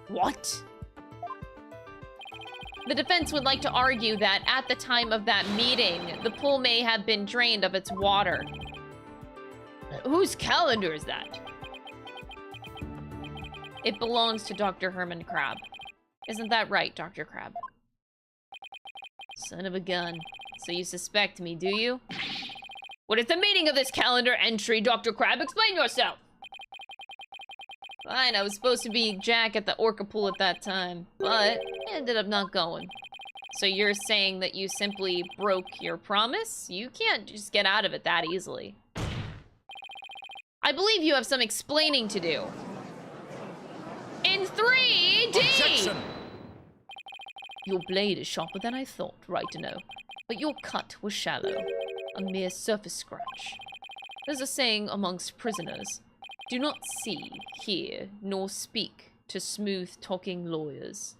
What? The defense would like to argue that at the time of that meeting, the pool may have been drained of its water. Whose calendar is that? It belongs to Dr. Herman Crab. Isn't that right, Dr. Crab? Son of a gun. So you suspect me, do you? What is the meaning of this calendar entry, Dr. Crab? Explain yourself! Fine, I was supposed to be Jack at the orca pool at that time, but I ended up not going. So you're saying that you simply broke your promise? You can't just get out of it that easily. I believe you have some explaining to do. In 3D! Objection! Your blade is sharper than I thought, right to know. But your cut was shallow. A mere surface scratch. There's a saying amongst prisoners. Do not see, hear, nor speak to smooth-talking lawyers.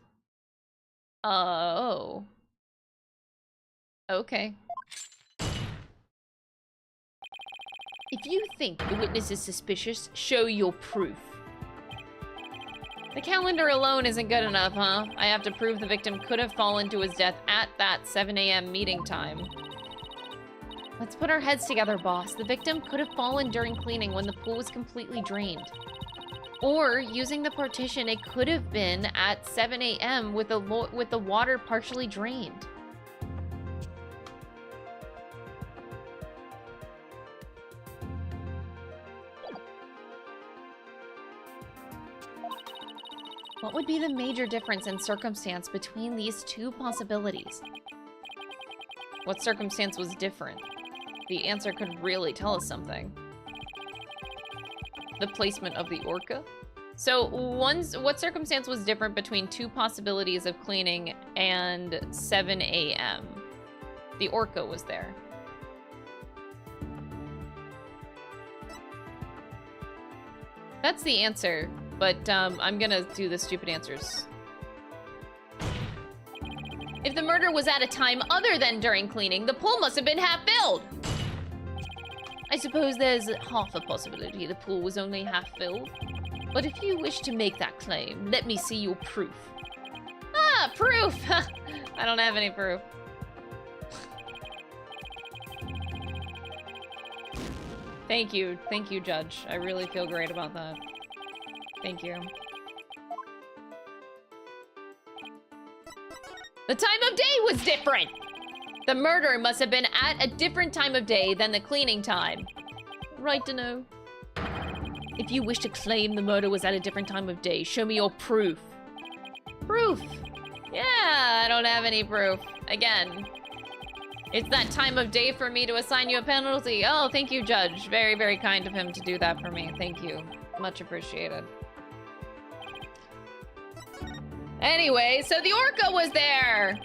Oh. Okay. If you think the witness is suspicious, show your proof. The calendar alone isn't good enough, huh? I have to prove the victim could have fallen to his death at that 7 a.m. meeting time. Let's put our heads together, boss. The victim could have fallen during cleaning when the pool was completely drained. Or, using the partition, it could have been at 7 a.m. with the water partially drained. What would be the major difference in circumstance between these two possibilities? What circumstance was different? The answer could really tell us something. The placement of the orca? So, what circumstance was different between two possibilities of cleaning and 7 a.m.? The orca was there. That's the answer, but I'm gonna do the stupid answers. If the murder was at a time other than during cleaning, the pool must have been half filled. I suppose there's half a possibility the pool was only half filled. But if you wish to make that claim, let me see your proof. Ah, proof! I don't have any proof. Thank you, Judge. I really feel great about that. Thank you. The time of day was different! The murder must have been at a different time of day than the cleaning time. Right to know. If you wish to claim the murder was at a different time of day, show me your proof. Proof? Yeah, I don't have any proof. Again, it's that time of day for me to assign you a penalty. Oh, thank you, Judge. Very, very kind of him to do that for me. Thank you. Much appreciated. Anyway, so the orca was there.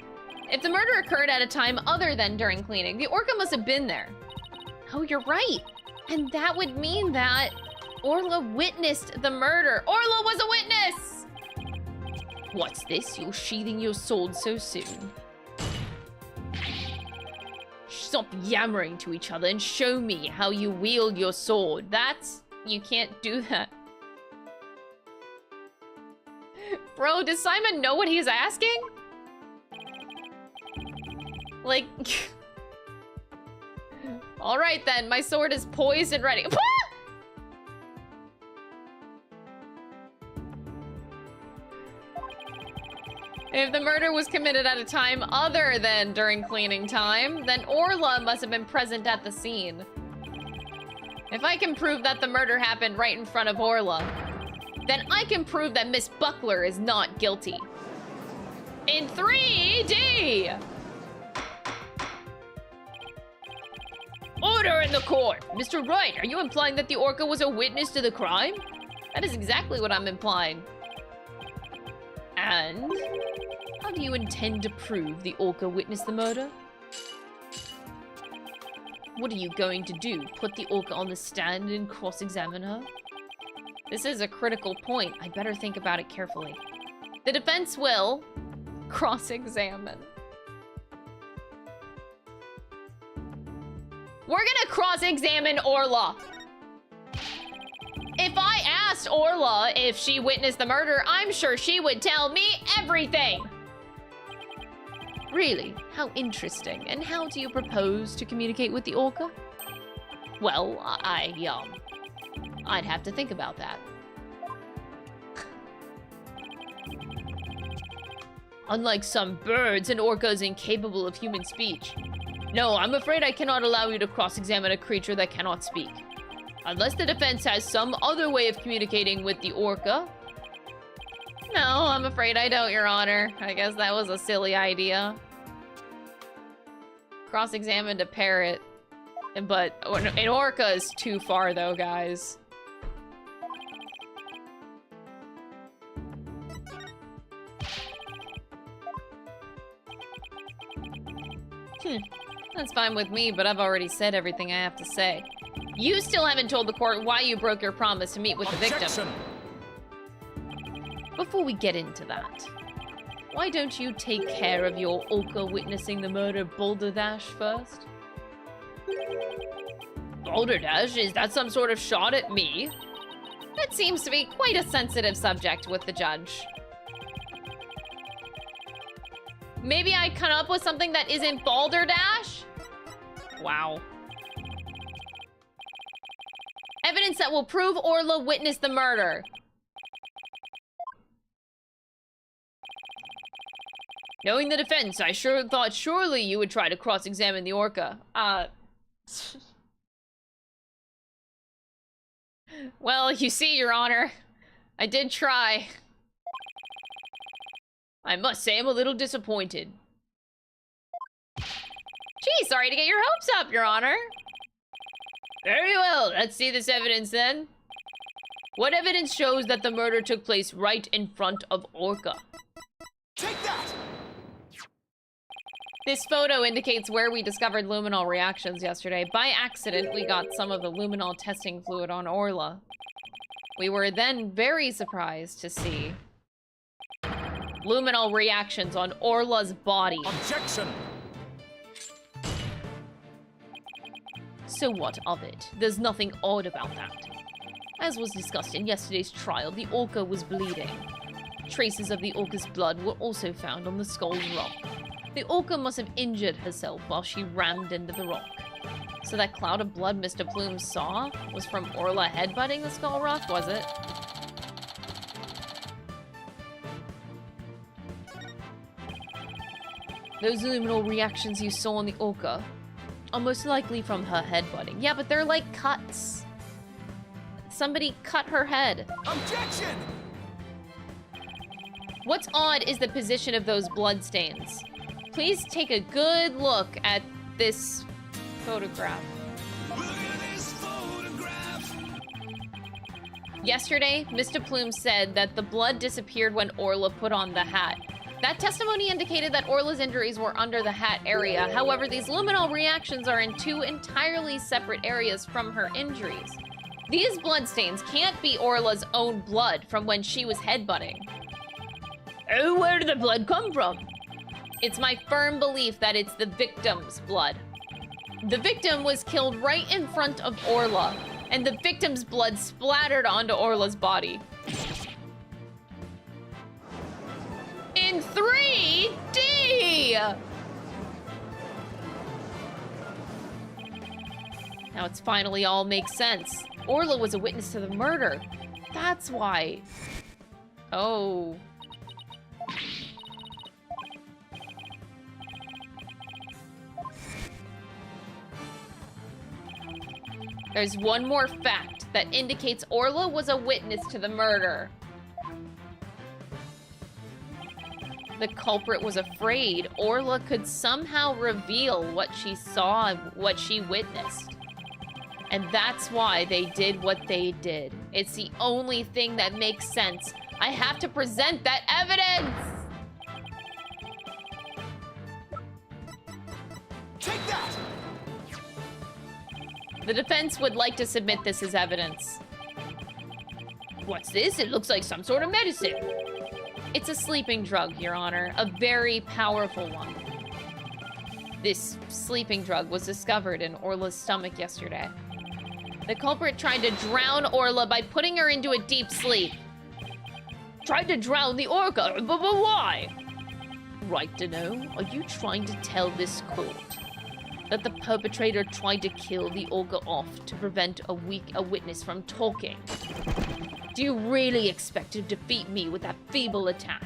If the murder occurred at a time other than during cleaning, the orca must have been there. Oh, you're right. And that would mean that Orla witnessed the murder. Orla was a witness! What's this? You're sheathing your sword so soon. Stop yammering to each other and show me how you wield your sword. That's... You can't do that. Bro, does Simon know what he's asking? Like... Alright then, my sword is poised and ready. If the murder was committed at a time other than during cleaning time, then Orla must have been present at the scene. If I can prove that the murder happened right in front of Orla, then I can prove that Miss Buckler is not guilty. In 3D! Order in the court! Mr. Wright, are you implying that the orca was a witness to the crime? That is exactly what I'm implying. And how do you intend to prove the orca witnessed the murder? What are you going to do? Put the orca on the stand and cross-examine her? This is a critical point. I better think about it carefully. The defense will cross-examine. We're gonna cross-examine Orla. If I asked Orla if she witnessed the murder, I'm sure she would tell me everything. Really? How interesting. And how do you propose to communicate with the orca? Well, I'd have to think about that. Unlike some birds, an orca is incapable of human speech. No, I'm afraid I cannot allow you to cross-examine a creature that cannot speak. Unless the defense has some other way of communicating with the orca. No, I'm afraid I don't, Your Honor. I guess that was a silly idea. Cross-examined a parrot. But an orca is too far, though, guys. That's fine with me, but I've already said everything I have to say. You still haven't told the court why you broke your promise to meet with the victim. Objection! Before we get into that, why don't you take care of your Orca witnessing the murder Balderdash first? Balderdash? Is that some sort of shot at me? That seems to be quite a sensitive subject with the judge. Maybe I come up with something that isn't Balderdash? Wow. Evidence that will prove Orla witnessed the murder. Knowing the defense, I sure thought surely you would try to cross-examine the Orca. Well, you see, Your Honor, I did try. I must say I'm a little disappointed. Gee, sorry to get your hopes up, Your Honor. Very well, let's see this evidence then. What evidence shows that the murder took place right in front of Orca? Take that! This photo indicates where we discovered luminol reactions yesterday. By accident, we got some of the luminol testing fluid on Orla. We were then very surprised to see luminol reactions on Orla's body. Objection! So what of it? There's nothing odd about that. As was discussed in yesterday's trial, the Orca was bleeding. Traces of the Orca's blood were also found on the skull's rock. The Orca must have injured herself while she rammed into the rock. So that cloud of blood Mr. Plume saw was from Orla headbutting the skull rock, was it? Those luminal reactions you saw on the Orca are most likely from her headbutting. Yeah, but they're like cuts. Somebody cut her head. Objection! What's odd is the position of those bloodstains. Please take a good look at this photograph. Look at this photograph. Yesterday, Mr. Plume said that the blood disappeared when Orla put on the hat. That testimony indicated that Orla's injuries were under the hat area. However, these luminol reactions are in two entirely separate areas from her injuries. These bloodstains can't be Orla's own blood from when she was headbutting. Oh, where did the blood come from? It's my firm belief that it's the victim's blood. The victim was killed right in front of Orla, and the victim's blood splattered onto Orla's body. In 3D! Now it's finally all makes sense. Orla was a witness to the murder. That's why. Oh. There's one more fact that indicates Orla was a witness to the murder. The culprit was afraid Orla could somehow reveal what she saw and what she witnessed. And that's why they did what they did. It's the only thing that makes sense. I have to present that evidence! Take that! The defense would like to submit this as evidence. What's this? It looks like some sort of medicine. It's a sleeping drug, Your Honor. A very powerful one. This sleeping drug was discovered in Orla's stomach yesterday. The culprit tried to drown Orla by putting her into a deep sleep. Tried to drown the Orca, but why? Right to know, are you trying to tell this court that the perpetrator tried to kill the Orca off to prevent a witness from talking? Do you really expect to defeat me with that feeble attack?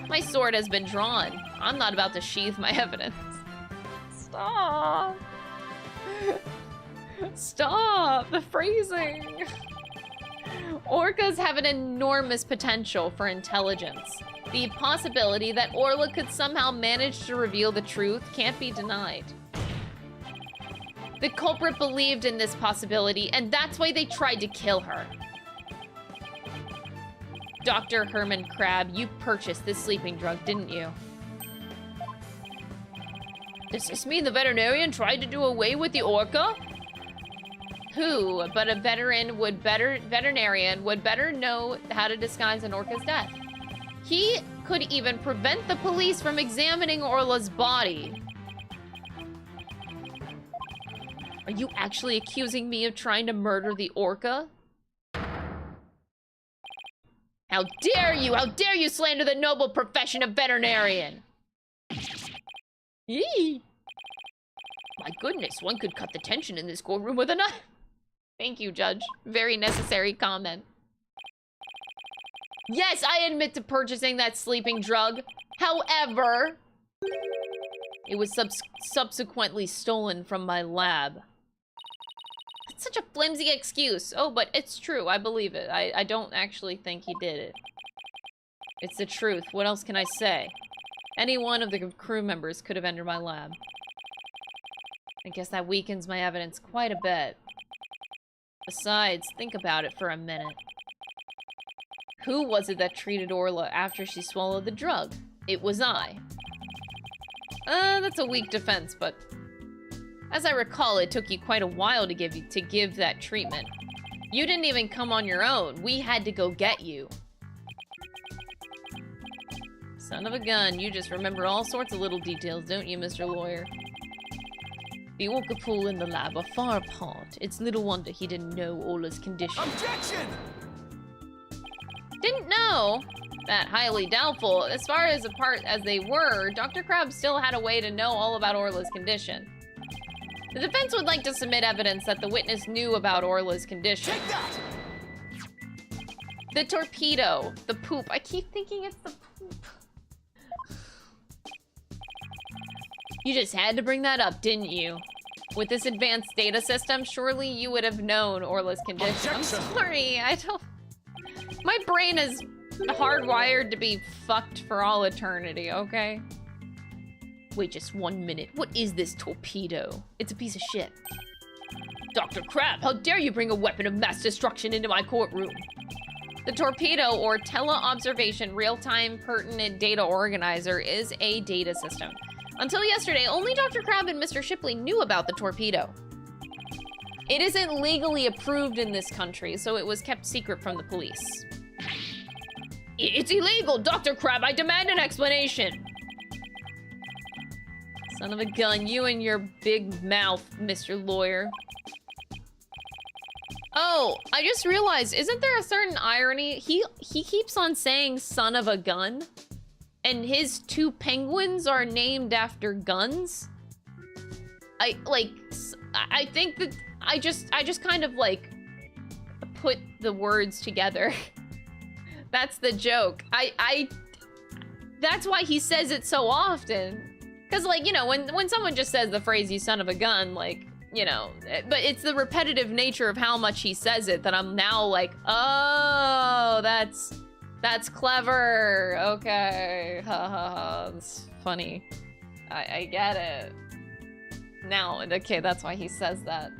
My sword has been drawn. I'm not about to sheath my evidence. Stop. Stop the phrasing. Orcas have an enormous potential for intelligence. The possibility that Orla could somehow manage to reveal the truth can't be denied. The culprit believed in this possibility, and that's why they tried to kill her. Dr. Herman Crab, you purchased this sleeping drug, didn't you? Does this mean the veterinarian tried to do away with the Orca? who but a veterinarian would better know how to disguise an orca's death? He could even prevent the police from examining Orla's body. Are you actually accusing me of trying to murder the orca? How dare you! How dare you slander the noble profession of veterinarian! Yee! My goodness, one could cut the tension in this courtroom with a knife. Thank you, Judge. Very necessary comment. Yes, I admit to purchasing that sleeping drug. However, it was subsequently stolen from my lab. That's such a flimsy excuse. Oh, but it's true. I believe it. I don't actually think he did it. It's the truth. What else can I say? Any one of the crew members could have entered my lab. I guess that weakens my evidence quite a bit. Besides, think about it for a minute. Who was it that treated Orla after she swallowed the drug? It was I. That's a weak defense, but as I recall, it took you quite a while to give that treatment. You didn't even come on your own. We had to go get you. Son of a gun, you just remember all sorts of little details, don't you, Mr. Lawyer? The orca pool and the lab are far apart. It's little wonder he didn't know Orla's condition. Objection! Didn't know? That highly doubtful. As far as apart as they were, Dr. Crabbe still had a way to know all about Orla's condition. The defense would like to submit evidence that the witness knew about Orla's condition. Take that! The torpedo. The poop. I keep thinking it's the poop. You just had to bring that up, didn't you? With this advanced data system, surely you would have known Orla's condition. Objection. I'm sorry, I don't... My brain is hardwired to be fucked for all eternity, okay? Wait just 1 minute. What is this torpedo? It's a piece of shit. Dr. Crabbe, how dare you bring a weapon of mass destruction into my courtroom? The torpedo, or Tele-Observation Real-Time Pertinent Data Organizer, is a data system. Until yesterday, only Dr. Crabbe and Mr. Shipley knew about the torpedo. It isn't legally approved in this country, so it was kept secret from the police. It's illegal, Dr. Crabbe! I demand an explanation! Son of a gun, you and your big mouth, Mr. Lawyer. Oh, I just realized, isn't there a certain irony? He keeps on saying son of a gun, and his 2 penguins are named after guns? I think that I just kind of like put the words together. That's the joke. That's why he says it so often. Cause like, you know, when someone just says the phrase "you son of a gun," like, you know, but it's the repetitive nature of how much he says it that I'm now like, oh, that's clever. Okay, ha ha ha. It's funny. I get it. Now, okay, that's why he says that.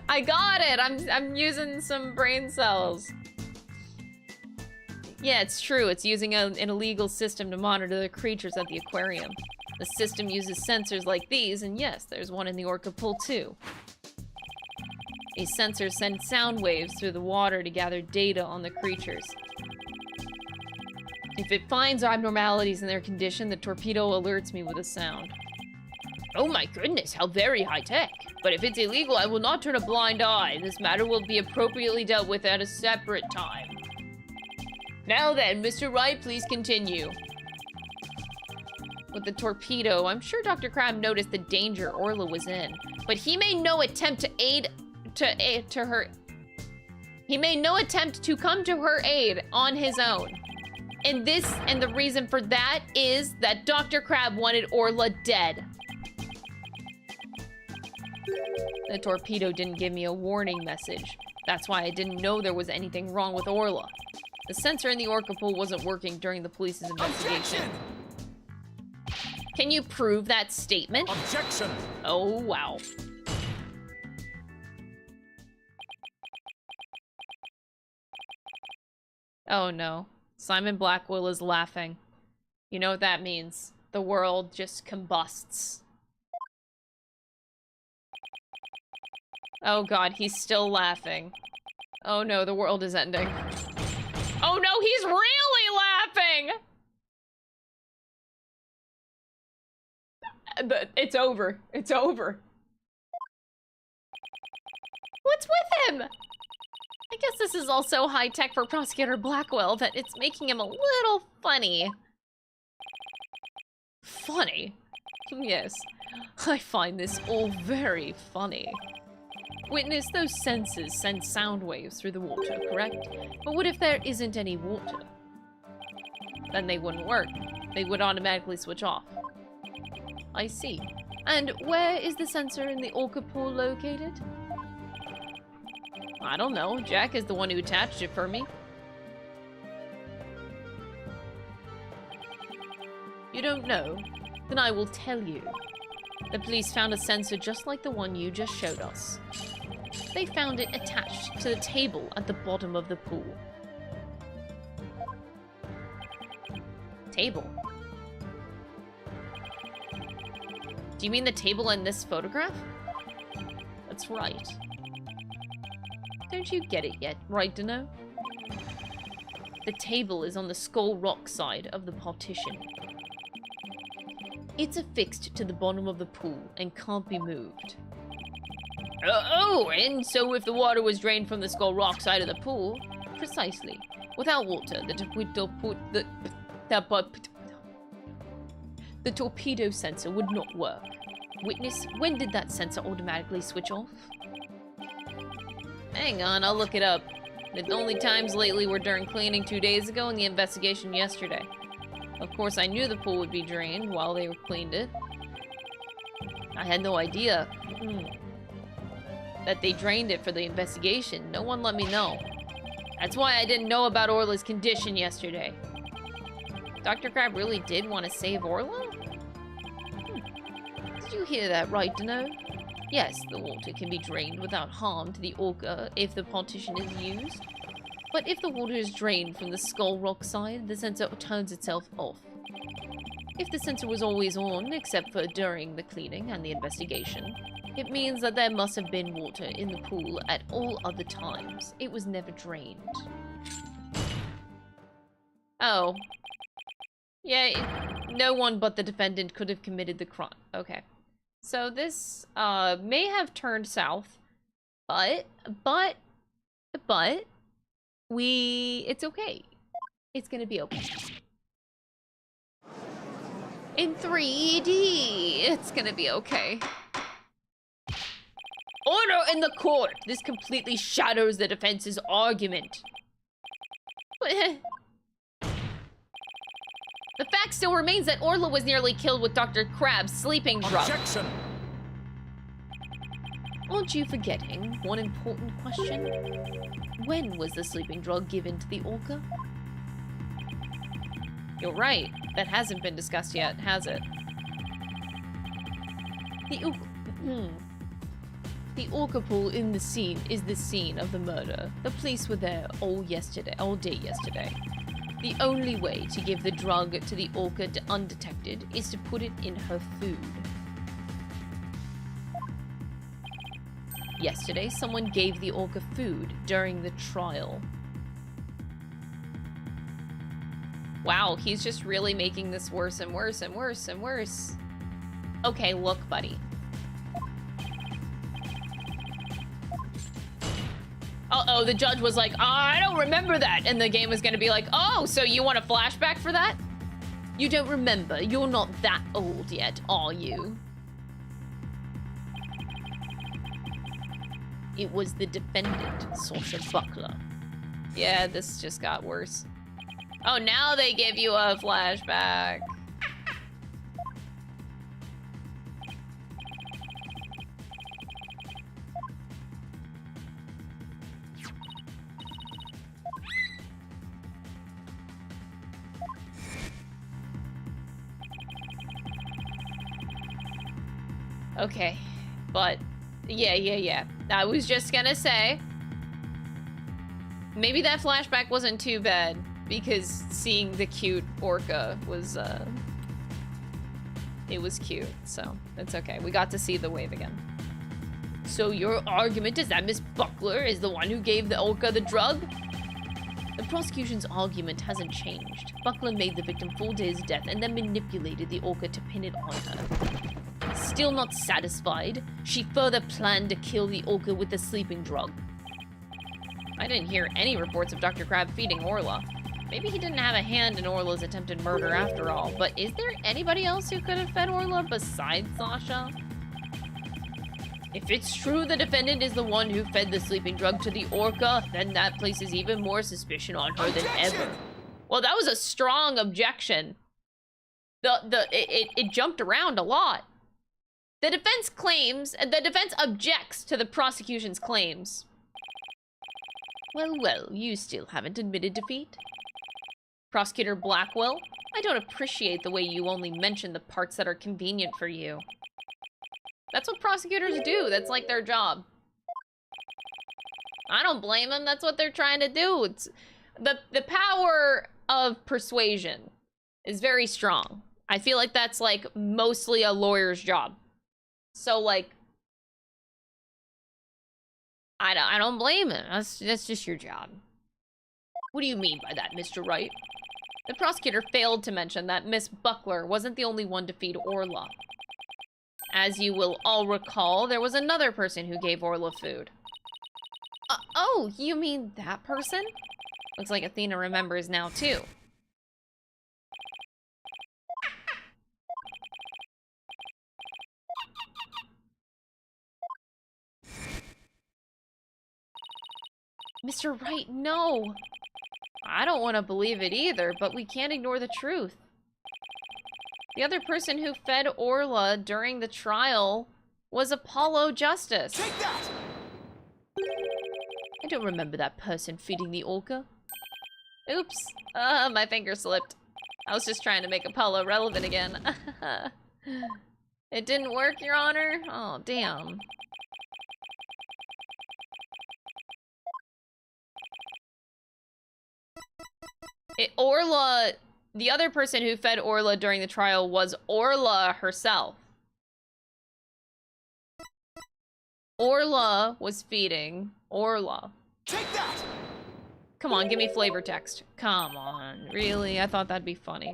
I got it. I'm using some brain cells. Yeah, it's true. It's using an illegal system to monitor the creatures at the aquarium. The system uses sensors like these, and yes, there's one in the orca pool too. These sensors send sound waves through the water to gather data on the creatures. If it finds abnormalities in their condition, the torpedo alerts me with a sound. Oh my goodness, how very high-tech. But if it's illegal, I will not turn a blind eye. This matter will be appropriately dealt with at a separate time. Now then, Mr. Wright, please continue. With the torpedo, I'm sure Dr. Crabbe noticed the danger Orla was in, but he made no attempt to He made no attempt to come to her aid on his own. And the reason for that is that Dr. Crabbe wanted Orla dead. The torpedo didn't give me a warning message. That's why I didn't know there was anything wrong with Orla. The sensor in the orca pool wasn't working during the police's investigation. Objection! Can you prove that statement? Objection! Oh, wow. Oh no. Simon Blackwell is laughing. You know what that means. The world just combusts. Oh god, he's still laughing. Oh no, the world is ending. Oh no, he's really laughing! It's over. It's over. What's with him? I guess this is also high tech for Prosecutor Blackwell that it's making him a little funny. Funny? Yes. I find this all very funny. Witness, those sensors send sound waves through the water, correct? But what if there isn't any water? Then they wouldn't work. They would automatically switch off. I see. And where is the sensor in the orca pool located? I don't know. Jack is the one who attached it for me. You don't know? Then I will tell you. The police found a sensor just like the one you just showed us. They found it attached to the table at the bottom of the pool. Table? Do you mean the table in this photograph? That's right. Don't you get it yet, right to know? The table is on the Skull Rock side of the partition. It's affixed to the bottom of the pool and can't be moved. Oh, and so if the water was drained from the Skull Rock side of the pool, precisely. Without water, the torpedo sensor would not work. Witness, when did that sensor automatically switch off? Hang on, I'll look it up. The only times lately were during cleaning 2 days ago and the investigation yesterday. Of course, I knew the pool would be drained while they cleaned it. I had no idea that they drained it for the investigation. No one let me know. That's why I didn't know about Orla's condition yesterday. Dr. Crab really did want to save Orla? Did you hear that right, Dano? Yes, the water can be drained without harm to the orca if the partition is used. But if the water is drained from the Skull Rock side, the sensor turns itself off. If the sensor was always on, except for during the cleaning and the investigation, it means that there must have been water in the pool at all other times. It was never drained. Oh. Yeah, no one but the defendant could have committed the crime. Okay. So this may have turned south, but it's okay. It's gonna be okay. In 3D, it's gonna be okay. Order in the court! This completely shadows the defense's argument. The fact still remains that Orla was nearly killed with Dr. Crab's sleeping drug. Objection! Aren't you forgetting one important question? When was the sleeping drug given to the orca? You're right. That hasn't been discussed yet, has it? The orca pool in the scene is the scene of the murder. The police were there all day yesterday. The only way to give the drug to the orca undetected is to put it in her food. Yesterday, someone gave the orca food during the trial. Wow, he's just really making this worse and worse and worse and worse. Okay, look, buddy. Uh-oh, the judge was like, I don't remember that. And the game was gonna be like, oh, so you want a flashback for that? You don't remember. You're not that old yet, are you? It was the defendant, Sasha Buckler. Yeah, this just got worse. Oh, now they give you a flashback. Okay, but yeah. I was just gonna say, maybe that flashback wasn't too bad because seeing the cute orca was, it was cute, so it's okay. We got to see the wave again. So your argument is that Miss Buckler is the one who gave the Orca the drug? The prosecution's argument hasn't changed. Buckler made the victim fall to his death and then manipulated the Orca to pin it on her. Still not satisfied, she further planned to kill the Orca with the sleeping drug. I didn't hear any reports of Dr. Crab feeding Orla. Maybe he didn't have a hand in Orla's attempted murder after all, but is there anybody else who could have fed Orla besides Sasha? If it's true the defendant is the one who fed the sleeping drug to the Orca, then that places even more suspicion on her than ever. Well, that was a strong objection. It jumped around a lot. The defense objects to the prosecution's claims. Well, you still haven't admitted defeat. Prosecutor Blackwell, I don't appreciate the way you only mention the parts that are convenient for you. That's what prosecutors do. That's like their job. I don't blame them. That's what they're trying to do. It's the power of persuasion is very strong. I feel like that's like mostly a lawyer's job. So like, I don't blame him. That's just your job. What do you mean by that, Mr. Wright? The prosecutor failed to mention that Miss Buckler wasn't the only one to feed Orla. As you will all recall, there was another person who gave Orla food. Oh, you mean that person? Looks like Athena remembers now, too. Mr. Wright, no! I don't want to believe it either, but we can't ignore the truth. The other person who fed Orla during the trial was Apollo Justice. Take that! I don't remember that person feeding the Orca. Oops. My finger slipped. I was just trying to make Apollo relevant again. It didn't work, Your Honor? Oh, damn. Orla... The other person who fed Orla during the trial was Orla herself. Orla was feeding Orla. Take that! Come on, give me flavor text. Come on, really? I thought that'd be funny.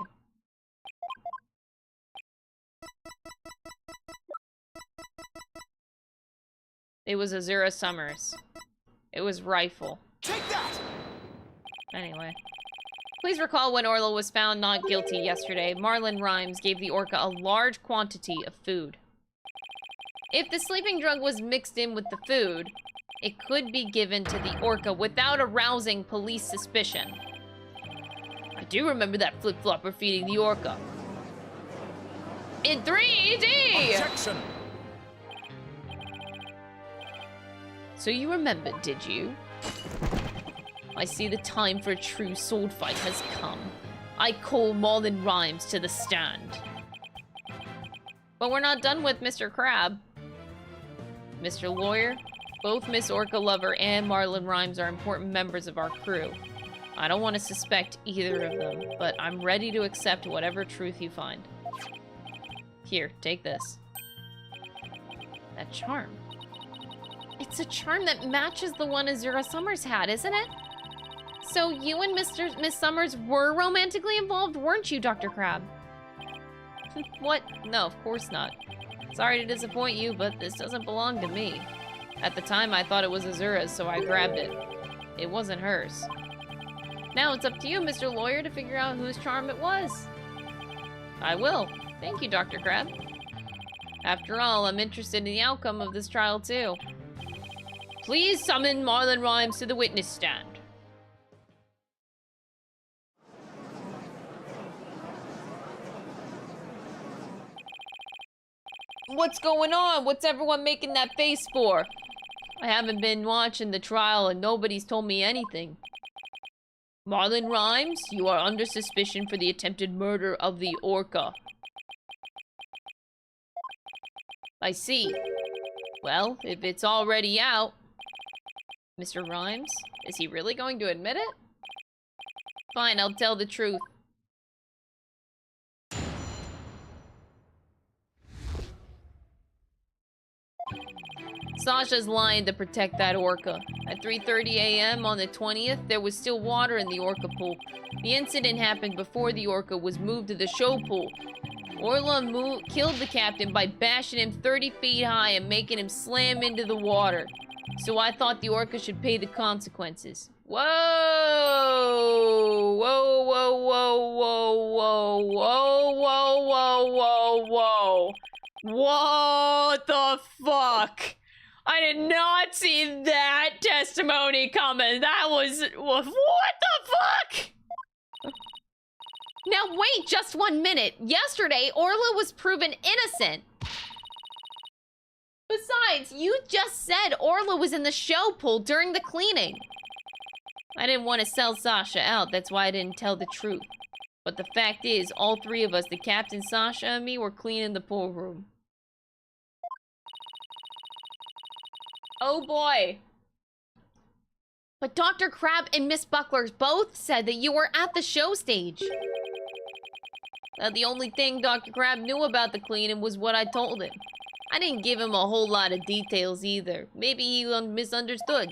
It was Azura Summers. It was Rifle. Take that! Anyway. Please recall when Orla was found not guilty yesterday, Marlon Rhymes gave the Orca a large quantity of food. If the sleeping drug was mixed in with the food, it could be given to the Orca without arousing police suspicion. I do remember that flip-flopper feeding the Orca. In 3D! Objection! So you remembered, did you? I see the time for a true sword fight has come. I call Marlon Rhymes to the stand. But we're not done with Mr. Crab. Mr. Lawyer, both Miss Orca Lover and Marlon Rhymes are important members of our crew. I don't want to suspect either of them, but I'm ready to accept whatever truth you find. Here, take this. That charm. It's a charm that matches the one Azura Summers had, isn't it? So you and Miss Summers were romantically involved, weren't you, Dr. Crab? What? No, of course not. Sorry to disappoint you, but this doesn't belong to me. At the time, I thought it was Azura's, so I grabbed it. It wasn't hers. Now it's up to you, Mr. Lawyer, to figure out whose charm it was. I will. Thank you, Dr. Crab. After all, I'm interested in the outcome of this trial, too. Please summon Marlon Rhymes to the witness stand. What's going on? What's everyone making that face for? I haven't been watching the trial and nobody's told me anything. Marlon Rhymes, you are under suspicion for the attempted murder of the Orca. I see. Well, if it's already out... Mr. Rhymes, is he really going to admit it? Fine, I'll tell the truth. Sasha's lying to protect that orca. At 3:30 a.m. on the 20th, there was still water in the orca pool. The incident happened before the orca was moved to the show pool. Orla killed the captain by bashing him 30 feet high and making him slam into the water. So I thought the orca should pay the consequences. Whoa! Whoa, whoa, whoa, whoa, whoa, whoa, whoa, whoa, whoa, whoa. What the fuck? I did not see that testimony coming. That was... What the fuck? Now wait just 1 minute. Yesterday, Orla was proven innocent. Besides, you just said Orla was in the show pool during the cleaning. I didn't want to sell Sasha out. That's why I didn't tell the truth. But the fact is, all three of us, the captain, Sasha, and me, were cleaning the pool room. Oh boy. But Dr. Crab and Miss Buckler both said that you were at the show stage. The only thing Dr. Crab knew about the cleaning was what I told him. I didn't give him a whole lot of details either. Maybe he misunderstood.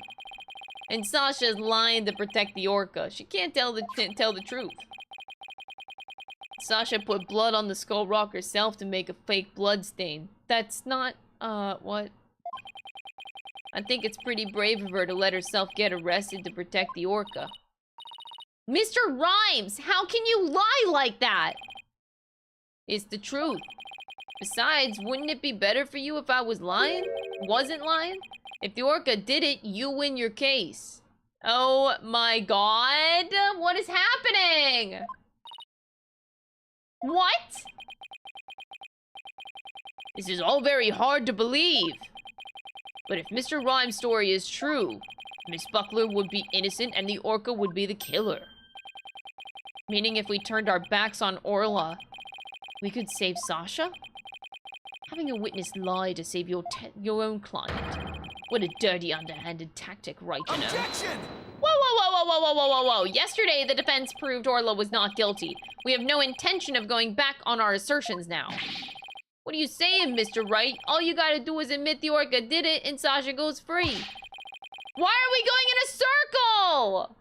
And Sasha's lying to protect the orca. She can't tell the truth. Sasha put blood on the skull rock herself to make a fake blood stain. That's not, what? I think it's pretty brave of her to let herself get arrested to protect the orca. Mr. Rhymes, how can you lie like that? It's the truth. Besides, wouldn't it be better for you if I was lying? Wasn't lying? If the orca did it, you win your case. Oh my god! What is happening? What? This is all very hard to believe. But if Mr. Rhyme's story is true, Miss Buckler would be innocent and the orca would be the killer. Meaning if we turned our backs on Orla, we could save Sasha? Having a witness lie to save your own client. What a dirty, underhanded tactic, right, you know? Objection! Whoa, whoa, whoa, whoa, whoa, whoa, whoa, whoa, whoa. Yesterday, the defense proved Orla was not guilty. We have no intention of going back on our assertions now. What are you saying, Mr. Wright? All you gotta do is admit the orca did it and Sasha goes free. Why are we going in a circle?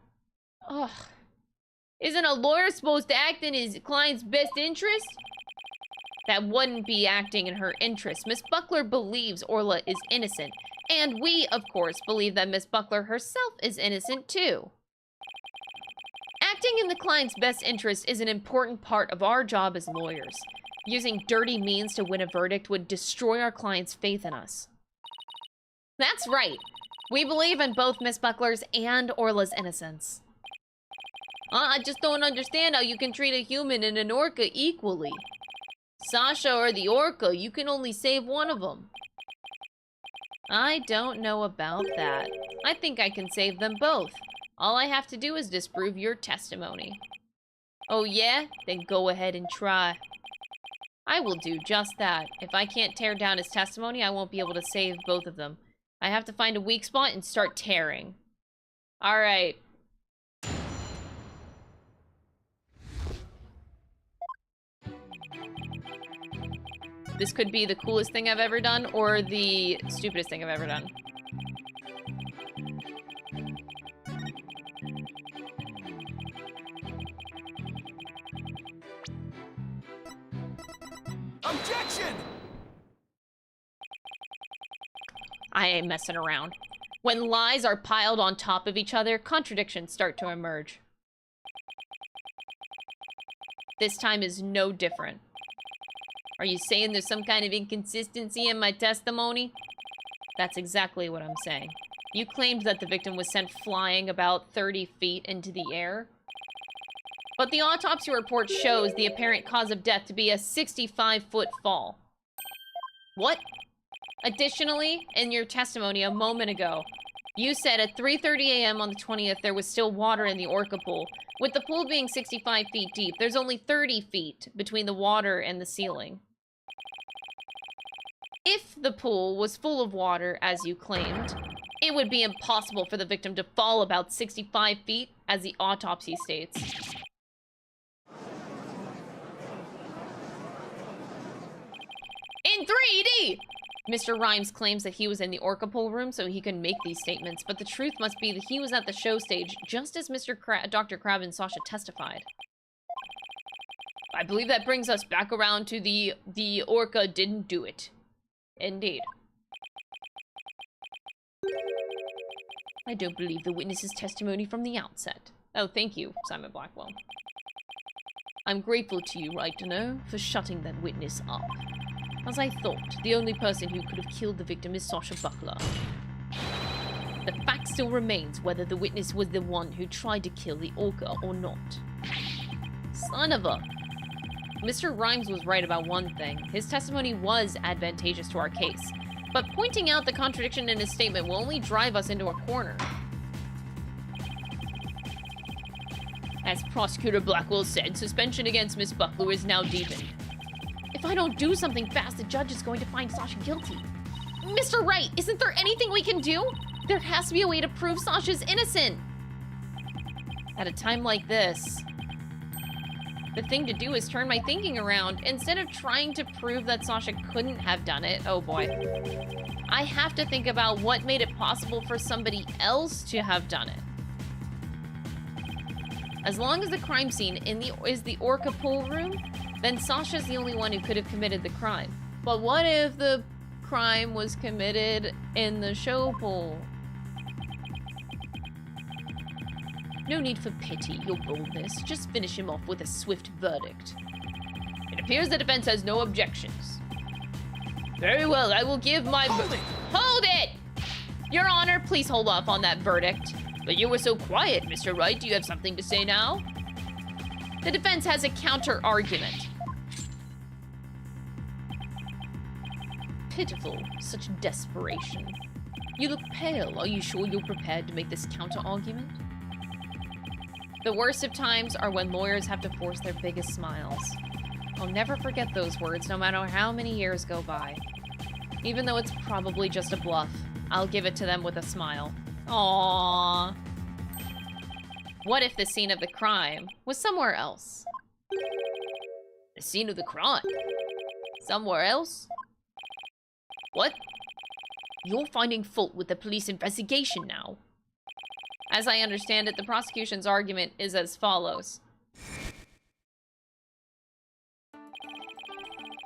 Ugh. Isn't a lawyer supposed to act in his client's best interest? That wouldn't be acting in her interest. Miss Buckler believes Orla is innocent. And we, of course, believe that Miss Buckler herself is innocent, too. Acting in the client's best interest is an important part of our job as lawyers. Using dirty means to win a verdict would destroy our client's faith in us. That's right. We believe in both Miss Buckler's and Orla's innocence. I just don't understand how you can treat a human and an orca equally. Sasha or the orca, you can only save one of them. I don't know about that. I think I can save them both. All I have to do is disprove your testimony. Oh yeah? Then go ahead and try. I will do just that. If I can't tear down his testimony, I won't be able to save both of them. I have to find a weak spot and start tearing. Alright. This could be the coolest thing I've ever done, or the stupidest thing I've ever done. Objection! I ain't messing around. When lies are piled on top of each other, contradictions start to emerge. This time is no different. Are you saying there's some kind of inconsistency in my testimony? That's exactly what I'm saying. You claimed that the victim was sent flying about 30 feet into the air. But the autopsy report shows the apparent cause of death to be a 65-foot fall. What? Additionally, in your testimony a moment ago, you said at 3:30 a.m. on the 20th there was still water in the orca pool. With the pool being 65 feet deep, there's only 30 feet between the water and the ceiling. If the pool was full of water, as you claimed, it would be impossible for the victim to fall about 65 feet, as the autopsy states. In 3D! Mr. Rhymes claims that he was in the Orca pool room so he can make these statements, but the truth must be that he was at the show stage just as Dr. Crab and Sasha testified. I believe that brings us back around to the Orca didn't do it. Indeed. I don't believe the witness's testimony from the outset. Oh, thank you, Simon Blackwell. I'm grateful to you, Right to Know, for shutting that witness up. As I thought, the only person who could have killed the victim is Sasha Buckler. The fact still remains whether the witness was the one who tried to kill the Orca or not. Son of a... Mr. Rhymes was right about one thing. His testimony was advantageous to our case. But pointing out the contradiction in his statement will only drive us into a corner. As Prosecutor Blackwell said, suspension against Miss Buckler is now deepened. If I don't do something fast, the judge is going to find Sasha guilty. Mr. Wright, isn't there anything we can do? There has to be a way to prove Sasha's innocent. At a time like this, the thing to do is turn my thinking around. Instead of trying to prove that Sasha couldn't have done it, oh boy, I have to think about what made it possible for somebody else to have done it. As long as the crime scene is the Orca pool room, then Sasha's the only one who could have committed the crime. But what if the crime was committed in the show pool? No need for pity, your boldness. Just finish him off with a swift verdict. It appears the defense has no objections. Very well, I will give my... Hold it! Your Honor, please hold off on that verdict. But you were so quiet, Mr. Wright. Do you have something to say now? The defense has a counter-argument. Pitiful, such desperation. You look pale. Are you sure you're prepared to make this counter-argument? The worst of times are when lawyers have to force their biggest smiles. I'll never forget those words, no matter how many years go by. Even though it's probably just a bluff, I'll give it to them with a smile. Aww. What if the scene of the crime was somewhere else? The scene of the crime? Somewhere else? What? You're finding fault with the police investigation now. As I understand it, the prosecution's argument is as follows.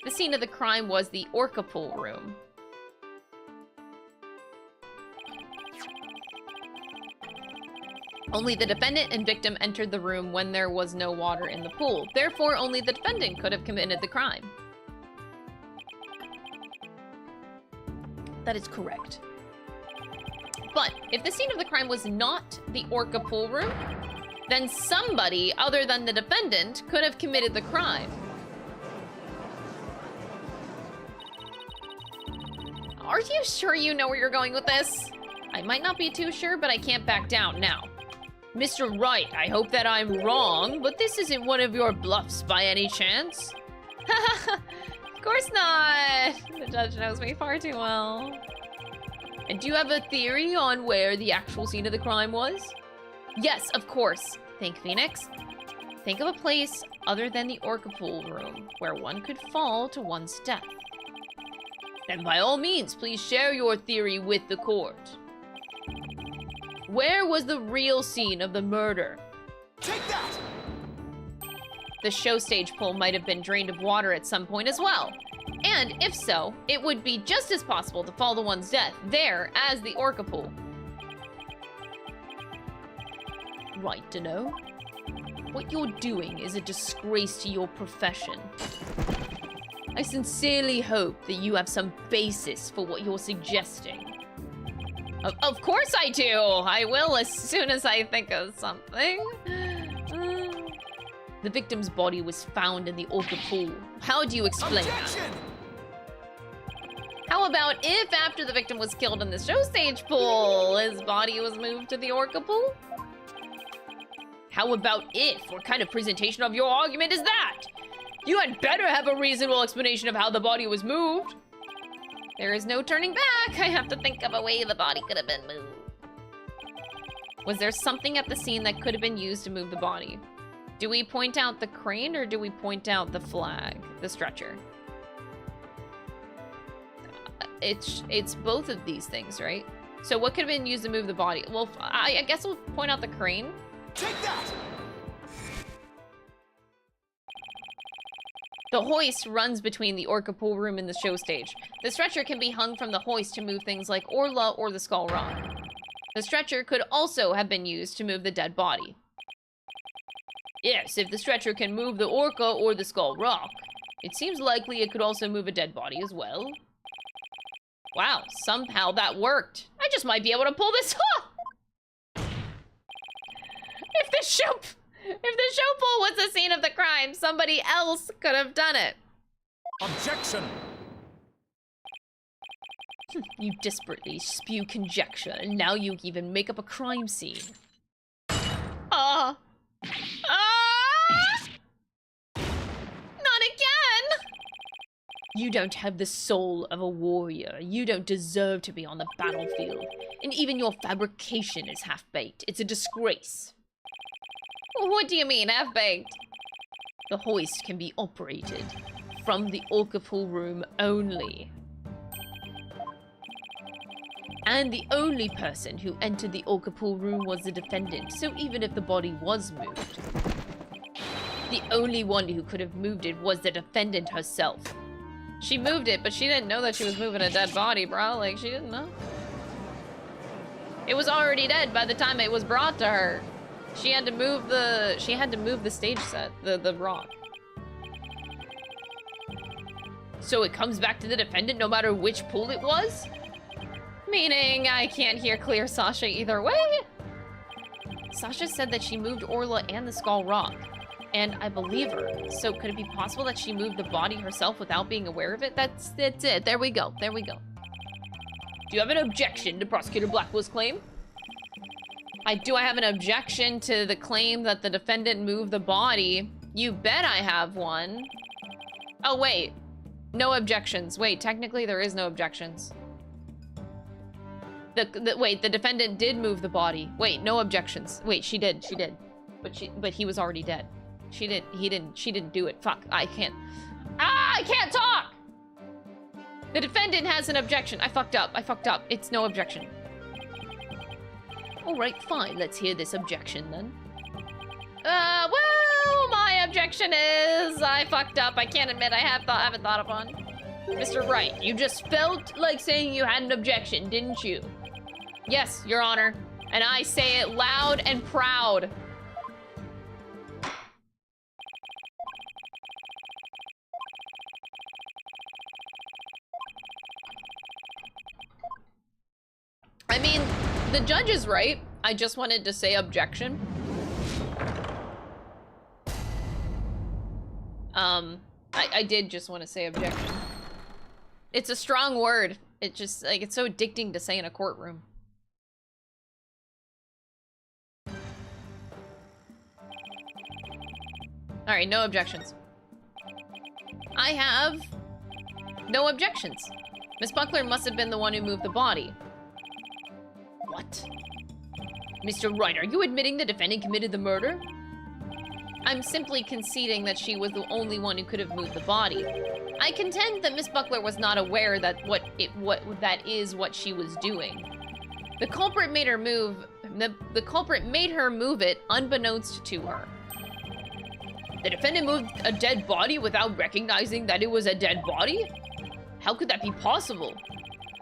The scene of the crime was the Orca pool room. Only the defendant and victim entered the room when there was no water in the pool. Therefore, only the defendant could have committed the crime. That is correct. But if the scene of the crime was not the Orca pool room, then somebody other than the defendant could have committed the crime. Are you sure you know where you're going with this? I might not be too sure, but I can't back down now. Mr. Wright, I hope that I'm wrong, but this isn't one of your bluffs by any chance. Of course not. The judge knows me far too well. And do you have a theory on where the actual scene of the crime was? Yes, of course. Think, Phoenix. Think of a place other than the Orca pool room where one could fall to one's death. Then by all means, please share your theory with the court. Where was the real scene of the murder? Take that! The show stage pool might have been drained of water at some point as well. And if so, it would be just as possible to fall to one's death there as the Orca pool. Right to know. What you're doing is a disgrace to your profession. I sincerely hope that you have some basis for what you're suggesting. Of course I do! I will as soon as I think of something. The victim's body was found in the Orca pool. How do you explain that? How about if after the victim was killed in the show stage pool, his body was moved to the Orca pool? How about if? What kind of presentation of your argument is that? You had better have a reasonable explanation of how the body was moved. There is no turning back. I have to think of a way the body could have been moved. Was there something at the scene that could have been used to move the body? Do we point out the crane or do we point out the flag, the stretcher? it's both of these things, right? So what could have been used to move the body? Well, I guess we'll point out the crane. Take that! The hoist runs between the orca pool room and the show stage. The stretcher can be hung from the hoist to move things like Orla or the Skull Rock. The stretcher could also have been used to move the dead body. Yes, if the stretcher can move the orca or the Skull Rock, it seems likely it could also move a dead body as well. Wow, somehow that worked. I just might be able to pull this off! If the show pool was the scene of the crime, somebody else could have done it. Objection! You desperately spew conjecture, and now you even make up a crime scene. Not again! You don't have the soul of a warrior. You don't deserve to be on the battlefield. And even your fabrication is half-baked. It's a disgrace. What do you mean, half-baked? The hoist can be operated from the orca pool room only. And the only person who entered the orca pool room was the defendant, so even if the body was moved, the only one who could have moved it was the defendant herself. She moved it, but she didn't know that she was moving a dead body, bro. Like, she didn't know. It was already dead by the time it was brought to her. She had to move the stage set, the rock. So it comes back to the defendant no matter which pool it was? Meaning I can't hear clear Sasha either way? Sasha said that she moved Orla and the Skull Rock, and I believe her. So could it be possible that she moved the body herself without being aware of it? That's it. There we go. There we go. Do you have an objection to Prosecutor Blackwell's claim? Do I have an objection to the claim that the defendant moved the body? You bet I have one. Oh, wait. No objections. Wait, technically there is no objections. Wait, the defendant did move the body. Wait, no objections. Wait, she did. But he was already dead. She didn't do it. Fuck, I can't talk! The defendant has an objection. I fucked up. It's no objection. All right, fine. Let's hear this objection then. Well, my objection is I fucked up. I can't admit I haven't thought of one. Mr. Wright, you just felt like saying you had an objection, didn't you? Yes, Your Honor. And I say it loud and proud. I mean, the judge is right. I just wanted to say objection. I did just want to say objection. It's a strong word. It just, like, it's so addicting to say in a courtroom. All right, no objections. I have no objections. Miss Buckler must have been the one who moved the body. What? Mr. Wright, are you admitting the defendant committed the murder? I'm simply conceding that she was the only one who could have moved the body. I contend that Miss Buckler was not aware that that is what she was doing. The culprit made her move. The culprit made her move it unbeknownst to her. The defendant moved a dead body without recognizing that it was a dead body? How could that be possible?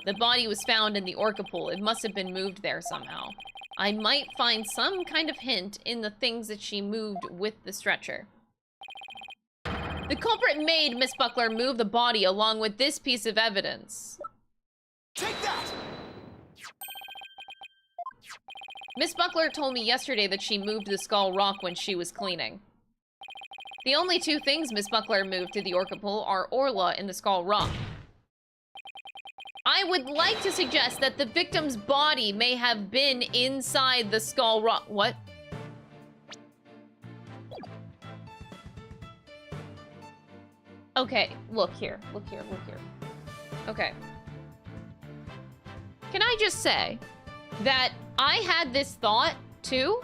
The body was found in the orca pool. It must have been moved there somehow. I might find some kind of hint in the things that she moved with the stretcher. The culprit made Miss Buckler move the body along with this piece of evidence. Take that! Miss Buckler told me yesterday that she moved the Skull Rock when she was cleaning. The only two things Miss Buckler moved to the orca pool are Orla and the Skull Rock. I would like to suggest that the victim's body may have been inside the Skull Rock. What? Okay, look here. Okay. Can I just say that I had this thought, too?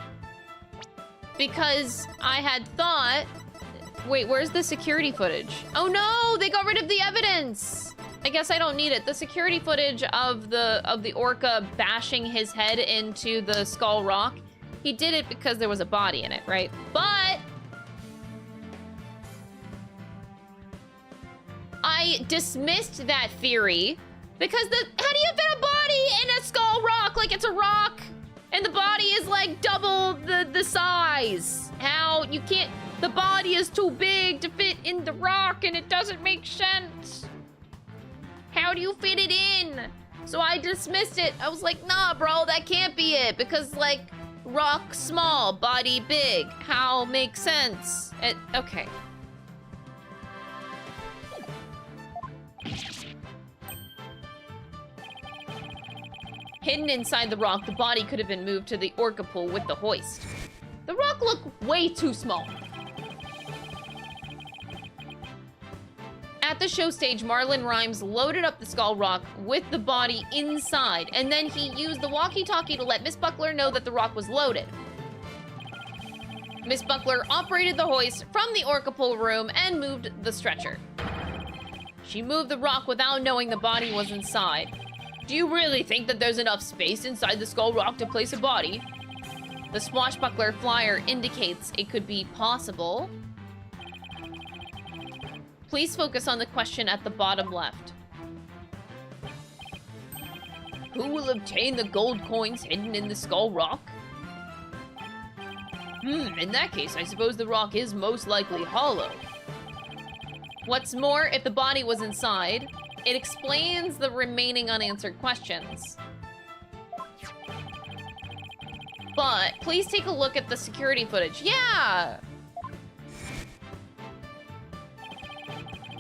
Because I had thought... Wait, where's the security footage? Oh no, they got rid of the evidence! I guess I don't need it. The security footage of the orca bashing his head into the skull rock, he did it because there was a body in it, right? But I dismissed that theory because how do you fit a body in a skull rock? Like, it's a rock and the body is like double the size. How you can't, the body is too big to fit in the rock and it doesn't make sense. How do you fit it in? So I dismissed it. I was like, nah, bro, that can't be it. Because, like, rock small, body big. How makes sense? Okay. Hidden inside the rock, the body could have been moved to the orca pool with the hoist. The rock looked way too small. At the show stage, Marlon Rhymes loaded up the skull rock with the body inside, and then he used the walkie-talkie to let Miss Buckler know that the rock was loaded. Miss Buckler operated the hoist from the orca pool room and moved the stretcher. She moved the rock without knowing the body was inside. Do you really think that there's enough space inside the skull rock to place a body? The swashbuckler flyer indicates it could be possible. Please focus on the question at the bottom left. Who will obtain the gold coins hidden in the skull rock? In that case, I suppose the rock is most likely hollow. What's more, if the body was inside, it explains the remaining unanswered questions. But please take a look at the security footage. Yeah!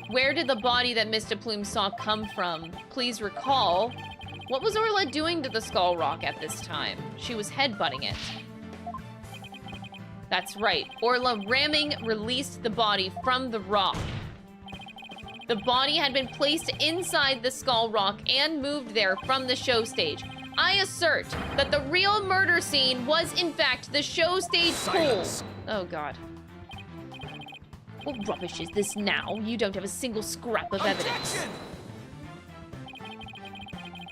Where did the body that Mr. Plume saw come from? Please recall. What was Orla doing to the skull rock at this time? She was headbutting it. That's right. Orla ramming released the body from the rock. The body had been placed inside the skull rock and moved there from the show stage. I assert that the real murder scene was, in fact, the show stage pool. Oh, God. What rubbish is this now? You don't have a single scrap of evidence.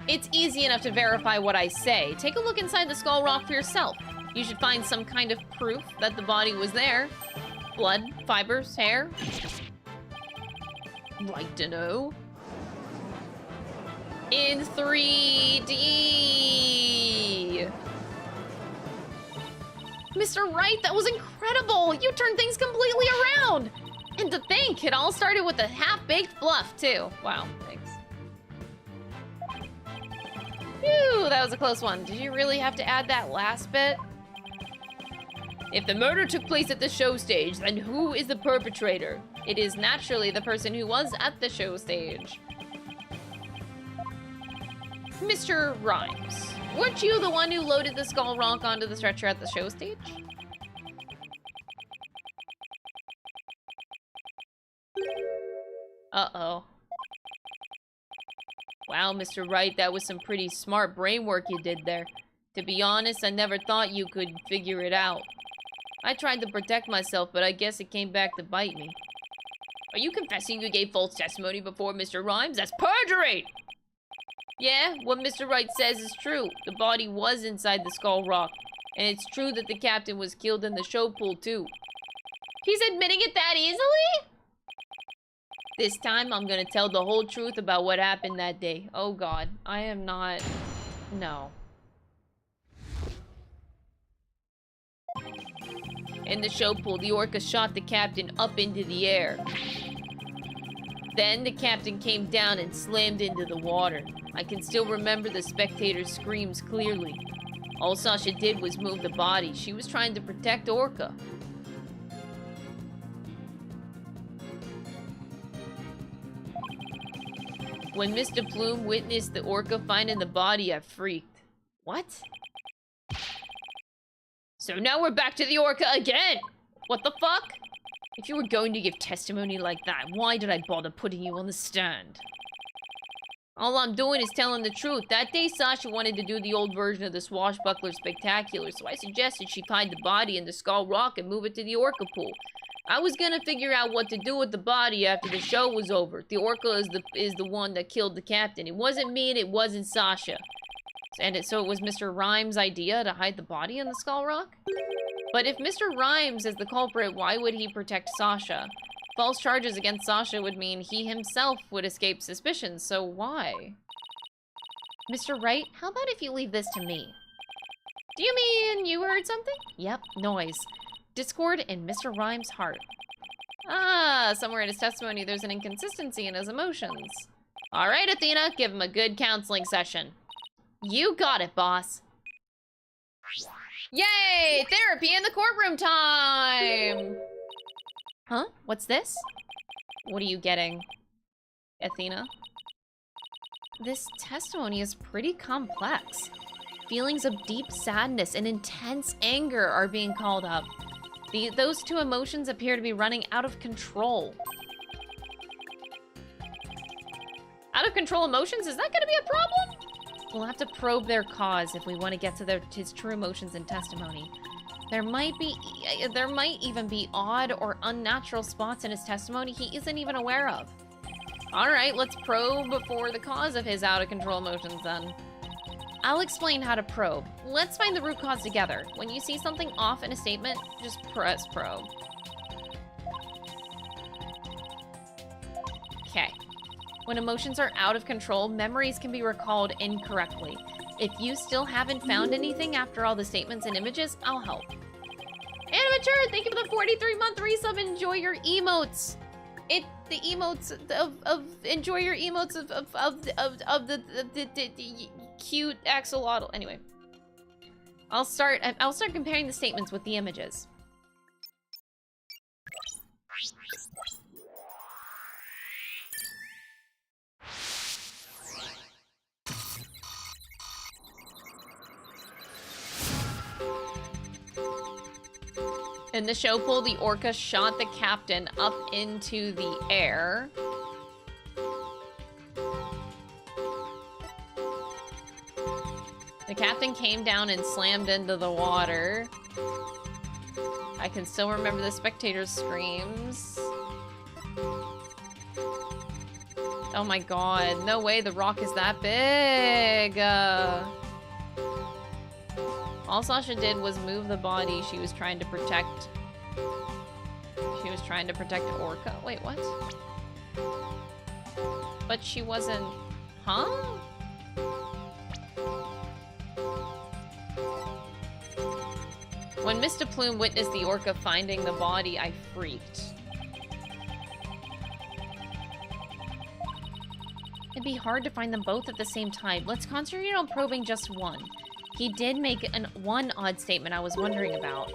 It's easy enough to verify what I say. Take a look inside the skull rock for yourself. You should find some kind of proof that the body was there. Blood, fibers, hair. Like to know. In 3D. Mr. Wright, that was incredible! You turned things completely around! And to think, it all started with a half-baked bluff, too. Wow, thanks. Phew, that was a close one. Did you really have to add that last bit? If the murder took place at the show stage, then who is the perpetrator? It is naturally the person who was at the show stage. Mr. Rhymes, weren't you the one who loaded the skull rock onto the stretcher at the show stage? Uh-oh. Wow, Mr. Wright, that was some pretty smart brain work you did there. To be honest, I never thought you could figure it out. I tried to protect myself, but I guess it came back to bite me. Are you confessing you gave false testimony before Mr. Rhymes? That's perjury! Yeah, what Mr. Wright says is true. The body was inside the skull rock. And it's true that the captain was killed in the show pool, too. He's admitting it that easily? This time, I'm gonna tell the whole truth about what happened that day. Oh, God. I am not... No. In the show pool, the orca shot the captain up into the air. Then the captain came down and slammed into the water. I can still remember the spectators' screams clearly. All Sasha did was move the body. She was trying to protect Orca. When Mr. Plume witnessed the orca finding the body, I freaked. What? So now we're back to the orca again! What the fuck? If you were going to give testimony like that, why did I bother putting you on the stand? All I'm doing is telling the truth. That day, Sasha wanted to do the old version of the Swashbuckler Spectacular, so I suggested she find the body in the Skull Rock and move it to the Orca Pool. I was gonna figure out what to do with the body after the show was over. The Orca is the one that killed the captain. It wasn't me and it wasn't Sasha. So it was Mr. Rhymes' idea to hide the body in the Skull Rock? But if Mr. Rhymes is the culprit, why would he protect Sasha? False charges against Sasha would mean he himself would escape suspicion, so why? Mr. Wright, how about if you leave this to me? Do you mean you heard something? Yep, noise. Discord in Mr. Rhymes' heart. Ah, somewhere in his testimony there's an inconsistency in his emotions. All right, Athena, give him a good counseling session. You got it, boss. Yay! Therapy in the courtroom time! Huh? What's this? What are you getting, Athena? This testimony is pretty complex. Feelings of deep sadness and intense anger are being called up. Those two emotions appear to be running out of control. Out of control emotions? Is that gonna be a problem? We'll have to probe their cause if we want to get to his true emotions and testimony. There might even be odd or unnatural spots in his testimony he isn't even aware of. All right, let's probe for the cause of his out of control emotions then. I'll explain how to probe. Let's find the root cause together. When you see something off in a statement, just press probe. Okay. When emotions are out of control, memories can be recalled incorrectly. If you still haven't found anything after all the statements and images, I'll help. Animature, thank you for the 43-month resub. Enjoy your emotes. The emotes of enjoy your emotes of the cute axolotl. Anyway, I'll start comparing the statements with the images. In the show pool, the orca shot the captain up into the air. The captain came down and slammed into the water. I can still remember the spectators' screams. Oh my god, no way the rock is that big! All Sasha did was move the body she was trying to protect. She was trying to protect Orca. Wait, what? But she wasn't... Huh? When Mr. Plume witnessed the Orca finding the body, I freaked. It'd be hard to find them both at the same time. Let's concentrate on probing just one. He did make one odd statement I was wondering about.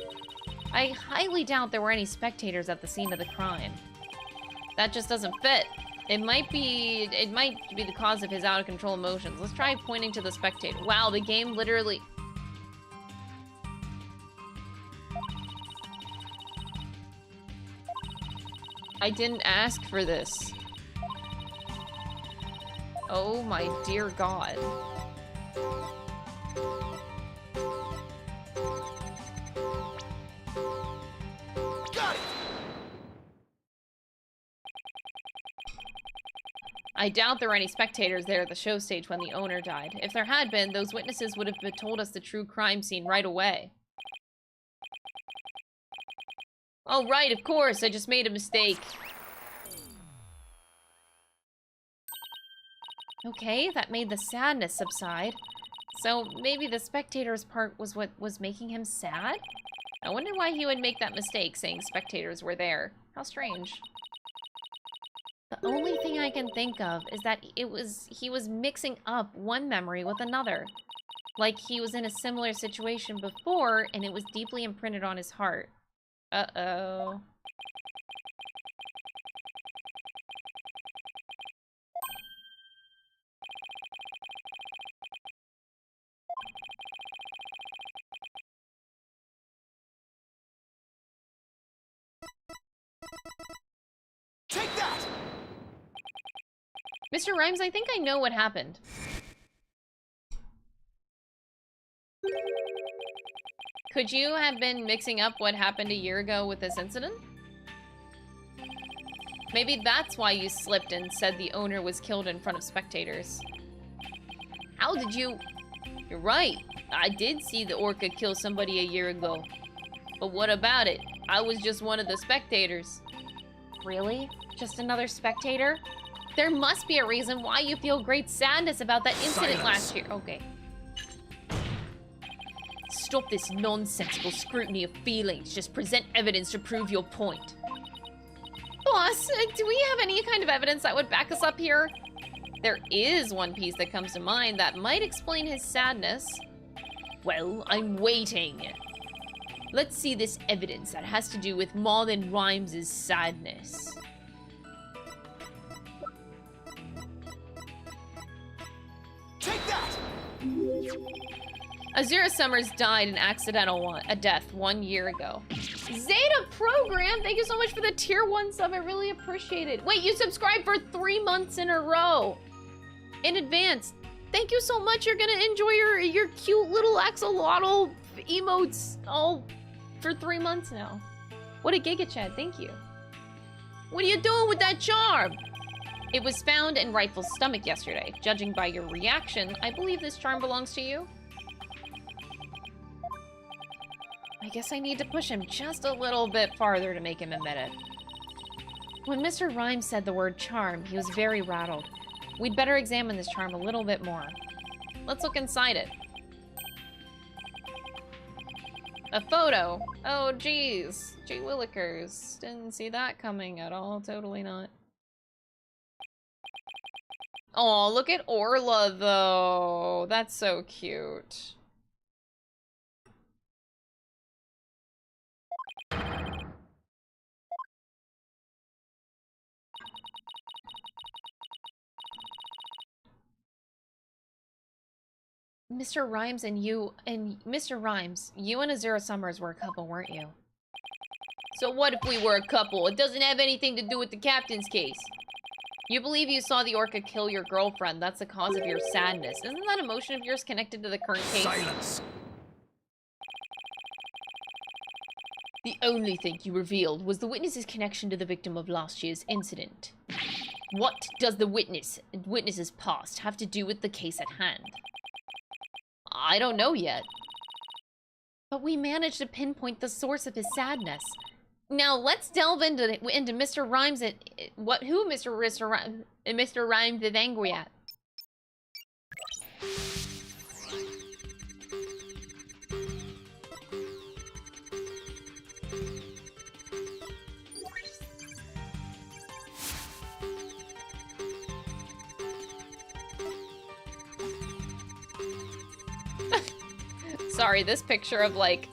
I highly doubt there were any spectators at the scene of the crime. That just doesn't fit. It might be the cause of his out of control emotions. Let's try pointing to the spectator. Wow, the game literally... I didn't ask for this. Oh my dear god. I doubt there were any spectators there at the show stage when the owner died. If there had been, those witnesses would have told us the true crime scene right away. Oh, right, of course, I just made a mistake. Okay, that made the sadness subside. So maybe the spectators part was what was making him sad? I wonder why he would make that mistake, saying spectators were there. How strange. The only thing I can think of is that he was mixing up one memory with another. Like he was in a similar situation before, and it was deeply imprinted on his heart. Uh-oh. Take that! Mr. Rhymes, I think I know what happened. Could you have been mixing up what happened a year ago with this incident? Maybe that's why you slipped and said the owner was killed in front of spectators. How did you... You're right. I did see the orca kill somebody a year ago. But what about it? I was just one of the spectators. Really? Just another spectator? There must be a reason why you feel great sadness about that incident last year. Okay. Stop this nonsensical scrutiny of feelings. Just present evidence to prove your point. Boss, do we have any kind of evidence that would back us up here? There is one piece that comes to mind that might explain his sadness. Well, I'm waiting. Let's see this evidence that has to do with Marlon Rhymes' sadness. Take that! Azura Summers died an accidental death 1 year ago. Zeta Program, thank you so much for the tier 1 sub. I really appreciate it. Wait, you subscribed for 3 months in a row. In advance. Thank you so much. You're gonna enjoy your cute little axolotl emotes all for 3 months now. What a Giga Chad, thank you. What are you doing with that charm? It was found in Rifle's stomach yesterday. Judging by your reaction, I believe this charm belongs to you. I guess I need to push him just a little bit farther to make him admit it. When Mr. Rhymes said the word charm, he was very rattled. We'd better examine this charm a little bit more. Let's look inside it. A photo. Oh, geez. Gee willikers. Didn't see that coming at all. Totally not. Oh, look at Orla, though. That's so cute. Mr. Rhymes Mr. Rhymes, you and Azura Summers were a couple, weren't you? So what if we were a couple? It doesn't have anything to do with the captain's case. You believe you saw the orca kill your girlfriend. That's the cause of your sadness. Isn't that emotion of yours connected to the current case? Silence! The only thing you revealed was the witness's connection to the victim of last year's incident. What does the witness's past have to do with the case at hand? I don't know yet. But we managed to pinpoint the source of his sadness. Now let's delve into Mr. Rhymes who Mr. Rhymes is angry at. Sorry, this picture of, like,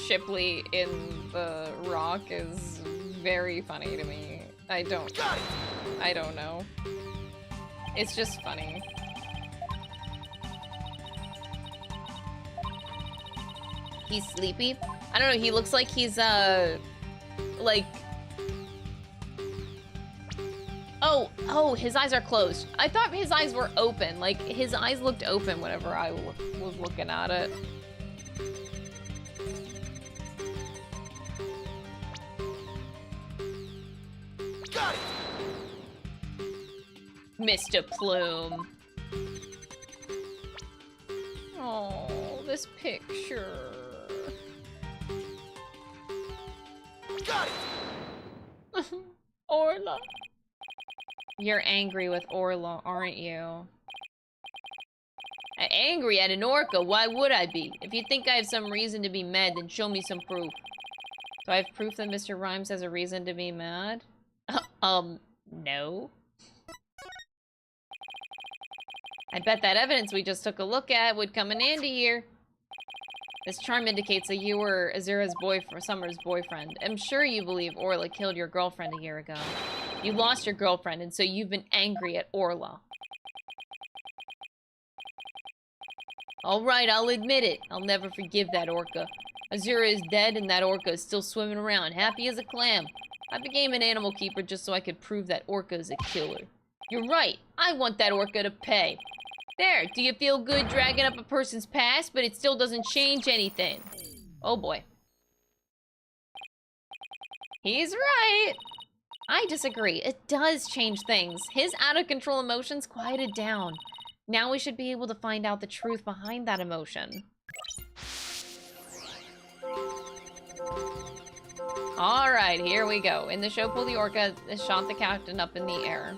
Shipley in the rock is very funny to me. I don't know. It's just funny. He's sleepy? I don't know, he looks like he's, like... Oh, his eyes are closed. I thought his eyes were open. Like, his eyes looked open whenever I was looking at it. Got it! Mr. Plume. Oh, this picture. Got it! Orla. You're angry with Orla, aren't you? Angry at an orca? Why would I be? If you think I have some reason to be mad, then show me some proof. Do I have proof that Mr. Rhymes has a reason to be mad? No. I bet that evidence we just took a look at would come in handy here. This charm indicates that you were Azura's Summer's boyfriend. I'm sure you believe Orla killed your girlfriend a year ago. You lost your girlfriend, and so you've been angry at Orla. Alright, I'll admit it. I'll never forgive that orca. Azura is dead, and that orca is still swimming around, happy as a clam. I became an animal keeper just so I could prove that orca is a killer. You're right. I want that orca to pay. There, do you feel good dragging up a person's past, but it still doesn't change anything? Oh boy. He's right. I disagree. It does change things. His out-of-control emotions quieted down. Now we should be able to find out the truth behind that emotion. Alright, here we go. In the show, pull the orca shot the captain up in the air.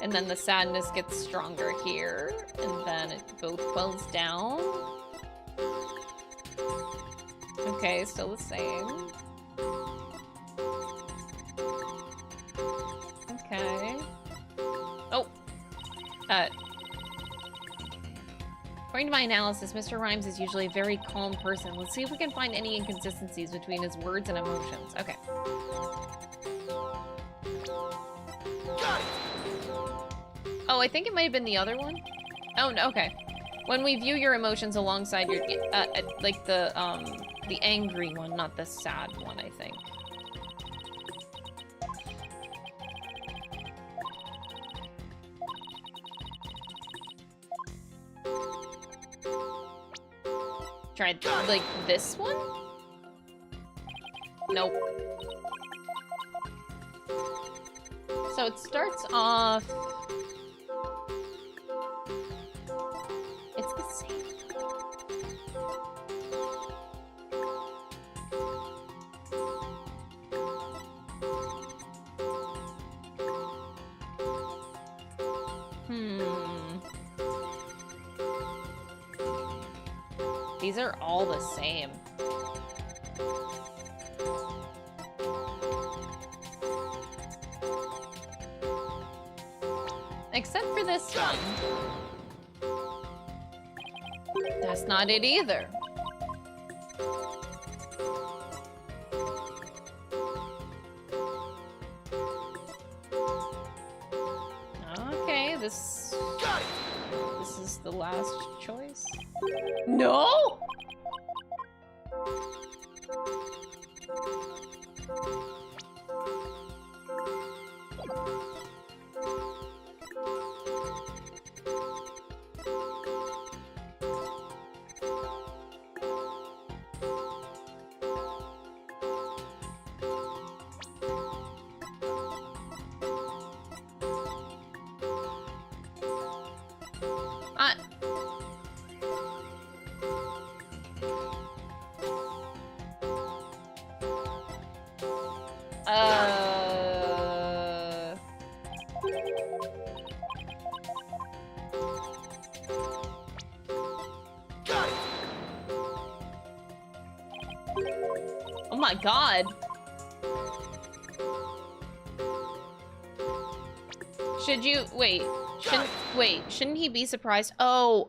And then the sadness gets stronger here. And then it both quells down. Okay, still the same. Okay. Oh! According to my analysis, Mr. Rhymes is usually a very calm person. Let's see if we can find any inconsistencies between his words and emotions. Okay. Got it. Oh, I think it might have been the other one. Oh, no, okay. When we view your emotions alongside your, like the angry one, not the sad one, I think. Tried, like, this one? Nope. So it starts off... It's the same. These are all the same. Except for this one. That's not it either. Okay, this is the last choice. No! Oh my god. Should you wait? Shouldn't he be surprised? Oh,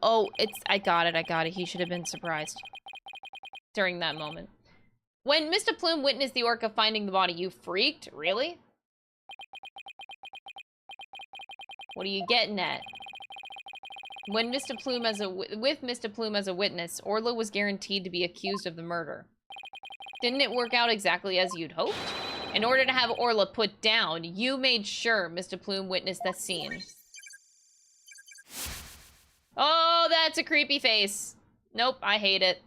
I got it. He should have been surprised during that moment. When Mr. Plume witnessed the orca finding the body, you freaked? Really? What are you getting at? When Mr. Plume with Mr. Plume as a witness, Orla was guaranteed to be accused of the murder. Didn't it work out exactly as you'd hoped? In order to have Orla put down, you made sure Mr. Plume witnessed the scene. Oh, that's a creepy face. Nope, I hate it.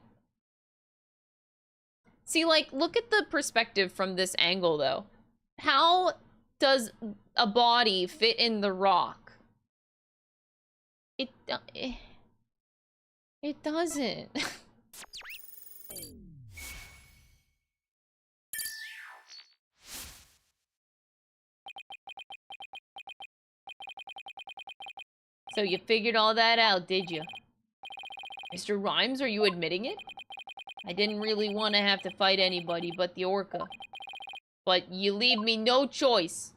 See, like, look at the perspective from this angle, though. How does a body fit in the rock? It doesn't. So you figured all that out, did you? Mr. Rhymes, are you admitting it? I didn't really want to have to fight anybody but the orca. But you leave me no choice.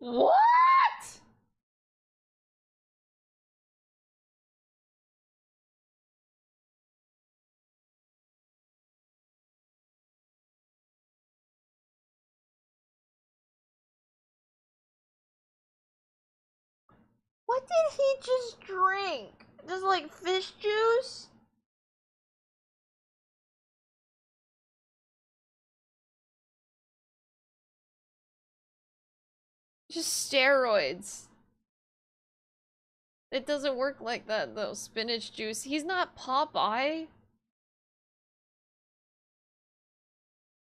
What? What did he just drink? Just like fish juice? Just steroids. It doesn't work like that, though. Spinach juice. He's not Popeye.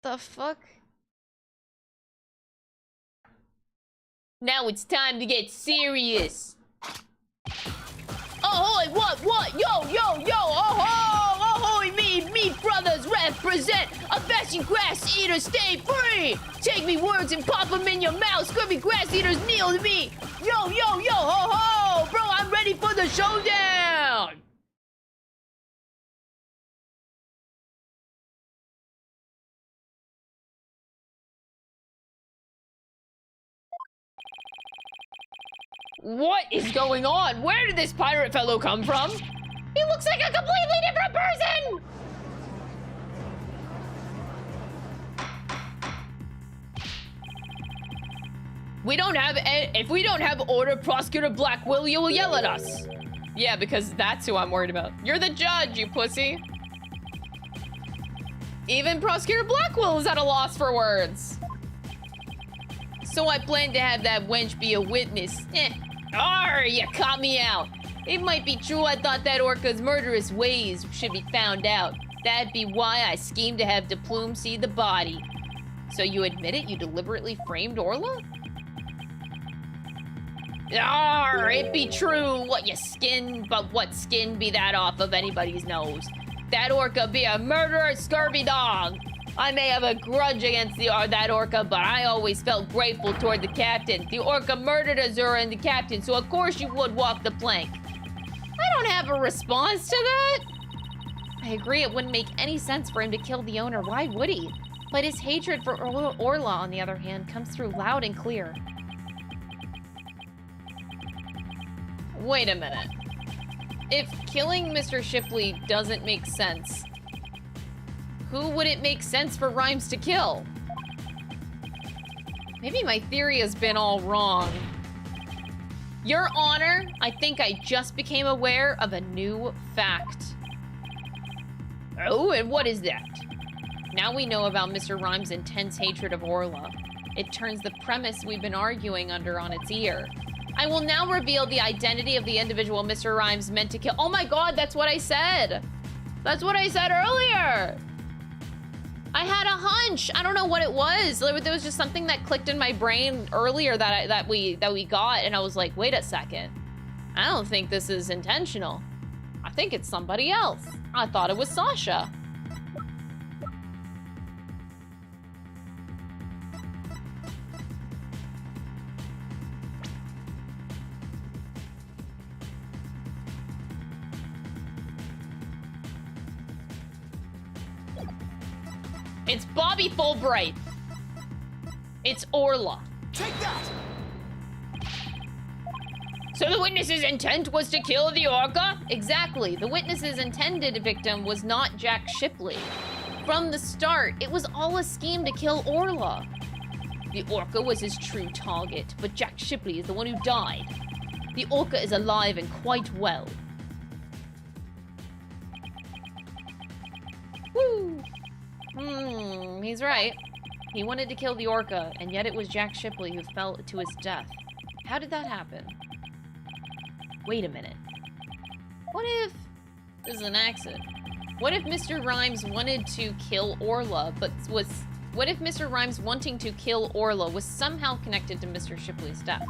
The fuck? Now it's time to get serious. Ahoy, what? Yo, ahoy, me brothers represent. A fashion grass eater, stay free. Take me words and pop them in your mouth. Scurvy grass eaters kneel to me. Yo, ho, bro, I'm ready for the showdown. What is going on? Where did this pirate fellow come from? He looks like a completely different person. If we don't have order, Prosecutor Blackwell, you will yell at us. Yeah, because that's who I'm worried about. You're the judge, you pussy. Even Prosecutor Blackwell is at a loss for words. So I plan to have that wench be a witness. Arr, you caught me out. It might be true I thought that orca's murderous ways should be found out. That'd be why I schemed to have De Plume see the body. So you admit it? You deliberately framed Orla? Arr, it be true. But what skin be that off of anybody's nose? That orca be a murderous, scurvy dog. I may have a grudge against that orca, but I always felt grateful toward the captain. The orca murdered Azura and the captain, so of course you would walk the plank. I don't have a response to that. I agree it wouldn't make any sense for him to kill the owner. Why would he? But his hatred for Orla, on the other hand, comes through loud and clear. Wait a minute. If killing Mr. Shipley doesn't make sense, who would it make sense for Rhymes to kill? Maybe my theory has been all wrong. Your Honor, I think I just became aware of a new fact. Oh, and what is that? Now we know about Mr. Rhymes' intense hatred of Orla. It turns the premise we've been arguing under on its ear. I will now reveal the identity of the individual Mr. Rhymes meant to kill. Oh my god, that's what I said! That's what I said earlier! I had a hunch. I don't know what it was. There was just something that clicked in my brain earlier that we got, and I was like, wait a second. I don't think this is intentional. I think it's somebody else. I thought it was Sasha. It's Bobby Fulbright. It's Orla. Take that! So the witness's intent was to kill the orca? Exactly. The witness's intended victim was not Jack Shipley. From the start, it was all a scheme to kill Orla. The orca was his true target, but Jack Shipley is the one who died. The orca is alive and quite well. Woo! He's right. He wanted to kill the orca, and yet it was Jack Shipley who fell to his death. How did that happen? Wait a minute. What if... This is an accident. What if Mr. Rhymes wanted to kill Orla, but was... What if Mr. Rhymes wanting to kill Orla was somehow connected to Mr. Shipley's death?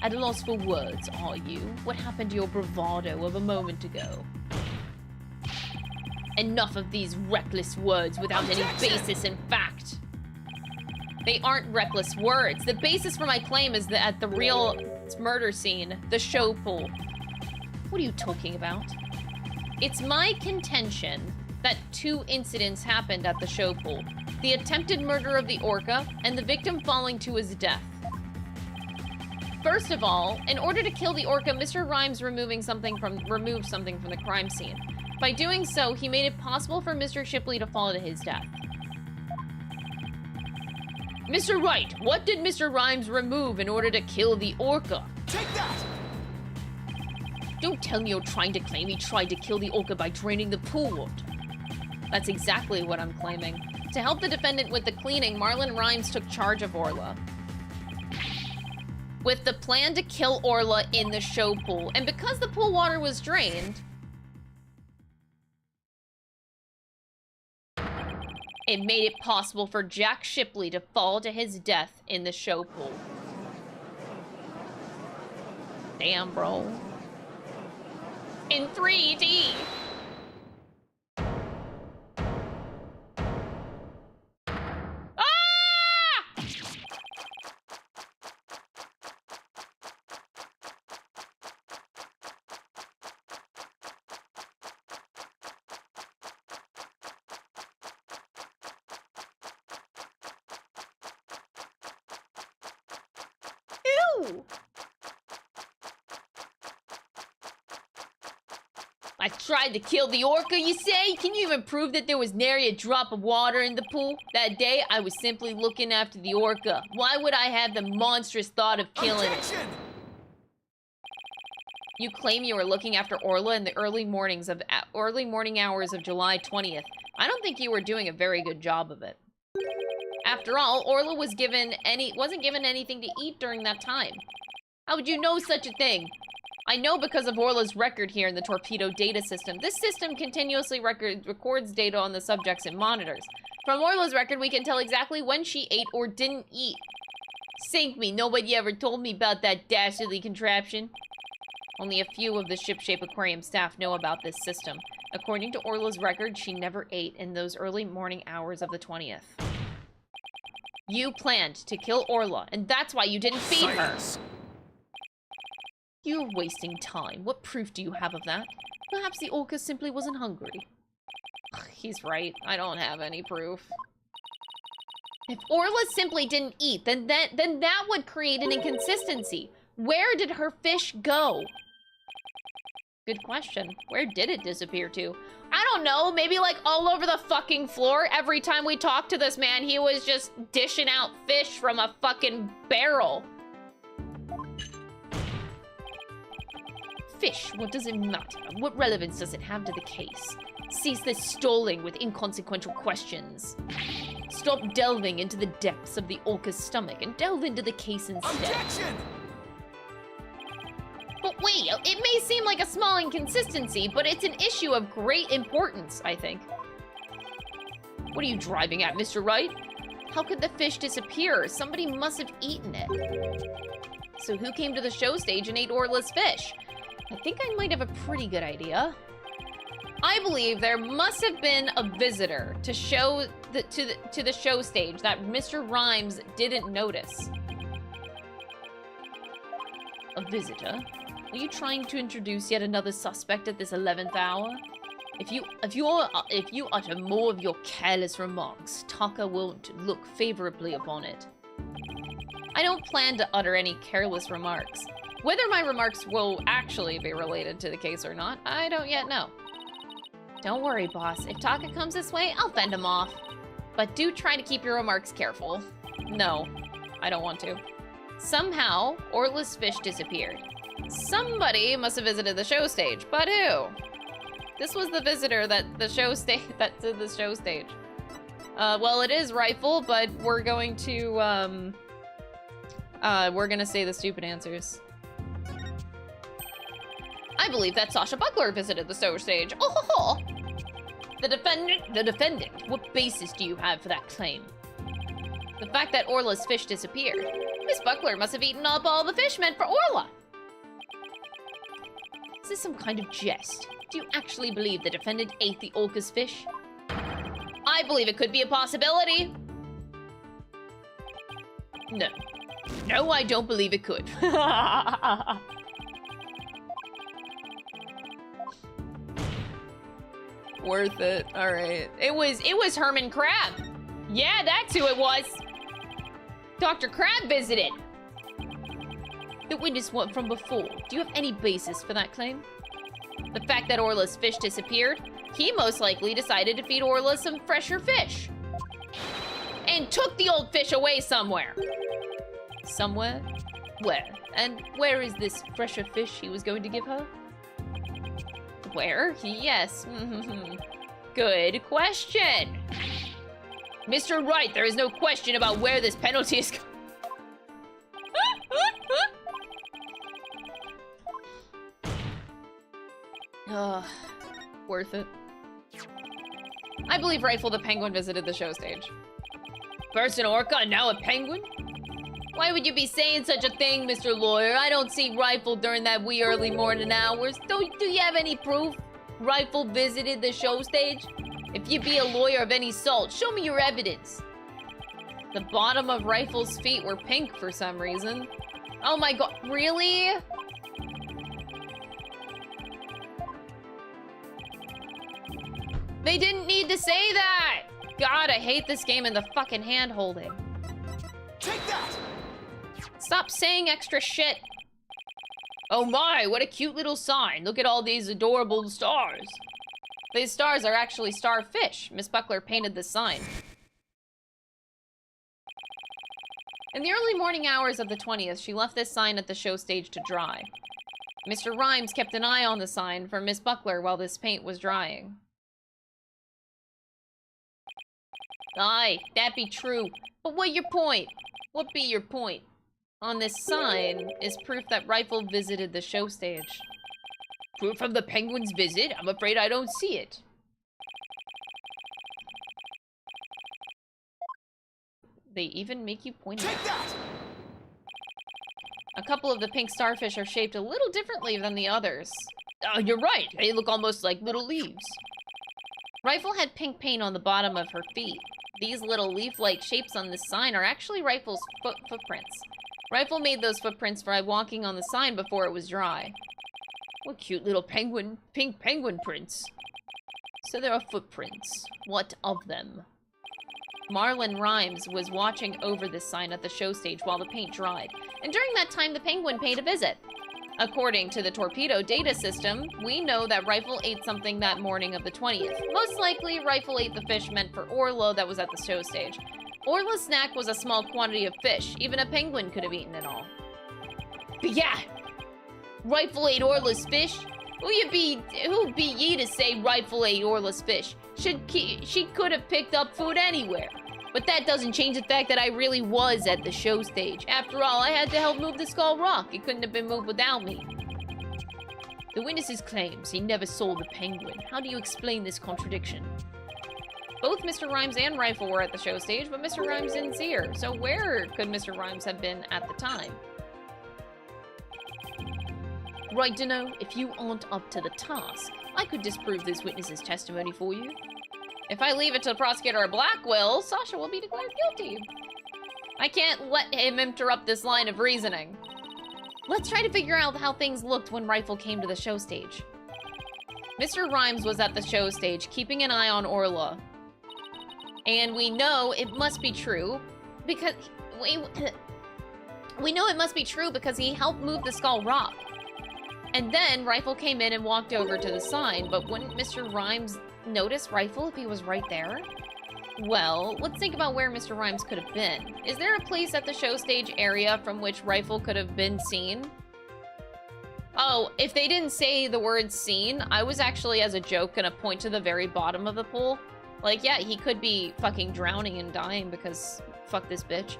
At a loss for words, are you? What happened to your bravado of a moment ago? Enough of these reckless words without any basis in fact. They aren't reckless words. The basis for my claim is that at the real murder scene, the show pool. What are you talking about? It's my contention that two incidents happened at the show pool. The attempted murder of the orca and the victim falling to his death. First of all, in order to kill the orca, Mr. Rhymes removed something from the crime scene. By doing so, he made it possible for Mr. Shipley to fall to his death. Mr. Wright, what did Mr. Rhymes remove in order to kill the orca? Take that! Don't tell me you're trying to claim he tried to kill the orca by draining the pool water. That's exactly what I'm claiming. To help the defendant with the cleaning, Marlon Rhymes took charge of Orla, with the plan to kill Orla in the show pool. And because the pool water was drained, it made it possible for Jack Shipley to fall to his death in the show pool. Damn, bro. In 3D. I tried to kill the orca, you say? Can you even prove that there was nary a drop of water in the pool? That day, I was simply looking after the orca. Why would I have the monstrous thought of killing it? You claim you were looking after Orla in the early morning hours of July 20th. I don't think you were doing a very good job of it. After all, Orla wasn't given anything to eat during that time. How would you know such a thing? I know because of Orla's record here in the torpedo data system. This system continuously records data on the subjects it monitors. From Orla's record, we can tell exactly when she ate or didn't eat. Sink me, nobody ever told me about that dastardly contraption. Only a few of the ship-shape aquarium staff know about this system. According to Orla's record, she never ate in those early morning hours of the 20th. You planned to kill Orla, and that's why you didn't feed her. You're wasting time. What proof do you have of that? Perhaps the orca simply wasn't hungry. He's right. I don't have any proof. If Orla simply didn't eat, then that would create an inconsistency. Where did her fish go? Good question. Where did it disappear to? I don't know. Maybe like all over the fucking floor. Every time we talked to this man, he was just dishing out fish from a fucking barrel. Fish, what does it matter? What relevance does it have to the case? Cease this stalling with inconsequential questions. Stop delving into the depths of the orca's stomach and delve into the case instead. Objection! But wait, it may seem like a small inconsistency, but it's an issue of great importance, I think. What are you driving at, Mr. Wright? How could the fish disappear? Somebody must have eaten it. So who came to the show stage and ate Orla's fish? I think I might have a pretty good idea. I believe there must have been a visitor to the show stage that Mr. Rhymes didn't notice. A visitor? Are you trying to introduce yet another suspect at this 11th hour? If you utter more of your careless remarks, Tucker won't look favorably upon it. I don't plan to utter any careless remarks. Whether my remarks will actually be related to the case or not, I don't yet know. Don't worry, boss. If Taka comes this way, I'll fend him off. But do try to keep your remarks careful. No, I don't want to. Somehow, Orla's fish disappeared. Somebody must have visited the show stage, but who? This was the visitor that did the show stage. Well, it is Rifle, but we're going to say the stupid answers. I believe that Sasha Buckler visited the show stage. Oh ho ho! The defendant, what basis do you have for that claim? The fact that Orla's fish disappeared. Miss Buckler must have eaten up all the fish meant for Orla. Is this some kind of jest? Do you actually believe the defendant ate the orca's fish? I believe it could be a possibility. No. No, I don't believe it could. Worth it. All right. It was Herman Crab. Yeah, that's who it was. Dr. Crab visited. The witness from before. Do you have any basis for that claim? The fact that Orla's fish disappeared, he most likely decided to feed Orla some fresher fish. And took the old fish away somewhere. Somewhere? Where? And where is this fresher fish he was going to give her? Where? Yes. Good question. Mr. Wright, there is no question about where this penalty is Worth it. I believe Rifle the Penguin visited the show stage. First an orca and now a penguin? Why would you be saying such a thing, Mr. Lawyer? I don't see Rifle during that wee early morning hours. Do you have any proof Rifle visited the show stage? If you be a lawyer of any salt, show me your evidence. The bottom of Rifle's feet were pink for some reason. Oh my god, really? They didn't need to say that! God, I hate this game and the fucking hand-holding. Take that! Stop saying extra shit. Oh my, what a cute little sign. Look at all these adorable stars. These stars are actually starfish. Miss Buckler painted this sign. In the early morning hours of the 20th, she left this sign at the show stage to dry. Mr. Rhymes kept an eye on the sign for Miss Buckler while this paint was drying. Aye, that be true. But what your point? What be your point? On this sign is proof that Rifle visited the show stage. Proof of the penguin's visit? I'm afraid I don't see it. They even make you point Take out. that! A couple of the pink starfish are shaped a little differently than the others. Oh, you're right. They look almost like little leaves. Rifle had pink paint on the bottom of her feet. These little leaf-like shapes on this sign are actually Rifle's footprints. Rifle made those footprints by walking on the sign before it was dry. What cute little penguin, pink penguin prints. So there are footprints. What of them? Marlon Rhymes was watching over this sign at the show stage while the paint dried, and during that time the penguin paid a visit. According to the torpedo data system, we know that Rifle ate something that morning of the 20th. Most likely, Rifle ate the fish meant for Orla that was at the show stage. Orla's snack was a small quantity of fish. Even a penguin could have eaten it all. But yeah, Rifle ate Orla's fish? Who be ye to say Rifle ate Orla's fish? She could have picked up food anywhere. But that doesn't change the fact that I really was at the show stage. After all, I had to help move the Skull Rock. It couldn't have been moved without me. The witnesses claims he never saw the penguin. How do you explain this contradiction? Both Mr. Rhymes and Rifle were at the show stage, but Mr. Rhymes didn't see her. So where could Mr. Rhymes have been at the time? Right, dunno, if you aren't up to the task, I could disprove this witness's testimony for you. If I leave it to the prosecutor or Blackwell, Sasha will be declared guilty. I can't let him interrupt this line of reasoning. Let's try to figure out how things looked when Rifle came to the show stage. Mr. Rhymes was at the show stage, keeping an eye on Orla. And we know it must be true because we know it must be true because he helped move the Skull Rock. And then Rifle came in and walked over to the sign, but wouldn't Mr. Rhymes notice Rifle if he was right there? Well, let's think about where Mr. Rhymes could have been. Is there a place at the show stage area from which Rifle could have been seen? Oh, if they didn't say the word seen, I was actually, as a joke, gonna point to the very bottom of the pool. Like, yeah, he could be fucking drowning and dying because fuck this bitch.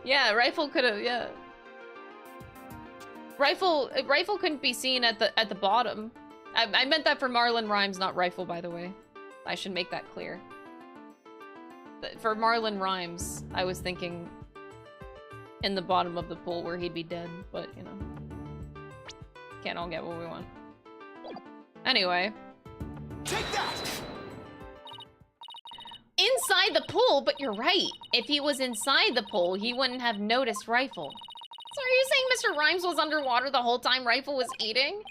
Yeah, Rifle could have, yeah. Rifle couldn't be seen at the bottom. I meant that for Marlon Rhymes, not Rifle, by the way. I should make that clear. For Marlon Rhymes, I was thinking in the bottom of the pool where he'd be dead, but, you know. Can't all get what we want. Anyway. Take that! Inside the pool, but you're right. If he was inside the pool, he wouldn't have noticed Rifle. So are you saying Mr. Rhymes was underwater the whole time Rifle was eating?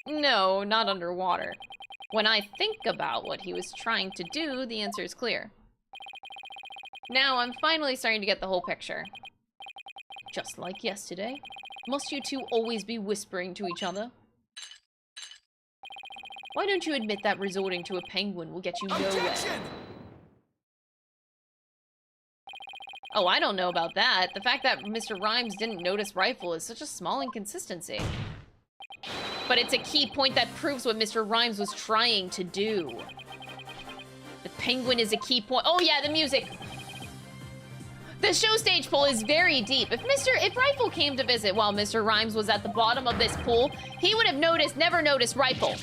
No, not underwater. When I think about what he was trying to do, the answer is clear. Now I'm finally starting to get the whole picture. Just like yesterday. Must you two always be whispering to each other? Why don't you admit that resorting to a penguin will get you nowhere? Objection! Oh, I don't know about that. The fact that Mr. Rhymes didn't notice Rifle is such a small inconsistency. But it's a key point that proves what Mr. Rhymes was trying to do. The penguin is a key point. Oh yeah, the music. The show stage pool is very deep. If Rifle came to visit while Mr. Rhymes was at the bottom of this pool, he would have never noticed Rifle.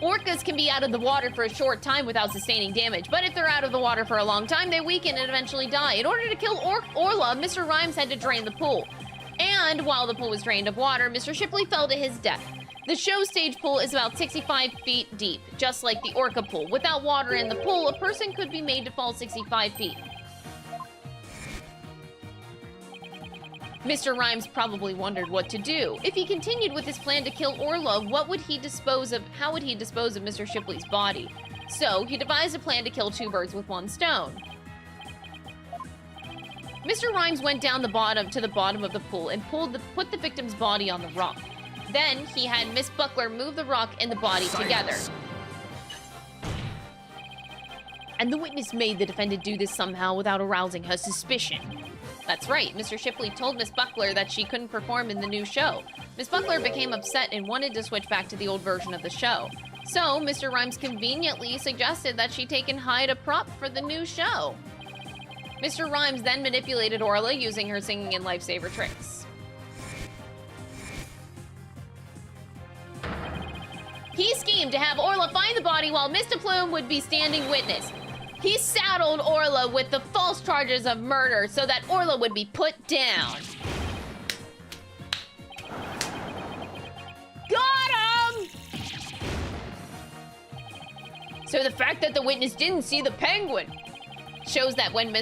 Orcas can be out of the water for a short time without sustaining damage, but if they're out of the water for a long time, they weaken and eventually die. In order to kill Orla, Mr. Rhymes had to drain the pool. And while the pool was drained of water, Mr. Shipley fell to his death. The show stage pool is about 65 feet deep, just like the Orca pool. Without water in the pool, a person could be made to fall 65 feet. Mr. Rhymes probably wondered what to do. If he continued with his plan to kill Orla, how would he dispose of Mr. Shipley's body? So, he devised a plan to kill two birds with one stone. Mr. Rhymes went down to the bottom of the pool and put the victim's body on the rock. Then, he had Miss Buckler move the rock and the body together. And the witness made the defendant do this somehow without arousing her suspicion. That's right, Mr. Shipley told Miss Buckler that she couldn't perform in the new show. Miss Buckler became upset and wanted to switch back to the old version of the show. So, Mr. Rhymes conveniently suggested that she take and hide a prop for the new show. Mr. Rhymes then manipulated Orla using her singing and lifesaver tricks. He schemed to have Orla find the body while Mr. Plume would be standing witness. He saddled Orla with the false charges of murder so that Orla would be put down. Got him! So the fact that the witness didn't see the penguin shows that when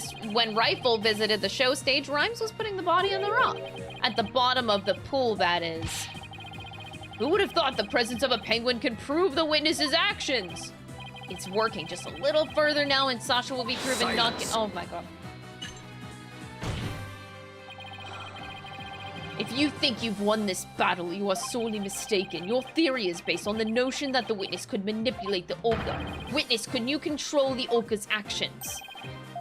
Rifle visited the show stage, Rhymes was putting the body on the rock. At the bottom of the pool, that is. Who would have thought the presence of a penguin can prove the witness's actions? It's working just a little further now and Sasha will be proven not guilty. Oh my god. If you think you've won this battle, you are sorely mistaken. Your theory is based on the notion that the witness could manipulate the orca. Witness, can you control the orca's actions?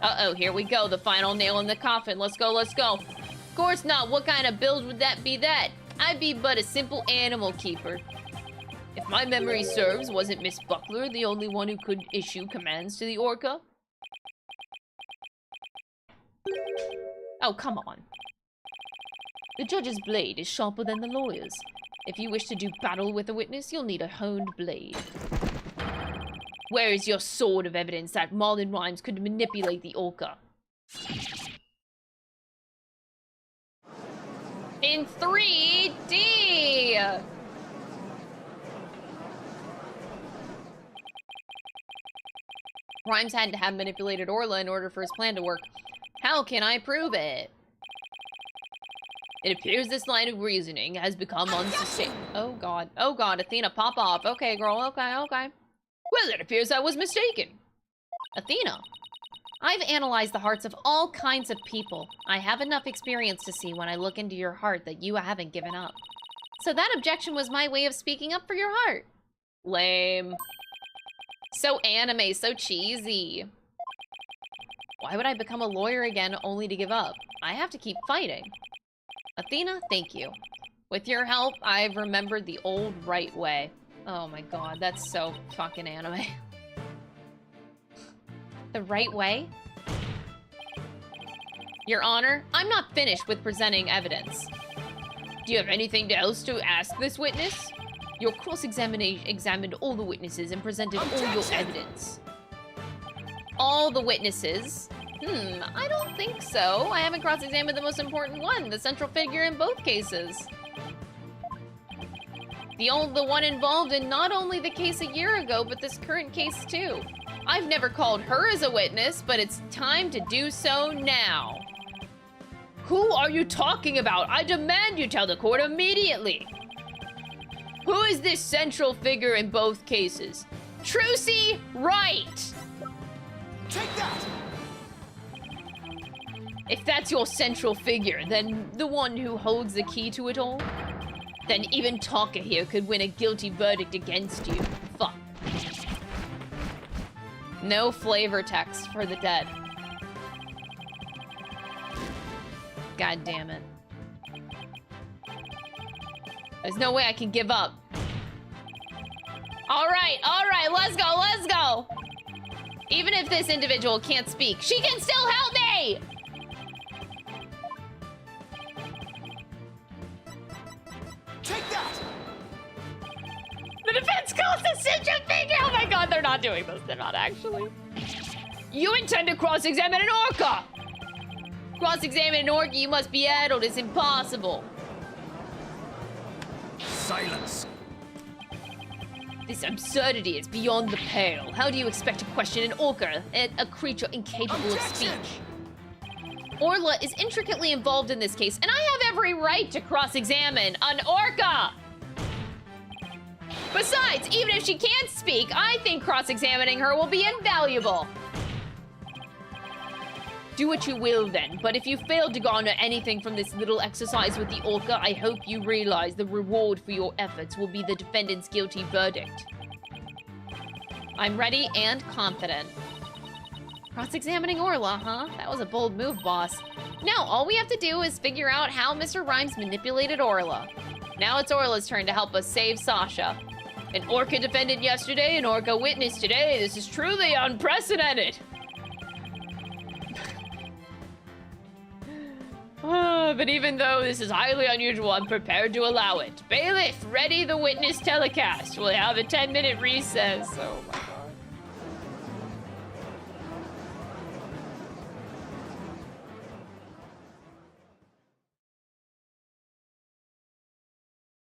Uh-oh, here we go. The final nail in the coffin. Let's go, let's go. Of course not. What kind of build would that be that? I'd be but a simple animal keeper. If my memory serves, wasn't Miss Buckler the only one who could issue commands to the orca? Oh, come on. The judge's blade is sharper than the lawyer's. If you wish to do battle with a witness, you'll need a honed blade. Where is your sword of evidence that Marlon Rhymes could manipulate the orca? In 3D! Rhymes had to have manipulated Orla in order for his plan to work. How can I prove it? It appears this line of reasoning has become unsustainable. Oh god. Oh god, Athena, pop off. Okay, girl, okay, okay. Well, it appears I was mistaken. Athena. I've analyzed the hearts of all kinds of people. I have enough experience to see when I look into your heart that you haven't given up. So that objection was my way of speaking up for your heart. Lame. So anime, so cheesy. Why would I become a lawyer again only to give up? I have to keep fighting. Athena, thank you. With your help, I've remembered the old right way. Oh my god, that's so fucking anime. The right way? Your Honor, I'm not finished with presenting evidence. Do you have anything else to ask this witness? Your cross-examination examined all the witnesses and presented all your evidence. All the witnesses? I don't think so. I haven't cross-examined the most important one, the central figure in both cases. The one involved in not only the case a year ago, but this current case too. I've never called her as a witness, but it's time to do so now. Who are you talking about? I demand you tell the court immediately. Who is this central figure in both cases? Trucy Wright! Take that! If that's your central figure, then the one who holds the key to it all? Then even Talker here could win a guilty verdict against you. Fuck. No flavor text for the dead. God damn it. There's no way I can give up. All right, let's go, let's go. Even if this individual can't speak, she can still help me! Take that! The defense calls the Sinja figure! Oh my god, they're not doing this. They're not actually. You intend to cross-examine an orca! Cross-examine an orca, you must be addled. It's impossible. Silence. This absurdity is beyond the pale. How do you expect to question an orca, a creature incapable of speech? Orla is intricately involved in this case, and I have every right to cross-examine an orca! Besides, even if she can't speak, I think cross-examining her will be invaluable. Do what you will then, but if you fail to garner anything from this little exercise with the orca, I hope you realize the reward for your efforts will be the defendant's guilty verdict. I'm ready and confident. Cross-examining Orla, huh? That was a bold move, boss. Now, all we have to do is figure out how Mr. Rhymes manipulated Orla. Now it's Orla's turn to help us save Sasha. An orca defendant yesterday, an orca witness today. This is truly unprecedented. But even though this is highly unusual, I'm prepared to allow it. Bailiff, ready the witness telecast. We'll have a 10-minute recess. Oh my god.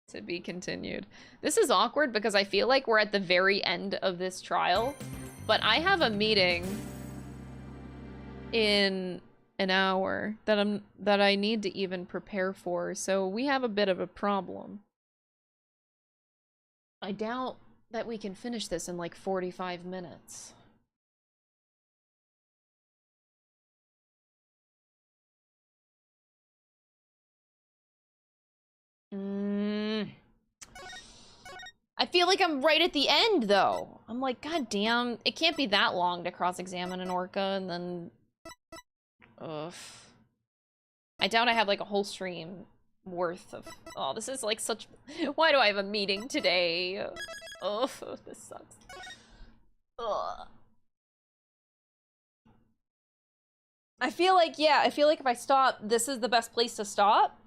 To be continued. This is awkward because I feel like we're at the very end of this trial, but I have a meeting in an hour that I need to even prepare for, so we have a bit of a problem. I doubt that we can finish this in like 45 minutes. I feel like I'm right at the end, though. I'm like, god damn, it can't be that long to cross-examine an orca, and then... Ugh. I doubt I have, like, a whole stream worth of... Oh, this is, like, such... Why do I have a meeting today? Ugh, this sucks. Ugh. I feel like, yeah, I feel like if I stop, this is the best place to stop,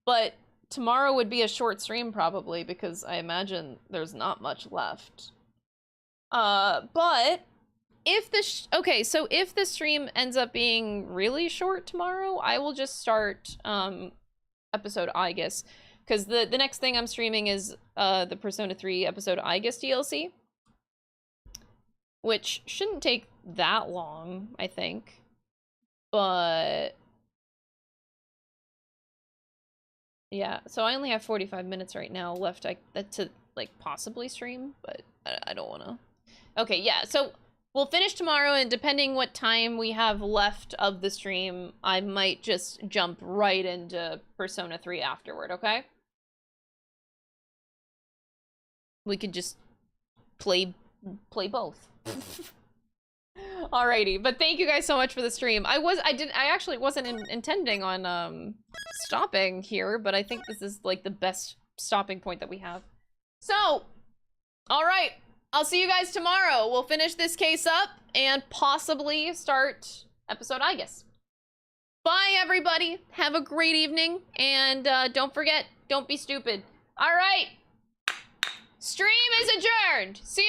but... Tomorrow would be a short stream, probably, because I imagine there's not much left. But if the okay, so if the stream ends up being really short tomorrow, I will just start episode I guess, because the next thing I'm streaming is the Persona 3 episode I guess DLC, which shouldn't take that long, I think, but. Yeah, so I only have 45 minutes right now left to, like, possibly stream, but I don't want to. Okay, yeah, so we'll finish tomorrow, and depending what time we have left of the stream, I might just jump right into Persona 3 afterward, okay? We could just play both. Alrighty, but thank you guys so much for the stream. I actually wasn't intending on stopping here, but I think this is like the best stopping point that we have. So, all right, I'll see you guys tomorrow. We'll finish this case up and possibly start episode I guess. Bye everybody. Have a great evening, and don't forget, don't be stupid. All right. Stream is adjourned. See you tomorrow.